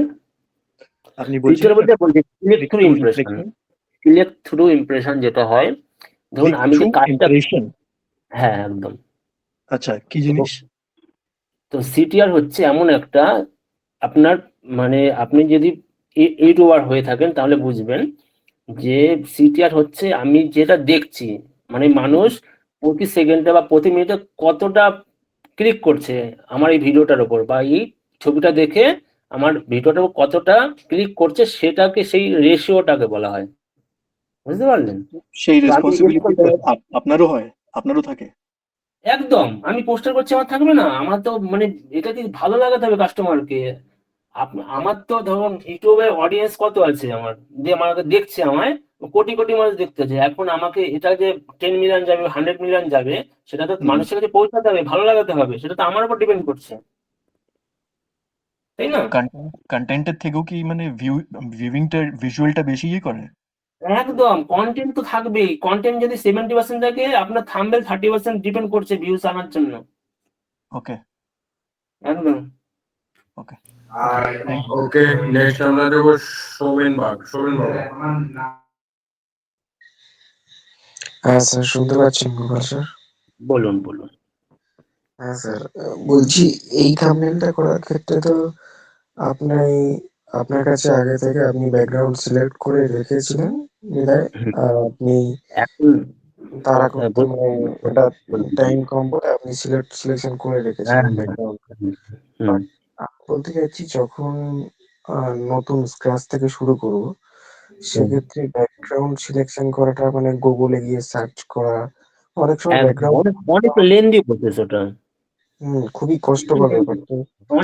আপনি সিটার বলছিলেন না, বলতে বলছি click click through to impression. Impression. Click through impression যেটা হয়, ধরুন ক্লিক আমি থ্রু যে কাজটা, ইমপ্রেশন। হ্যাঁ একদম। আচ্ছা, কি তো জিনিস? তো সিটিআর হচ্ছে এমন একটা আপনার, মানে আপনি যদি ইউটিউবার হয়ে থাকেন তাহলে বুঝবেন যে সিটিআর হচ্ছে আমি যেটা দেখছি, মানে মানুষ প্রতি সেকেন্ডে বা প্রতি মিনিটে কতটা ক্লিক করছে আমার এই ভিডিওটার উপর, বা এই ছবিটা দেখে আমার ভিডিওটার উপর কতটা ক্লিক করছে, সেটাকে সেই রেশিওটাকে বলা হয়, বুঝতে পারলেন। সেই তো আমি রেসপন্সিবিলিটিটা আপনারও হয়, আপনারও থাকে? একদম আমি পোস্টার করছি আমার থাকবে না, আমার তো মানে এটা কি ভালো লাগাতে হবে কাস্টমারকে। আমার তো ধরুন ইউটিউবে অডিয়েন্স কত আছে আমার, যে আমাকে দেখছে, আমায় কোটি কোটি মানুষ দেখতেছে, এখন আমাকে এটা যে 10 মিলিয়ন যাবে 100 মিলিয়ন যাবে, সেটা তো হুম। মানুষের কাছে পৌঁছাতে হবে, ভালো লাগাতে হবে, সেটা তো আমার উপর ডিপেন্ড করছে, তাই না। কন্টেন্টের থেকেও কি মানে ভিউইংটা ভিজুয়ালটা বেশি ইয়ে করে? একদম, কন্টেন্ট তো থাকবেই, কন্টেন্ট যদি 70% থাকে আপনার থাম্বনেল 30% ডিপেন্ড করছে ভিউজ আনার জন্য। ওকে একদম। Okay. Thank you. Okay, next আমরা দেবো সৌমেন বাগ। সৌমেন বাবু। হ্যাঁ স্যার, শুনতে পাচ্ছেন গোপাল স্যার? বলুন বলুন। হ্যাঁ স্যার, বলছি এই থাম্বনেলটা করার ক্ষেত্রে তো আপনার আপনার কাছে আগে থেকে আপনি ব্যাকগ্রাউন্ড সিলেক্ট করে রেখেছিলেন বিধায় হুম, আপনি এখন তাড়া হ্যাঁ, করতে মানে ওটা বলুন। টাইম কম বলে আপনি সিলেকশন করে হ্যাঁ রেখেছিলেন হ্যাঁ, ব্যাকগ্রাউন্ড। হুম হুম বাট আমি বলতে চাইছি যখন নতুন স্ক্র্যাচ থেকে শুরু করব, হুম। সেক্ষেত্রে ব্যাকগ্রাউন্ড সিলেকশন করাটা মানে গুগলে গিয়ে সার্চ করা, অনেক সময় একদম, ব্যাকগ্রাউন্ড অনেক অনেক লেন্দি প্রসেস ওটা, খুবই কষ্টকর ব্যাপার তো।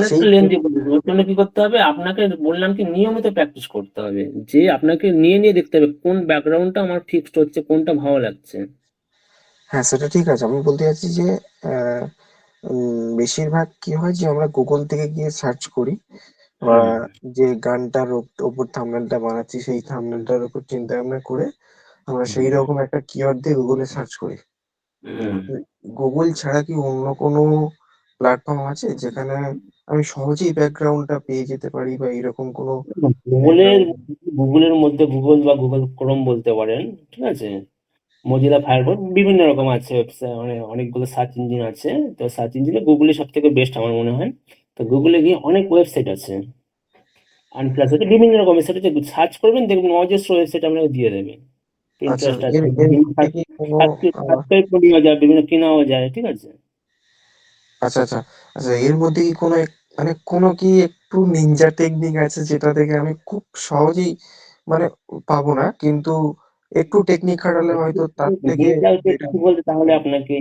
সেই অনেকটা লেন্দি প্রসেস। ওর জন্য কি করতে হবে আপনাকে, বললাম কি নিয়মিত প্র্যাকটিস করতে হবে, যে আপনাকে নিয়ে নিয়ে দেখতে হবে কোন ব্যাকগ্রাউন্ডটা আমার ফিক্সড হচ্ছে, কোনটা ভালো লাগছে। হ্যাঁ, সেটা ঠিক আছে। আমি বলতে চাচ্ছি যে আহ, বেশিরভাগ কি হয় যে আমরা গুগল থেকে গিয়ে সার্চ করি, বা হুম যে গানটার ওপর থাম্বনেলটা বানাচ্ছি সেই থাম্বনেলটার উপর চিন্তা ভাবনা করে আমরা হুম সেই রকম একটা কিওয়ার্ড দিয়ে গুগলে সার্চ করি। হুম। গুগল ছাড়া কি অন্য কোনো প্ল্যাটফর্ম আছে যেখানে আমি সহজেই ব্যাকগ্রাউন্ডটা পেয়ে যেতে পারি, বা এরকম কোনো গুগলের ব্যাকগ্রাউন্ড? গুগলের মধ্যে গুগল বা গুগল ক্রোম বলতে পারেন, ঠিক আছে। মজিলা ফায়ারফক্স বিভিন্ন রকম আছে ওয়েবসাইট, মানে অনেকগুলো সার্চ ইঞ্জিন আছে। তো সার্চ ইঞ্জিনে গুগলই সব থেকে বেস্ট আমার মনে হয়। তো গুগলে গিয়ে অনেক ওয়েবসাইট আছে, আর প্লাস হচ্ছে বিভিন্ন রকম ওয়েবসাইট আছে, সার্চ করবেন দেখবেন অজস্র ওয়েবসাইট আপনাকে দিয়ে দেবে। আচ্ছা, ইন্টারেস্ট এর আছে, এর বিভিন্ন মধ্যে কি কোনো সাবস্ক্রাইব করে নেওয়া যায়, বিভিন্ন কেনাও যায়, ঠিক আছে। আচ্ছা আচ্ছা আচ্ছা, এর মধ্যে কি কোনো মানে কোনো কি একটু নিনজা টেকনিক আছে যেটা থেকে আমি খুব সহজেই মানে পাবো না, কিন্তু একটু টেকনিক খাটালে হয়তো তার থেকে ডিজিটাল বেটার? টেকনিক বলতে তাহলে আপনাকে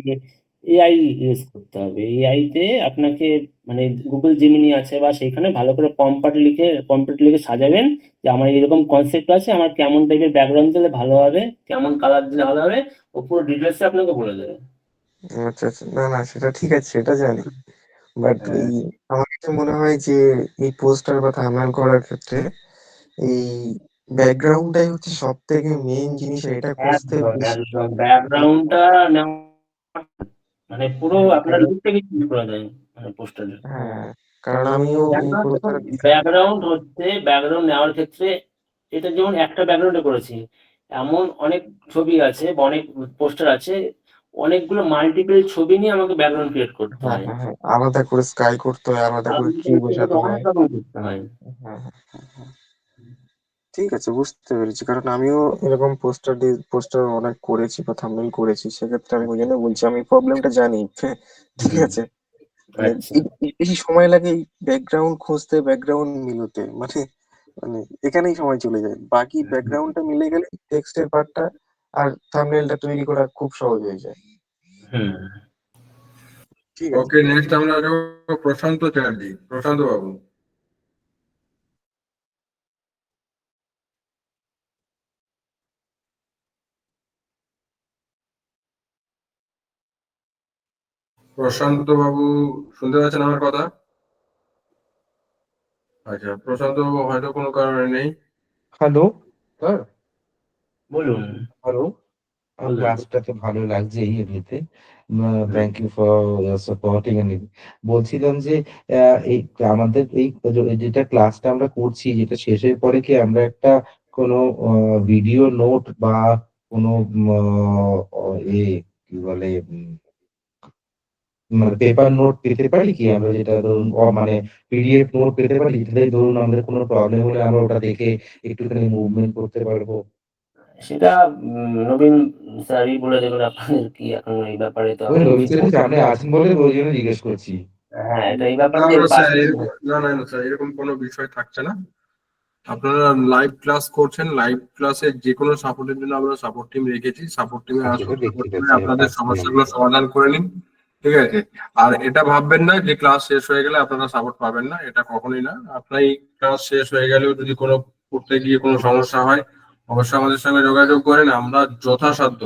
এআই ইউজ করতে হবে। এআই তে আপনাকে মানে গুগল জেমিনি আছে, বা সেখানে ভালো করে প্রম্পট লিখে সাজাবেন যে আমার এরকম কনসেপ্ট আছে, আমার কেমন টাইপের ব্যাকগ্রাউন্ড দিলে ভালো হবে, কেমন কালার দিলে ভালো হবে, ও পুরো ডিটেলস আপনাকে বলে দেবে। আচ্ছা আচ্ছা, না না, সেটা ঠিক আছে, সেটা জানি। বাট হ্যাঁ এই আমার কাছে মনে হয় যে এই পোস্টার বা থাম্বনেল করার ক্ষেত্রে এই ব্যাকগ্রাউন্ডটাই হচ্ছে সব থেকে মেইন জিনিস, আর এটা খুঁজতে একদম বেশি একদম বেশি ব্যাকগ্রাউন্ডটা মানে পুরো হ্যাঁ, আপনার কারণ লুকটাকে চেঞ্জ করা যায় মানে পোস্টারে। হ্যাঁ, কারণ আমিও এই পোস্টার ব্যাকগ্রাউন্ড নেওয়ার ক্ষেত্রে এটা যেমন একটা ব্যাকগ্রাউন্ডে করেছি, এমন অনেক ছবি আছে বা অনেক পোস্টার আছে, অনেকগুলো মাল্টিপল ছবি নিয়ে আমাকে ব্যাকগ্রাউন্ড ক্রিয়েট করতে হ্যাঁ হয়, হ্যাঁ হ্যাঁ, আলাদা করে স্কাই করতে হয়, আলাদা করে ট্রি বসাতে অনেক হয়। রকম করতে হয়। হ্যাঁ হ্যাঁ হ্যাঁ হ্যাঁ। ঠিক আছে, বুঝতে পেরেছি, কারণ আমিও এরকম পোস্টার অনেক করেছি বা থাম্বনেল করেছি, সেক্ষেত্রে আমি ওই জন্য বলছি আমি প্রবলেমটা জানি। হ্যাঁ, ঠিক হুম, আছে। মানে আচ্ছা। বেশি সময় লাগে এই ব্যাকগ্রাউন্ড খুঁজতে, ব্যাকগ্রাউন্ড মিলোতে, মানে মানে এখানেই সময় চলে যায়, বাকি ব্যাকগ্রাউন্ডটা মিলে গেলে টেক্সটের পার্টটা আর থাম্বনেলটা তৈরি করা খুব সহজ হয়ে যায়। হুম। ঠিক আছে। ওকে, নেক্সট আমরা যাবো প্রশান্ত চ্যাটার্জি। প্রশান্ত বাবু। প্রশান্ত বাবু শুনতে পাচ্ছেন আমার কথা? আচ্ছা, প্রশান্ত বাবু হয়তো কোনো কারণে নেই। Hello sir. বলুন। হ্যালো। বলুন। ক্লাসটা তো ভালো লাগছে এমনিতে। হুম। Thank you for supporting and বলছিলাম যে এই আমাদের এই যেটা ক্লাসটা আমরা করছি যেটা শেষের পরে কি আমরা একটা কোনো ভিডিও নোট বা কোনো এ কি বলে মানে পেপার নোট পেতে পারি কি আমরা, যেটা ধরুন মানে পিডিএফ নোট পেতে পারি, যেটাতে ধরুন আমাদের কোনো প্রবলেম হলে আমরা ওটা দেখে একটুখানি মুভমেন্ট করতে পারবো। সেটা নবীন স্যারই বলে দেবেন আপনাদের, কি এখন এই ব্যাপারে তো ওই আমি রবি কিছু স্যারের বলতে সামনে আছেন বলে ওই জন্য জিজ্ঞেস করছি। হ্যাঁ, এটা এই ব্যাপারে না তো না স্যার, পার্সোনাল। না না না স্যার, এরকম কোনো বিষয় থাকছে না। আপনারা লাইভ ক্লাস করছেন, লাইভ ক্লাসে যে কোনো সাপোর্টের জন্য আমরা সাপোর্ট টিম রেখেছি। সাপোর্ট টিমে আসুন, সেটা দেখতে সাপোর্ট টিমে পাচ্ছি আমি আপনাদের পার্সোনাল সমস্যাগুলো নাম্বার। সমাধান করে নিন। ঠিক আছে? আর এটা ভাববেন না যে ক্লাস শেষ হয়ে গেলে আপনারা সাপোর্ট পাবেন না, এটা কখনোই না। আপনার এই ক্লাস শেষ হয়ে গেলেও যদি কোনো করতে গিয়ে কোনো সমস্যা হয়, অবশ্যই আমাদের সঙ্গে যোগাযোগ করেন। আমরা যথাসাধ্য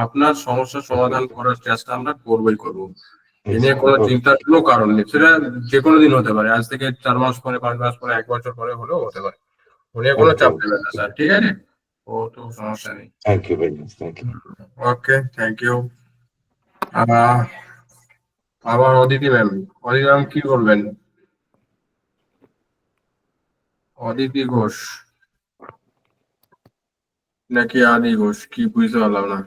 আপনার সমস্যার সমাধান করার চেষ্টা আমরা করবই করবো। এ নিয়ে কোনো চিন্তার কোনো কারণ নেই। সেটা যে কোনো দিন হতে পারে, আজ থেকে 4 মাস পরে, 5 মাস পরে, 1 বছর পরে হলেও হতে পারে। ও নিয়ে কোনো চাপ নেবেন না স্যার, ঠিক আছে? ও তো সমস্যা নেই। Thank you very much, thank you. Okay, thank you. আবার অদিতি ম্যাম। অদিতি ম্যাম কি বলবেন? অদিতি ঘোষ নাকি আদি ঘোষ, কি বুঝতে পারলাম না।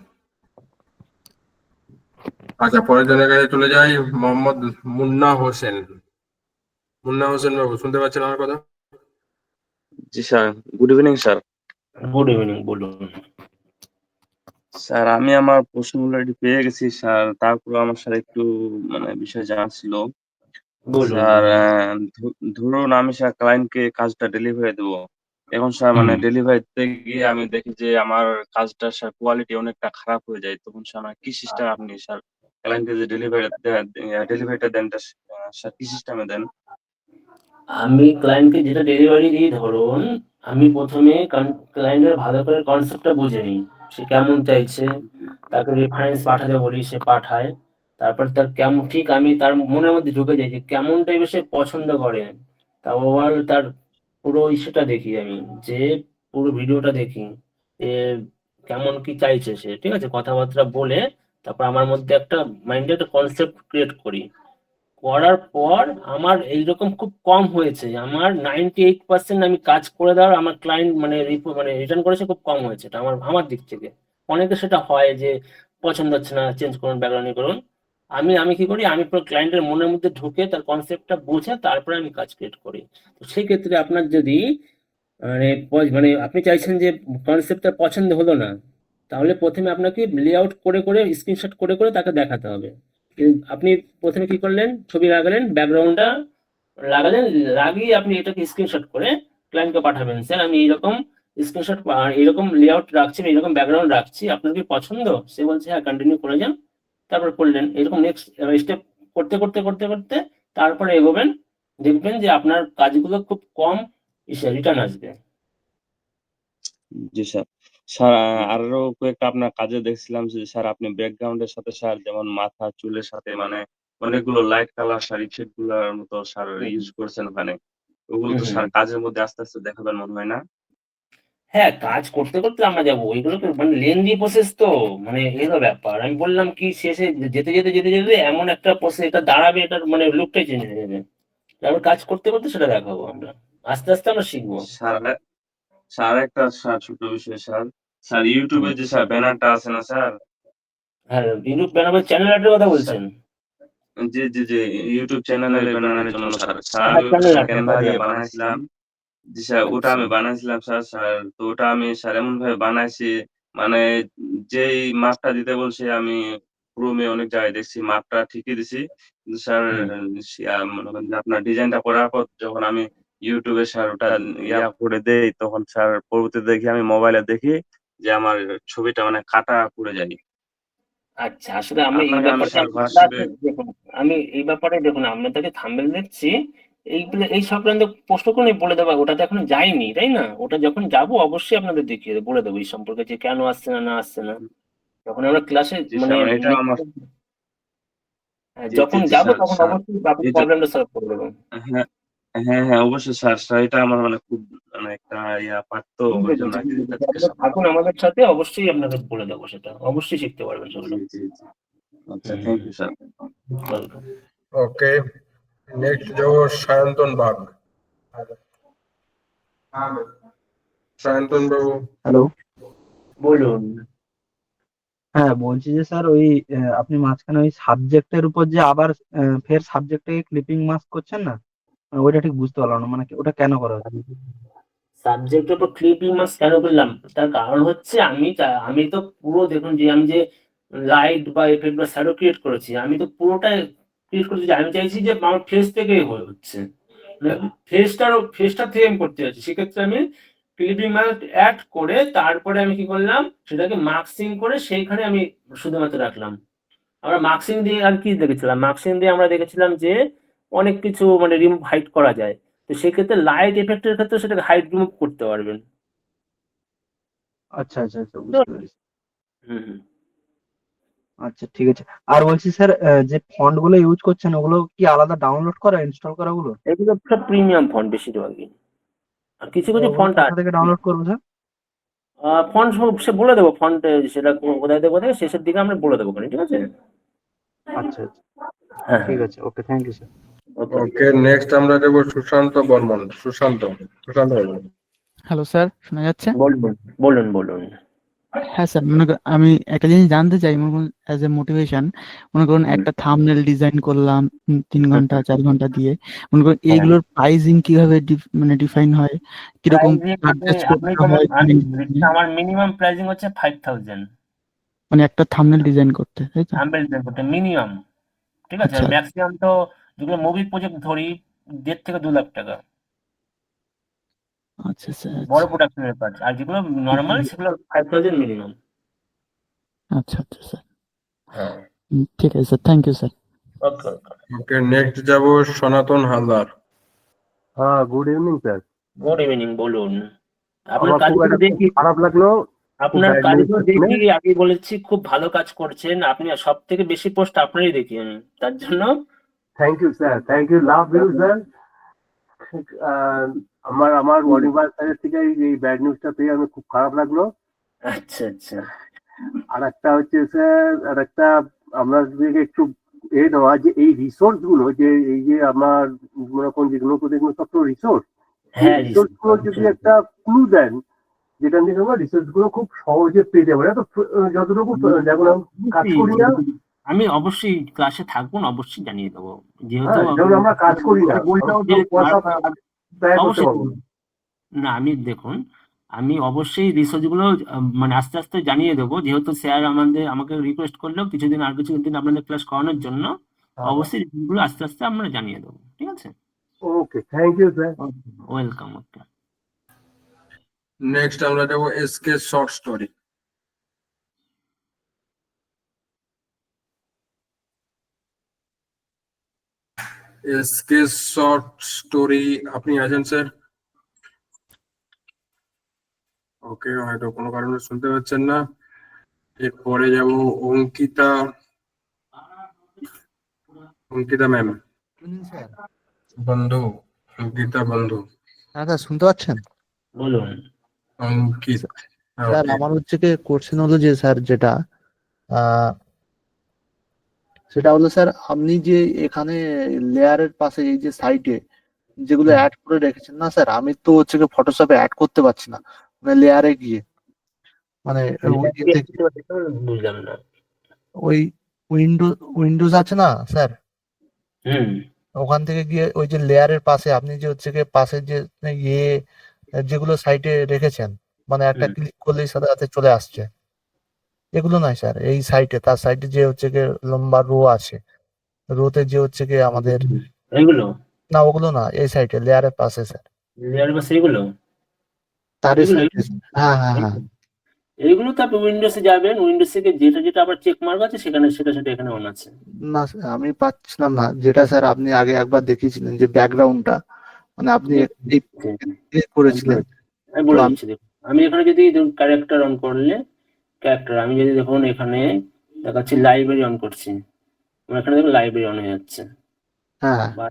আচ্ছা, পরের জনের কাছে চলে যাই। মোহাম্মদ মুন্না হোসেন। মুন্না হোসেন বাবু, শুনতে পাচ্ছেন আমার কথা? জি sir, good evening sir. Good evening, বলুন। স্যার আমি আমার প্রশ্নগুলো রেডি পেয়ে গেছি স্যার, তারপর আমার স্যার একটু মানে বিষয় জানার ছিল। বলুন স্যার বলুন। ধরুন আমি স্যার ক্লায়েন্টকে কাজটা ডেলিভারি দেবো। এখন স্যার মানে হুম। ডেলিভারি দিতে গিয়ে আমি দেখি যে আমার কাজটা স্যার কোয়ালিটি অনেকটা খারাপ হয়ে যায়, তখন স্যার আমার কি সিস্টেম আপনি স্যার ক্লায়েন্টকে যে ডেলিভারিটা দেন স্যার কি সিস্টেমে দেন? আমি ক্লায়েন্টকে যেটা ডেলিভারি দিই, ধরুন আমি প্রথমে ক্লায়েন্টের ভালো করে কনসেপ্টটা বুঝে নিই, সে কেমন চাইছে, তাকে রেফারেন্স পাঠাতে বলি, সে পাঠায়। তারপর তার কেমন, ঠিক আমি তার মনের মধ্যে ঢুকে যাই যে কেমন টাইপের সে পছন্দ করে। তা ওভারঅল তার পুরো ইস্যুটা দেখি আমি, যে পুরো ভিডিওটা দেখি, যে কেমন কি চাইছে সে, ঠিক আছে, কথাবার্তা বলে তারপর আমার মধ্যে একটা মাইন্ডে একটা কনসেপ্ট ক্রিয়েট করি। করার পর আমার এইরকম খুব কম হয়েছে, আমার 98% আমি কাজ করে দেওয়ার আমার ক্লায়েন্ট মানে মানে রিটার্ন করেছে খুব কম হয়েছে, এটা আমার আমার দিক থেকে। অনেকে সেটা হয় যে পছন্দ হচ্ছে না, চেঞ্জ করুন, ব্যাকগ্রাউন্ড করুন। আমি আমি কি করি, আমি পুরো ক্লায়েন্টের মনের মধ্যে ঢুকে তার কনসেপ্টটা বুঝে তারপরে আমি কাজ ক্রিয়েট করি। তো সেই ক্ষেত্রে আপনার যদি মানে মানে আপনি চাইছেন যে কনসেপ্টটা পছন্দ হলো না, তাহলে প্রথমে আপনাকে লেআউট করে করে স্ক্রিনশট করে করে তাকে দেখাতে হবে। আপনি প্রথমে কি করলেন, ছবি লাগালেন, ব্যাকগ্রাউন্ডটা লাগালেন, লাগিয়ে আপনি এটাকে স্ক্রিনশট করে ক্লায়েন্টকে পাঠাবেন, স্যার আমি এইরকম স্ক্রিনশট, এরকম লেআউট রাখছি, এরকম ব্যাকগ্রাউন্ড রাখছি, আপনার কি পছন্দ? সে বলছে হ্যাঁ, কন্টিনিউ করে যান। তারপর করলেন এরকম নেক্সট স্টেপ, করতে করতে করতে করতে তারপরে এগোবেন, দেখবেন যে আপনার কাজগুলো খুব কম রিটার্ন আসবে। জি স্যার। স্যার আরো কয়েকটা আপনার কাজে দেখছিলাম যে স্যার আপনি ব্যাকগ্রাউন্ডের সাথে স্যার যেমন মাথা চুলের সাথে মানে অনেকগুলো লাইট কালার স্যার ইফেক্ট গুলার মতো স্যার ইউজ করছেন ওখানে। ওগুলো হুম তো হুম। স্যার কাজের মধ্যে আস্তে আস্তে দেখাবেন মনে হয় না? হ্যাঁ, কাজ করতে করতে আমরা যাবো, ওইগুলো তো মানে লেন্দি প্রসেস, তো মানে এলো ব্যাপার। আমি বললাম কি, শেষে যেতে যেতে যেতে যেতে এমন একটা প্রসেস এটা দাঁড়াবে, এটার মানে লুকটাই চেঞ্জ হয়ে যাবে। তারপর কাজ করতে করতে সেটা দেখাবো আমরা, আস্তে আস্তে আমরা শিখবো। স্যার স্যার একটা স্যার ছোট বিষয় স্যার, স্যার ইউটিউবে যে স্যার ব্যানারটা আছে না স্যার? হ্যাঁ, ইউটিউব ব্যানার চ্যানেল আইডির কথা বলছেন? জি জি জি, ইউটিউব চ্যানেলের ব্যানারের জন্য স্যার, স্যার হ্যাঁ, আমি ওটা চ্যানেল স্যার আছে, ক্যানভা হ্যাঁ দিয়ে হ্যাঁ। বানাইছিলাম। জি স্যার, ওটা আচ্ছা। আমি বানাইছিলাম স্যার। তো ওটা আমি স্যার এমন ভাবে বানাইছি মানে যেই মাপটা দিতে বলছে আমি ক্রমে অনেক জায়গায় দেখছি মাপটা ঠিকই দিছি। কিন্তু স্যার হুম মনে করেন যে আপনার ডিজাইনটা করার পর যখন আমি ইউটিউবে স্যার ওটা ইয়া করে দেই, তখন স্যার পরবর্তীতে দেখি আমি মোবাইলে দেখি যে আমার ছবিটা মানে কাটা পড়ে যায়। আচ্ছা, আসলে আমি এই আপনাকে আমি ব্যাপারটা স্যার আমি হোয়াটসঅ্যাপে দেখুন, আমি এই ব্যাপারে দেখুন আপনাদেরকে থাম্বনেল দেখছি, এই সংক্রান্ত প্রশ্নগুলো আমি বলে দেবো, ওটা তো এখন যায়নি তাই না? ওটা যখন যাবো অবশ্যই আপনাদের দেখিয়ে বলে দেবো এই সম্পর্কে যে কেন আসছে না না আসছে না। যখন আমরা ক্লাসে জি মানে স্যার, এটা আমার জি জি যখন জি যাবো স্যার তখন স্যার অবশ্যই আপনার এই যে প্রবলেমটা সলভ করে দেবো। হ্যাঁ হ্যাঁ হ্যাঁ অবশ্যই স্যার, স্যার এটা আমার মানে খুব মানে একটা ইয়া পার্ট, তো ঠিক ওই আছে, জন্য আর কি ঠিক আছে, জিজ্ঞাসা আপনারা থাকুন করলাম। আমাদের সাথে, অবশ্যই আপনাকে বলে দেবো, সেটা অবশ্যই শিখতে পারবেন জি সেগুলো। জি জি আচ্ছা, thank you sir. Welcome. Okay, next যাবো সায়ন্তন বাগ। সায়ন্তন বাবু, হ্যালো। বলুন। হ্যাঁ, বলছি যে স্যার ওই আপনি মাঝখানে ওই সাবজেক্টের উপর যে আবার ফের সাবজেক্টে ক্লিপিং মার্ক করছেন না, ওইটা ঠিক বুঝতে পারলাম না, মানে ওটা কেন করা হচ্ছে? সাবজেক্টের উপর ক্লিপিং মার্কস কেন করলাম, তার কারণ হচ্ছে আমি তো পুরো দেখুন যে আমি যে লাইট বা এফেক্ট বা শ্যাডো ক্রিয়েট করেছি, আমি তো পুরোটা ক্রিয়েট করেছি যে আমি চাইছি যে আমার ফেস থেকেই হচ্ছে, ফেসটা থেকে আমি করতে চাইছি, সেক্ষেত্রে আমি ক্লিপিং মার্ক অ্যাড করে তারপরে আমি কি করলাম সেটাকে মার্কসিং করে সেইখানে আমি শুধুমাত্র রাখলাম। আমরা মার্কসিং দিয়ে আর কি দেখেছিলাম, মার্কসিং দিয়ে আমরা দেখেছিলাম যে অনেক কিছু মানে রিমুভ হাইড করা যায়, তো সেক্ষেত্রে লাইট এফেক্টের ক্ষেত্রে সেটাকে হাইড রিমুভ করতে পারবেন। আচ্ছা আচ্ছা আচ্ছা, বুঝতে পেরেছি। হুম হুম। আচ্ছা ঠিক আছে। আর বলছি স্যার, যে ফন্ট গুলো ইউজ করছেন ওগুলো কি আলাদা ডাউনলোড করা, ইনস্টল করা ওগুলো? এগুলো সব প্রিমিয়াম ফন্ট বেশিরভাগই, আর কিছু কিছু ওগুলো ফন্ট কোথা আছে। থেকে ডাউনলোড করবো স্যার? ফন্ট সে বলে দেবো, ফন্ট সেটা কোথায় দেবো, শেষের দিকে আমরা বলে দেবো, ঠিক আছে? আচ্ছা আচ্ছা, হ্যাঁ ঠিক হ্যাঁ, আছে, okay, thank you sir. Okay. Okay, next আমরা যাবো সুশান্ত বর্মন। সুশান্ত বাবু। হ্যালো স্যার, শোনা যাচ্ছে? বলুন বলুন বলুন। হ্যাঁ স্যার, মনে করুন আমি একটা জিনিস জানতে চাই, মনে করুন অ্যাজ এ মোটিভেশন, মনে করুন একটা থাম্বনেল ডিজাইন করলাম 3 ঘন্টা 4 ঘন্টা দিয়ে, মনে করুন হ্যাঁ, এইগুলোর প্রাইসিং কিভাবে মানে ডিফাইন হয়, কিরকম প্রাইজিং চার্জেস আপনি করতে যেমন হয় আমার মিনিমাম প্রাইজিং হচ্ছে 5000 মানে একটা থাম্বনেল ডিজাইন করতে, তাই তো? থাম্বনেল ডিজাইন করতে মিনিমাম, ঠিক আছে? আচ্ছা ম্যাক্সিমাম তো যেগুলো মুভি প্রজেক্ট ধরি 1.5 থেকে 2 লাখ টাকা, আচ্ছা স্যার, বড় আচ্ছা প্রোডাকশনের কাজ, আর যেগুলো নর্মাল সেগুলো 5000 মিনিমাম। আচ্ছা আচ্ছা স্যার, হ্যাঁ, ঠিক আছে sir, thank you sir. Okay. Okay, next যাবো সনাতন হালদার। হ্যাঁ, good evening sir. Good evening, বলুন। আপনার আমার খুব কাজগুলো একটা খুব দেখি, খারাপ লাগলো, খুব আপনার ব্যাড নিউজ কাজগুলো শুনে। দেখি, আগে বলেছি খুব ভালো কাজ করছেন আপনি, সব থেকে বেশি পোস্ট আপনারই দেখি আমি, তার জন্য thank you sir, thank you, love you sir. আমার ওয়ার্ডিং স্যারের থেকে এই ব্যাড নিউজটা পেয়ে আমি খুব খারাপ লাগলো। আচ্ছা আচ্ছা। আর একটা হচ্ছে স্যার, আর একটা আপনার দিকে একটু দেওয়া যে এই রিসোর্স গুলো, যে এই যে আমার মনে করুন যেগুলো দেখুন সব তো রিসোর্স, এই হ্যাঁ, রিসোর্স গুলো যদি একটা ক্লু দেন, যেটা থেকে আমরা রিসোর্স গুলো খুব সহজে পেয়ে যাবো। তো যতটুকু যেমন আমি কাজ করি না, আমি অবশ্যই ক্লাসে থাকবো, অবশ্যই জানিয়ে দেবো, যেহেতু হ্যাঁ, যেমন আমরা কাজ করি না, বইটাও তো পয়সা ব্যয় করতে অবশ্যই পারবো না। না, আমি দেখুন আমি অবশ্যই রিসার্চ গুলো মানে আস্তে আস্তে জানিয়ে দেবো, যেহেতু স্যার আমাকে রিকোয়েস্ট করলেও কিছুদিন আর কিছুদিন আপনাদের ক্লাস করানোর জন্য, অবশ্যই রিসার্চ গুলো আস্তে আস্তে আমরা জানিয়ে দেবো, ঠিক আছে? Okay, thank you sir. Welcome. Okay, next আমরা যাবো SK short story. SK short story, আপনি আছেন স্যার? ওকে, হয়তো কোনো কারণে শুনতে পাচ্ছেন না। এরপরে যাব অঙ্কিতা ম্যাম। স্যার, বন্ধু, অঙ্কিতা বন্ধু। হ্যাঁ স্যার, শুনতে পাচ্ছেন? বলুন। অঙ্কিত, স্যার, আমার হচ্ছে কি কোশ্চেন হলো যে স্যার, যেটা সেটা হলো স্যার, আপনি যে এখানে লেয়ারের পাশে এই যে সাইডে যেগুলো অ্যাড করে রেখেছেন না স্যার, আমি তো হচ্ছে কি ফটোশপে অ্যাড করতে পারছি না, মানে লেয়ারে গিয়ে, মানে বুঝলাম না। ওই উইন্ডোজ আছে না স্যার, হুম। ওখান থেকে গিয়ে ওই যে লেয়ারের পাশে আপনি যে হচ্ছে কি পাশে যে ইয়ে যেগুলো সাইডে রেখেছেন, মানে একটা ক্লিক করলেই সাথে সাথে চলে আসছে, এগুলো নয় স্যার। এই সাইডে, তার সাইডে যে হচ্ছে কি লম্বা রো আছে, রোতে যে হচ্ছে কি আমাদের এগুলো না, ওগুলো না, এই সাইডে লেয়ারের পাশে স্যার। লেয়ার বা সেইগুলো তারের এগুলো সাইডে। হ্যাঁ হ্যাঁ হ্যাঁ। এইগুলো তো আপনি উইন্ডোজে যাবেন, উইন্ডোজ থেকে যেটা যেটা আবার চেক মার্ক আছে সেখানে সেটা সেটা এখানে অন আছে। না স্যার, আমি পাচ্ছিলাম না, যেটা স্যার আপনি আগে একবার দেখিয়েছিলেন যে ব্যাকগ্রাউন্ডটা, মানে আপনি ক্লিক করেছিলেন। আমি তো বলে আমি দিচ্ছি দেখুন, আমি এখানে যদি ক্যারেক্টার অন করলে ক্যারেক্টার, আমি যদি দেখুন এখানে দেখাচ্ছি লাইব্রেরি অন করছি, আমার এখানে দেখুন লাইব্রেরি অন হয়ে যাচ্ছে। হ্যাঁ বা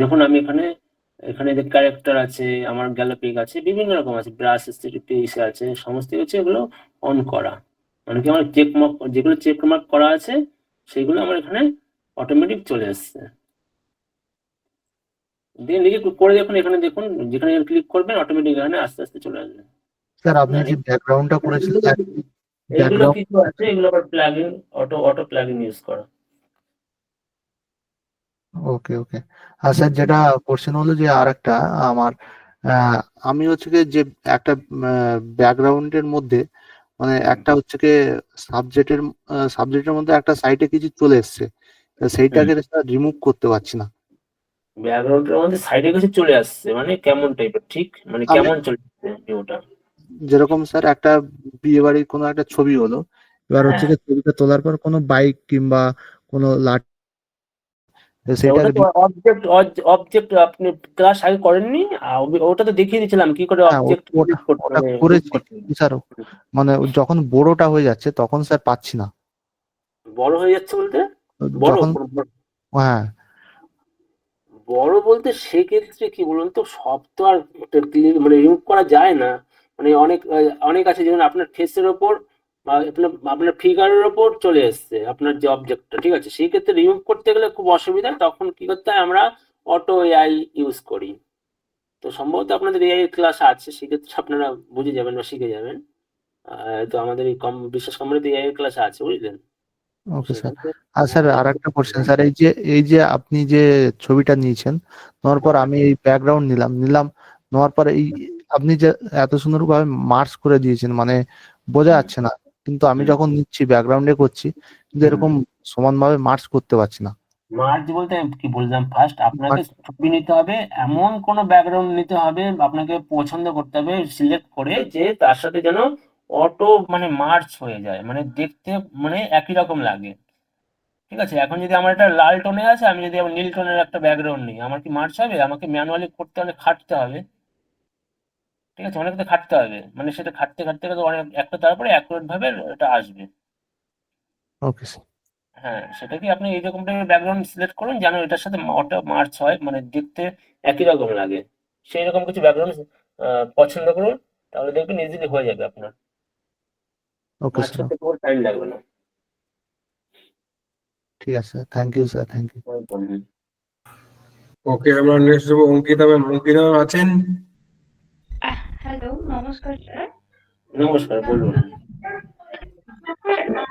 দেখুন আমি এখানে এখানে যে ক্যারেক্টার আছে, আমার গ্যালাপিক আছে, বিভিন্ন রকম আছে, ব্রাশ পিস আছে, সমস্ত কিছু এগুলো অন করা, মানে কি আমার চেক মার্ক, যেগুলো চেক মার্ক করা আছে সেগুলো আমার এখানে অটোমেটিক চলে আসছে। দিয়ে নিজে করে দেখুন, এখানে দেখুন যেখানে ক্লিক করবেন অটোমেটিক এখানে আস্তে আস্তে চলে আসবে। স্যার, আপনি যে ব্যাকগ্রাউন্ডটা করেছিলেন, এগুলো ব্যাকগ্রাউন্ড, কিছু আছে, এগুলো আবার প্লাগইন, অটো প্লাগইন ইউজ করা। ওকে ওকে। আর স্যার যেটা কোশ্চেন হলো যে আর একটা আমার, আহ, আমি হচ্ছে কি যে একটা ব্যাকগ্রাউন্ডের মধ্যে, মানে একটা হচ্ছে কি সাবজেক্টের মধ্যে একটা সাইটে কিছু চলে এসছে, তা সেইটাকে স্যার রিমুভ করতে পারছি না। ব্যাকগ্রাউন্ডের মধ্যে সাইডে কিছু চলে আসছে মানে কেমন টাইপের, ঠিক মানে আমি কেমন চলে আসছে ওটা? যেরকম স্যার একটা বিয়ে বাড়ির কোনো একটা ছবি হলো, এবার হচ্ছে হ্যাঁ, কি ছবিটা তোলার পর কোনো বাইক কিংবা কোনো লাঠি, ওটা সেইটাকে তো অবজেক্ট, অবজেক্ট আপনি ক্লাস আগে করেননি? ওটা তো দেখিয়ে দিয়েছিলাম কি করে হ্যাঁ অবজেক্ট ওটা করতে ওটা মানে remove করেছি করতে। স্যার, মানে যখন বড়টা হয়ে যাচ্ছে তখন স্যার পাচ্ছি না। বড় হয়ে যাচ্ছে বলতে বড় যখন, হ্যাঁ বড় বলতে সেক্ষেত্রে কি বলুন তো, সব তো আর মানে রিমুভ করা যায় না। মানে অনেক অনেক আছে, যেমন আপনার ফেসের ওপর বা আপনার ফিগারের ওপর চলে এসছে আপনার যে অবজেক্টটা, ঠিক আছে, সেই ক্ষেত্রে রিমুভ করতে গেলে খুব অসুবিধা, তখন কি করতে হয়, আমরা অটো এআই ইউজ করি। তো সম্ভবত আপনাদের এআই ক্লাস আছে, সেক্ষেত্রে আপনারা বুঝে যাবেন বা শিখে যাবেন। তো আমাদের এই বিশেষ কোম্পানিতে এআই ক্লাস আছে, বুঝলেন? Okay sir. সেখান থেকে আর স্যার আর একটা কোশ্চেন স্যার, এই যে আপনি যে ছবিটা নিয়েছেন, নেওয়ার পর আমি এই ব্যাকগ্রাউন্ড নিলাম, নেওয়ার পর এই আপনি যে এত সুন্দরভাবে মার্চ করে দিয়েছেন, মানে বোঝা যাচ্ছে না, কিন্তু আমি যখন নিচ্ছি ব্যাকগ্রাউন্ডে করছি, কিন্তু এরকম সমানভাবে মার্চ করতে পারছি না। মার্জ বলতে কি বললাম, ফার্স্ট আপনাকে ছবি নিতে হবে, এমন কোন ব্যাকগ্রাউন্ড নিতে হবে, আপনাকে পছন্দ করতে হবে সিলেক্ট করে, যে তার সাথে যেন অটো মানে মার্চ হয়ে যায়, মানে দেখতে মানে একই রকম লাগে। ঠিক আছে, এখন যদি আমার একটা লাল টোনে আছে, আমি যদি আবার নীল টোনের একটা ব্যাকগ্রাউন্ড নিই, আমার কি মার্চ হবে? আমাকে ম্যানুয়ালি করতে হলে খাটতে হবে, ঠিক আছে, অনেক তো খাটতে হবে, মানে সেটা খাটতে খাটতে খাটতে অনেক একটা, তারপরে অ্যাকুরেট ভাবে এটা আসবে। Okay sir. হ্যাঁ, সেটা কি আপনি এইরকম টাইপের ব্যাকগ্রাউন্ড সিলেক্ট করুন যেন এটার সাথে অটো মার্চ হয়, মানে দেখতে একই রকম লাগে, সেই রকম কিছু ব্যাকগ্রাউন্ড পছন্দ করুন, তাহলে দেখবেন ইজিলি হয়ে যাবে আপনার, ওকে মার্চ স্যার। করতে কোনো টাইম লাগবে না। ঠিক আছে sir, thank you sir, thank you. Okay, আমরা নেক্সট যাবো অঙ্কিতা ম্যাম। অঙ্কিতা ম্যাম আছেন? হ্যালো, নমস্কার স্যার। নমস্কার, বলুন।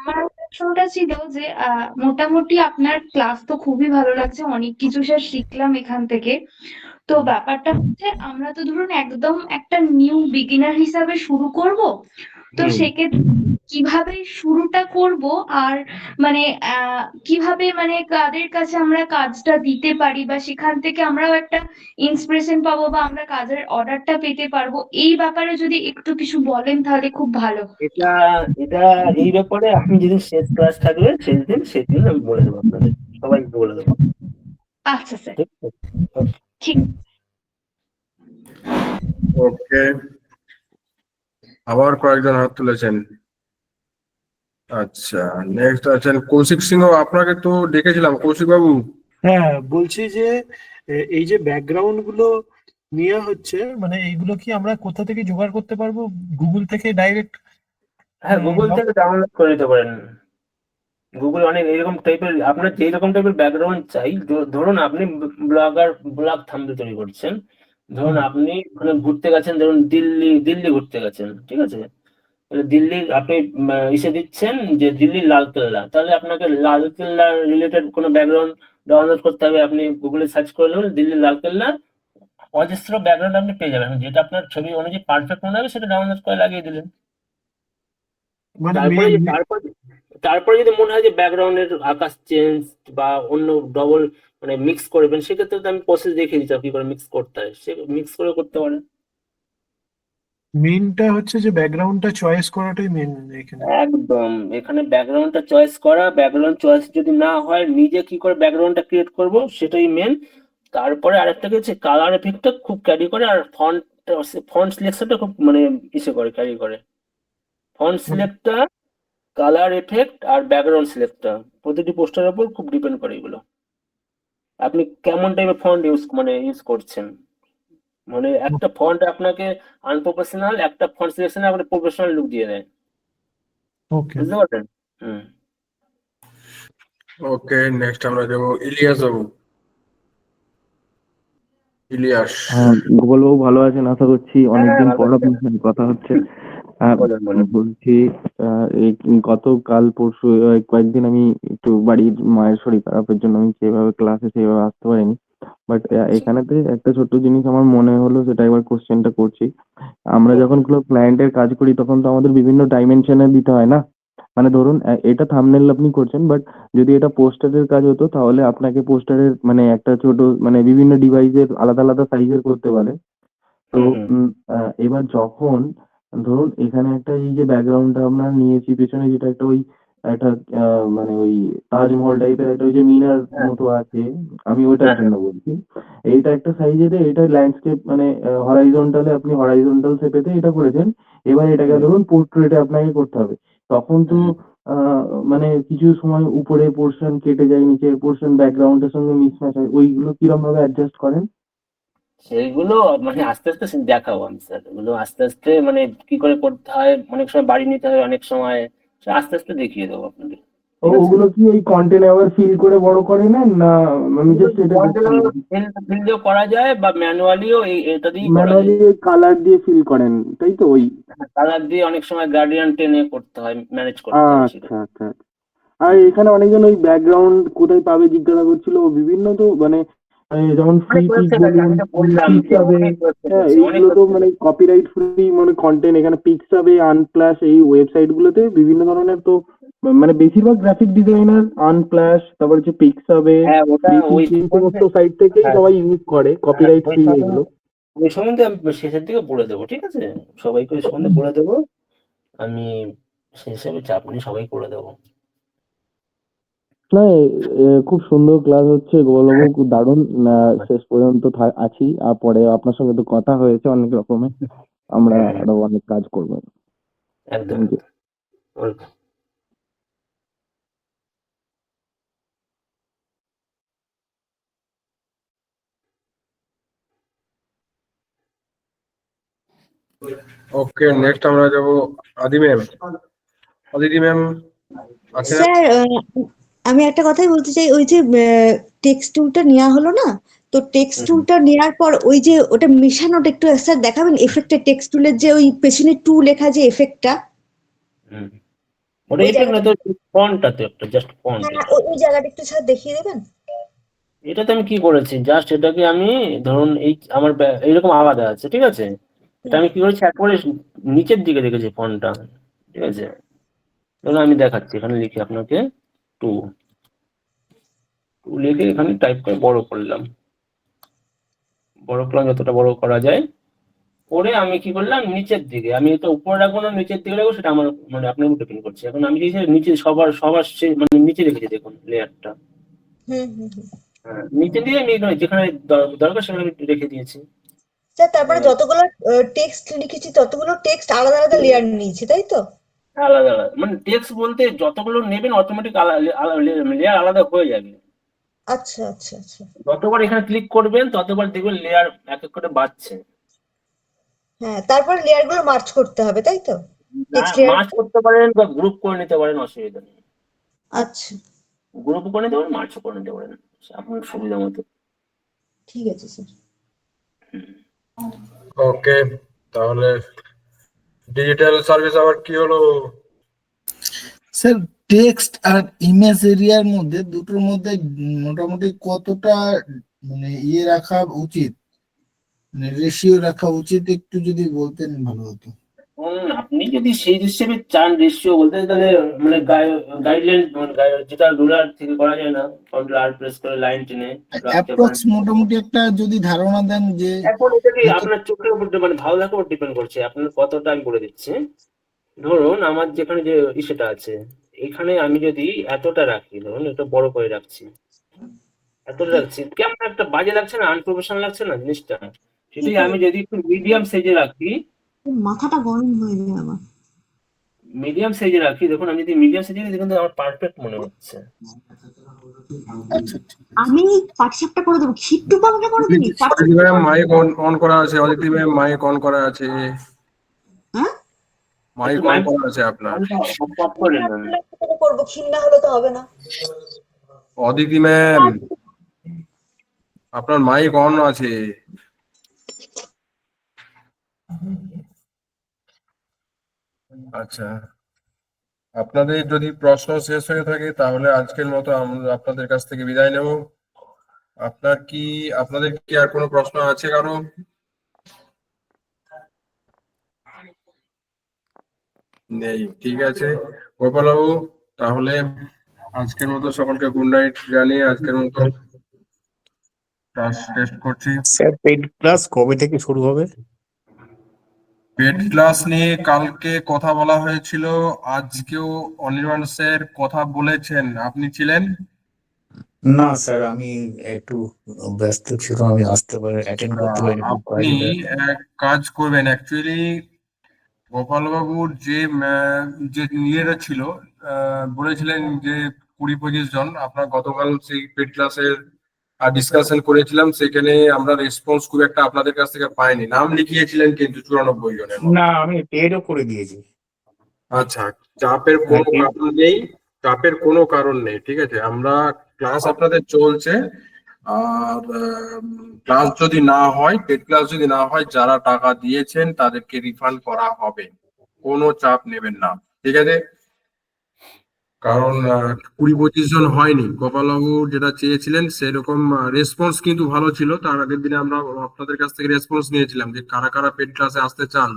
আমার প্রশ্নটা ছিল যে মোটামুটি আপনার ক্লাস তো খুবই ভালো লাগছে, অনেক কিছু স্যার শিখলাম এখান থেকে। তো ব্যাপারটা হচ্ছে, আমরা তো ধরুন একদম একটা নিউ বিগিনার হিসাবে শুরু করব, তো সেক্ষেত্রে কিভাবে শুরুটা করব, আর মানে কিভাবে মানে কাদের কাছে আমরা কাজটা দিতে পারি, বা সেখান থেকে আমরাও একটা ইন্সপিরেশন পাবো, বা আমরা কাজের অর্ডারটা পেতে পারবো, এই ব্যাপারে যদি একটু কিছু বলেন তাহলে খুব ভালো। এটা এটা এই ব্যাপারে আপনি যেদিন শেষ ক্লাস থাকবে সেদিন আমি বলে দেবো আপনাদের, সবাইকে বলে দেবো। আচ্ছা স্যার, ঠিক আছে? ঠিক। ওকে, আবার কয়েকজন হাত তুলেছেন। আচ্ছা, নেক্সট আছেন কৌশিক সিংহ। আপনাকে তো ডেকেছিলাম, কৌশিক বাবু। হ্যাঁ, বলছি যে এই যে ব্যাকগ্রাউন্ড গুলো নেওয়া হচ্ছে, মানে এইগুলো কি আমরা কোথা থেকে জোগাড় করতে পারবো? গুগল থেকে ডাইরেক্ট? হ্যাঁ, গুগল থেকে ডাউনলোড করে নিতে পারেন। গুগল অনেক এইরকম টাইপের, আপনার যেই রকম টাইপের ব্যাকগ্রাউন্ড চাই, ধরুন আপনি ব্লগ থাম্বনেল তৈরি করছেন, ধরুন আপনি ওখানে ঘুরতে গেছেন, ধরুন দিল্লি ঘুরতে গেছেন, ঠিক আছে, তাহলে দিল্লির আপনি ইসে দিচ্ছেন যে দিল্লির লালকেল্লা, তাহলে আপনাকে লালকেল্লা রিলেটেড কোনো ব্যাকগ্রাউন্ড ডাউনলোড করতে হবে, আপনি গুগলে সার্চ করে নেবেন দিল্লির লালকেল্লা, অজস্র ব্যাকগ্রাউন্ড আপনি পেয়ে যাবেন, যেটা আপনার ছবি অনুযায়ী পারফেক্ট মনে হবে সেটা ডাউনলোড করে লাগিয়ে দিলেন। মানে তারপরে যদি মনে হয় যে ব্যাকগ্রাউন্ডের আকাশ চেঞ্জ বা অন্য ডবল মানে মিক্স করবেন, সেক্ষেত্রে তো আমি প্রসেস দেখিয়ে দিচ্ছি কি করে মিক্স করতে হয়, সে মিক্স করে করতে পারেন। মেনটা হচ্ছে যে ব্যাকগ্রাউন্ডটা চয়েস করাটাই মেন এখানে। একদম, এখানে ব্যাকগ্রাউন্ডটা চয়েস করা, ব্যাকগ্রাউন্ড চয়েস যদি না হয় নিজে কি করে ব্যাকগ্রাউন্ডটা ক্রিয়েট করব সেটাই মেন। তারপরে আরেকটা কি হচ্ছে কালার এফেক্টটা খুব ক্যারি করে, আর ফন্ট সিলেকশনটা খুব মানে ইসে করে ক্যারি করে। ফন্ট সিলেক্টটা, কালার এফেক্ট আর ব্যাকগ্রাউন্ড সিলেক্টটা প্রতিটি পোস্টারের উপর খুব ডিপেন্ড করে এগুলো। আপনি কেমন টাইপের ফন্ট ইউজ করছেন, মানে একটা ফন্ট আপনাকে আনপ্রফেশনাল, একটা ফন্ট সিলেকশনে আপনাকে প্রফেশনাল লুক দিয়ে দেয়, ওকে। বুঝতে পারলেন? হুম। ওকে, নেক্সট আমরা যাবো ইলিয়াস বাবু। ইলিয়াস। হ্যাঁ, গোপালবাবু ভালো আছেন আশা করছি, অনেকদিন ভালো পর আছি। আপনার সঙ্গে কথা হচ্ছে। বলেন বলেন। বলছি এই গতকাল পরশু কয়েকদিন আমি একটু বাড়ির মায়ের শরীর খারাপের জন্য আমি যেভাবে ক্লাসে সেভাবে আসতে পারিনি, বাট এখানেতে একটা ছোট্ট জিনিস আমার মনে হলো, সেটা একবার কোশ্চেনটা করছি। আমরা যখন কোনো ক্লায়েন্টের কাজ করি তখন তো আমাদের বিভিন্ন ডাইমেনশনে দিতে হয় না, মানে ধরুন এটা থাম্বনেল আপনি করছেন, বাট যদি এটা পোস্টারের কাজ হতো তাহলে আপনাকে পোস্টারের মানে একটা ছোট মানে বিভিন্ন ডিভাইসের আলাদা আলাদা সাইজের করতে পারে। তো এবার যখন ধরুন এখানে একটা এই যে ব্যাকগ্রাউন্ডটা আমরা নিয়েছি পেছনে, যেটা একটা ওই একটা মানে ওই তাজমহল টাইপের একটা ওই যে মিনার মতো আছে, আমি ওইটার জন্য বলছি। এইটা একটা সাইজের, এটা ল্যান্ডস্কেপ মানে হরাইজন্টালে আপনি হরাইজন্টাল শেপেতে এটা করেছেন। এবার এটাকে ধরুন পোর্ট্রেটে আপনাকে করতে হবে, তখন তো মানে কিছু সময় উপরে পোর্শন কেটে যায়, নিচের পোর্শন ব্যাকগ্রাউন্ডের সঙ্গে মিসম্যাচ হয়, ওইগুলো কিরম ভাবে অ্যাডজাস্ট করেন? সেইগুলো মানে আস্তে আস্তে দেখাবো আমি স্যার, এগুলো আস্তে আস্তে মানে কি করে করতে হয়, অনেক সময় বাড়ি নিতে হয়, অনেক সময় সে আস্তে আস্তে দেখিয়ে দেবো আপনাদের। ওগুলো কি ওই কন্টেন্ট আবার ফিল করে বড় করে নেন, না আমি জাস্ট এটা ফিল করা যায় বা ম্যানুয়ালিও এটা দিয়েই করা যায়। ম্যানুয়ালি কালার দিয়ে ফিল করেন, তাই তো? ওই কালার দিয়ে অনেক সময় গার্ডিয়ান টেনে করতে হয়, ম্যানেজ করতে হয় সেটা। আচ্ছা আচ্ছা। আর এখানে অনেকজন ওই ব্যাকগ্রাউন্ড কোথায় পাবে জিজ্ঞাসা করছিল, বিভিন্ন তো মানে যেমন ফ্রি পিক বলুন, পিক্সাবে, হ্যাঁ এইগুলো তো মানে কপিরাইট ফ্রি মানে কন্টেন্ট, এখানে পিক্সাবে, আনপ্লাস এই ওয়েবসাইট গুলোতে বিভিন্ন ধরনের তো মানে বেশিরভাগ গ্রাফিক ডিজাইনার আনপ্লাস, তারপর হচ্ছে পিক্সাবে, এই সমস্ত সাইট থেকেই সবাই ইউজ করে কপিরাইট ফ্রি এগুলো। ওই সম্বন্ধে আমি শেষের দিকে বলে দেবো, ঠিক আছে? সবাইকে ওই সম্বন্ধে বলে দেবো আমি, সেই হিসাবে চাপ নিয়ে সবাই করে দেবো। না খুব সুন্দর ক্লাস হচ্ছে গোপালবাবু, খুব দারুণ। শেষ পর্যন্ত আছি, আর পরে আপনার সঙ্গে তো কথা হয়েছে অনেক রকমের, আমরা আরো অনেক কাজ করবো। একদম। Thank you. Welcome. Okay, next আমরা যাব আদি ম্যাম। আদিতি ম্যাম আছেন? স্যার আমি একটা কথাই বলতে চাই, ওই যে টেক্সট টুলটা নেওয়া হলো না, তো টেক্সট টুলটা নেওয়ার পর ওই যে ওটা মেশানোটা একটু স্যার দেখাবেন, এফেক্টের টেক্সট টুলের যে ওই পেছনে টু লেখা যে এফেক্টটা, ওটা এফেক্ট না তো, ফন্টটা তো একটা জাস্ট ফন্ট। ওই জায়গাটা একটু স্যার দেখিয়ে দেবেন। এটাতে আমি কি করেছি, জাস্ট এটাকে আমি ধরুন এই আমার এইরকম আলাদা আছে, ঠিক আছে? এটা আমি কি করেছি একবারে নিচের দিকে রেখেছি ফন্টটা, ঠিক আছে? ধরুন আমি দেখাচ্ছি, এখানে লিখে আপনাকে টু লিখে এখানে টাইপ করে বড় করলাম, যতটা বড় করা যায় করে আমি কি করলাম নিচের দিকে, আমি এটা উপরে রাখবো না নিচের দিকে রাখবো সেটা আমার মানে আপনার উপর ডিপেন্ড করছে। এখন আমি নিচে সবার মানে নিচে রেখেছি, দেখুন লেয়ারটা নিচে দিয়ে আমি যেখানে দরকার সেখানে আমি রেখে দিয়েছি। স্যার তারপরে যতগুলো টেক্সট লিখেছি ততগুলো টেক্সট আলাদা আলাদা লেয়ার নিয়েছি, তাই তো? আলাদা আলাদা মানে টেক্সট বলতে যতগুলো নেবেন অটোমেটিক লেয়ার আলাদা হয়ে যাবে। আচ্ছা আচ্ছা আচ্ছা। যতবার এখানে ক্লিক করবেন ততবার দেখবেন লেয়ার এক এক করে বাড়ছে। হ্যাঁ, তারপর লেয়ার গুলো মার্চ করতে হবে, তাই তো? টেক্সট লেয়ার মার্চ করতে পারেন বা গ্রুপ করে নিতে পারেন, অসুবিধা নেই। আচ্ছা, গ্রুপ করে নিতে পারেন, মার্চও করে নিতে পারেন, আপনার সুবিধা মতো। ঠিক আছে স্যার। ওকে, তাহলে ডিজিটাল সার্ভিস আবার কি হলো? স্যার টেক্সট আর ইমেজ এরিয়ার মধ্যে দুটোর মধ্যে মোটামুটি কতটা মানে ইয়ে রাখা উচিত, মানে রেশিও রাখা উচিত, একটু যদি বলতেন ভালো হতো। আপনি যদি সেই হিসেবে চান রেশিও বলতে, তাহলে মানে গাইডলাইন যেটা রুলার থেকে করা যায় না, কন্ট্রোল আর প্রেস করে লাইন টেনে রাখতে পারেন। অ্যাপ্রক্স মোটামুটি একটা যদি ধারণা দেন যে এখন এটা কি আপনার চোখের উপর মানে ভালো লাগার উপর ডিপেন্ড করছে আপনার কতটা। আমি বলে দিচ্ছি, ধরুন আমার যেখানে যে ইসেটা আছে, এখানে আমি যদি এতটা রাখি, ধরুন এটা বড় করে রাখছি, এতটা রাখছি, কেমন একটা বাজে লাগছে না, আনপ্রফেশনাল লাগছে না জিনিসটা। সেটাই আমি যদি একটু মিডিয়াম সাইজে রাখি, মাথাটা গরম হয়ে যায় আমার। মিডিয়াম সাইজে রাখি, দেখুন আমি যদি মিডিয়াম সাইজে রাখি, কিন্তু আমার পারফেক্ট মনে হচ্ছে। আমি পাটিসাপটা করে দেবো, খিট্টু পাউডার করে দিবি। অদিতি ম্যাম মাইক অন করা আছে, অদিতি ম্যাম মাইক অন করা আছে, হ্যাঁ মাইক অন করা আছে আপনার। করবো, ক্ষীণ না হলে তো হবে না। অদিতি ম্যাম আপনার মাইক অন আছে। আচ্ছা, আপনাদের যদি প্রশ্ন শেষ হয়ে থাকে তাহলে আজকের মতো আমরা আপনাদের কাছ থেকে বিদায় নেব। আপনাদের কি আর কোনো প্রশ্ন আছে কারো? নেই, ঠিক আছে গোপালবাবু, তাহলে আজকের মতো সকলকে গুড নাইট জানিয়ে আজকের মতো ক্লাস টেস্ট করছি। স্যার পেইড ক্লাস কবে থেকে শুরু হবে? পেড ক্লাস নিয়ে কালকে কথা বলা হয়েছিল, আজকেও অনির্বাণ স্যার কথা বলেছেন, আপনি ছিলেন? না স্যার, আমি একটু ব্যস্ত ছিলাম, আমি আসতে পারি অ্যাটেন্ড করতে পারিনি। আপনি এক কাজ করবেন, অ্যাকচুয়ালি গোপালবাবুর যে যে ইয়েটা ছিল, বলেছিলেন যে 20-25 জন, আপনার গতকাল সেই পেড ক্লাসের ডিসকাশন করেছিলাম, সেখানে আমরা রেসপন্স খুব একটা আপনাদের কাছ থেকে পাইনি। নাম লিখিয়েছিলেন কিন্তু 94 জনের মতো। না, আমি পেডও করে দিয়েছি। আচ্ছা, চাপের কোনো কারণ নেই, চাপের কোনো কারণ নেই, ঠিক আছে। আমরা ক্লাস আপনাদের চলছে, আর ক্লাস যদি না হয়, পেড ক্লাস যদি না হয়, যারা টাকা দিয়েছেন তাদেরকে রিফান্ড করা হবে, কোনো চাপ নেবেন না, ঠিক আছে। কারণ 20-25 জন হয়নি, গোপালবাবু যেটা চেয়েছিলেন সেরকম রেসপন্স কিন্তু ভালো ছিল। তার আগের দিনে আমরা আপনাদের কাছ থেকে রেসপন্স নিয়েছিলাম যে কারা কারা পেড ক্লাসে আসতে চান।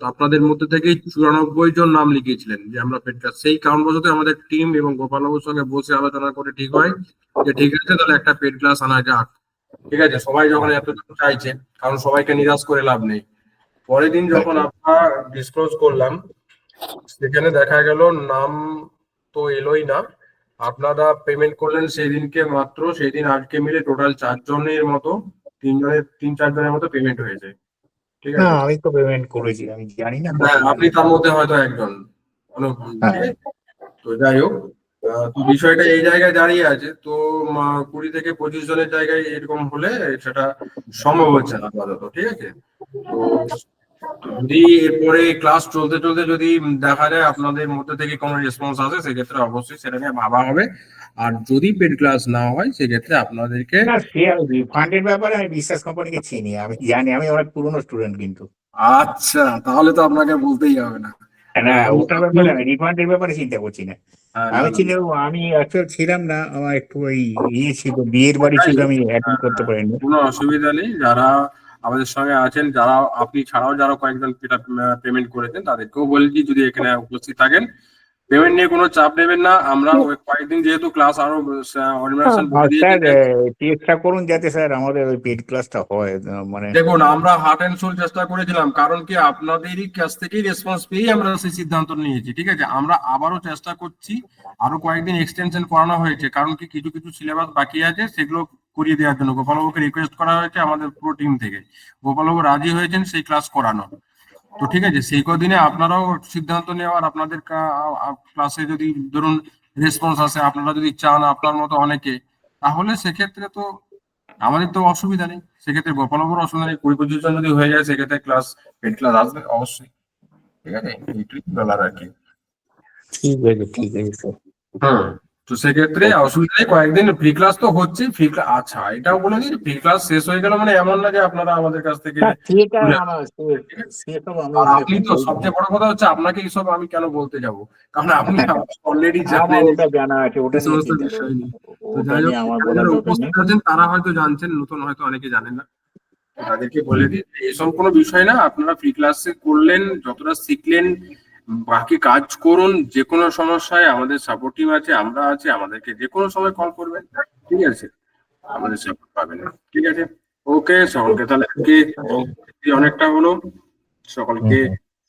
আপনাদের মধ্যে থেকেই 94 জন নাম লিখিয়েছিলেন যে আমরা পেড ক্লাস, সেই কারণবশত আমাদের টিম এবং গোপালবাবুর সঙ্গে বসে আলোচনা করে ঠিক হয় যে ঠিক আছে তাহলে একটা পেড ক্লাস আনা যাক, ঠিক আছে। সবাই যখন এতটুকু চাইছে, কারণ সবাইকে নিরাশ করে লাভ নেই। পরের দিন যখন আমরা ডিসক্লোজ করলাম, সেখানে দেখা গেল নাম তো এলোই না। আপনারা পেমেন্ট করলেন সেই দিনকে মাত্র, সেই দিন আজকে মিলে টোটাল 4 জনের মতো, 3-4 জনের মতো পেমেন্ট হয়েছে, ঠিক না, আছে। আমি তো পেমেন্ট করেছি, আমি জানি না। হ্যাঁ, আপনি তার মধ্যে হয়তো একজন। তো যাই হোক, তো বিষয়টা এই জায়গায় দাঁড়িয়ে আছে। তো 20 থেকে 25 জনের জায়গায় এরকম হলে সেটা সম্ভব হচ্ছে না আপাতত, ঠিক আছে। তো যদি এরপরে ক্লাস চলতে চলতে যদি দেখা যায় আপনাদের মধ্যে থেকে কোনো রেসপন্স আসে, সেক্ষেত্রে অবশ্যই সেটা নিয়ে ভাবা হবে। আর যদি পেড ক্লাস না হয়, সেক্ষেত্রে আপনাদেরকে না, সে রিফান্ডের ব্যাপারে আমি বিশ্বাস কোম্পানিকে চিনি, আমি জানি, আমি অনেক পুরনো স্টুডেন্ট কিন্তু। আচ্ছা, তাহলে তো আপনাকে বলতেই হবে না। না, ওটার ব্যাপারে আমি রিফান্ডের ব্যাপারে চিন্তা করছি না। আমি না, ছিল, আমি অ্যাকচুয়াল ছিলাম না, আমার একটু ওই ইয়ে ছিল, বিয়ের বাড়ি ছিল, আমি অ্যাটেন্ড করতে পারিনি। কোনো অসুবিধা নেই। যারা আমাদের সঙ্গে আছেন, যারা আপনি ছাড়াও যারা কয়েকজন পেমেন্ট করেছেন, তাদেরকেও বলেছি যদি এখানে উপস্থিত থাকেন, পেমেন্ট নিয়ে কোনো চাপ নেবেন না। আমরা ওই কয়েকদিন যেহেতু ক্লাস আরো অ্যানিমেশন বলে স্যার দিয়েছি, চেষ্টা করুন যাতে স্যার আমাদের ওই পেড ক্লাসটা হয়, মানে দেখুন আমরা হার্ট অ্যান্ড সোল চেষ্টা করেছিলাম, কারণ কি আপনাদেরই কাছ থেকেই রেসপন্স পেয়ে আমরা সেই সিদ্ধান্ত নিয়েছি, ঠিক আছে। আমরা আবারও চেষ্টা করছি, আরো কয়েকদিন এক্সটেনশন করানো হয়েছে, কারণ কি কিছু কিছু সিলেবাস বাকি আছে, সেগুলো করিয়ে দেওয়ার জন্য গোপালবাবুকে রিকোয়েস্ট করা হয়েছে আমাদের পুরো টিম থেকে। গোপালবাবু রাজি হয়েছেন সেই ক্লাস করানো। তো ঠিক আছে, সেই কদিনে আপনারাও সিদ্ধান্ত নেওয়ার, আপনাদের ক্লাসে যদি ধরুন রেসপন্স আসে, আপনারা যদি চান আপনার মতো অনেকে, তাহলে সেক্ষেত্রে তো আমাদের তো অসুবিধা নেই, সেক্ষেত্রে গোপালবাবুর অসুবিধা নেই। 20-25 জন যদি হয়ে যায়, সেক্ষেত্রে ক্লাস পেড ক্লাস আসবে অবশ্যই, ঠিক আছে। এইটুকুই বলার আর কি। ঠিক আছে, ঠিক আছে স্যার। তো সেক্ষেত্রে অসুবিধা নেই, কয়েকদিন ফ্রি ক্লাস তো হচ্ছে, ফ্রি ক্লাস। আচ্ছা, এটাও বলে দিই, ফ্রি ক্লাস শেষ হয়ে গেল মানে এমন না যে আপনারা আমাদের কাছ থেকে আর আপনি তো সবচেয়ে বড় কথা হচ্ছে, আপনাকে এইসব আমি কেন বলতে যাব, কারণ আপনি অলরেডি জানেন ওটা জানা আছে, ওটা নিয়ে সমস্ত চিন্তা বিষয় নিয়ে। তো ওটা যাই হোক, নিয়ে আমার এখানে বলার যারা দরকার নেই। উপস্থিত আছেন তারা হয়তো জানছেন, নতুন হয়তো অনেকে জানেন না। তাদেরকে বলে দিন এসব কোনো বিষয় না, আপনারা ফ্রি ক্লাসে করলেন, যতটা শিখলেন বাকি কাজ করুন। যে কোনো সমস্যায় আমাদের সাপোর্ট টিম আছে, আমরা আছি, আমাদেরকে যে কোনো সময় কল করবেন, ঠিক আছে? আমাদের সাপোর্ট পাবেন, ঠিক আছে? ওকে, সকলকে তাহলে আজকে অনেকটা হলো, সকলকে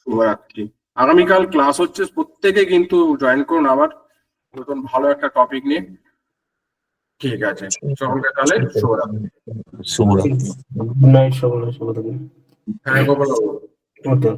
শুভরাত্রি। আগামীকাল ক্লাস হচ্ছে, প্রত্যেকে কিন্তু জয়েন করুন আবার নতুন ভালো একটা টপিক নিয়ে, ঠিক আছে? সকলকে তাহলে শুভরাত্রি। গুড নাইট সকলে, শুভ থাকবেন। হ্যাঁ গোপাল বাবু। ওকে।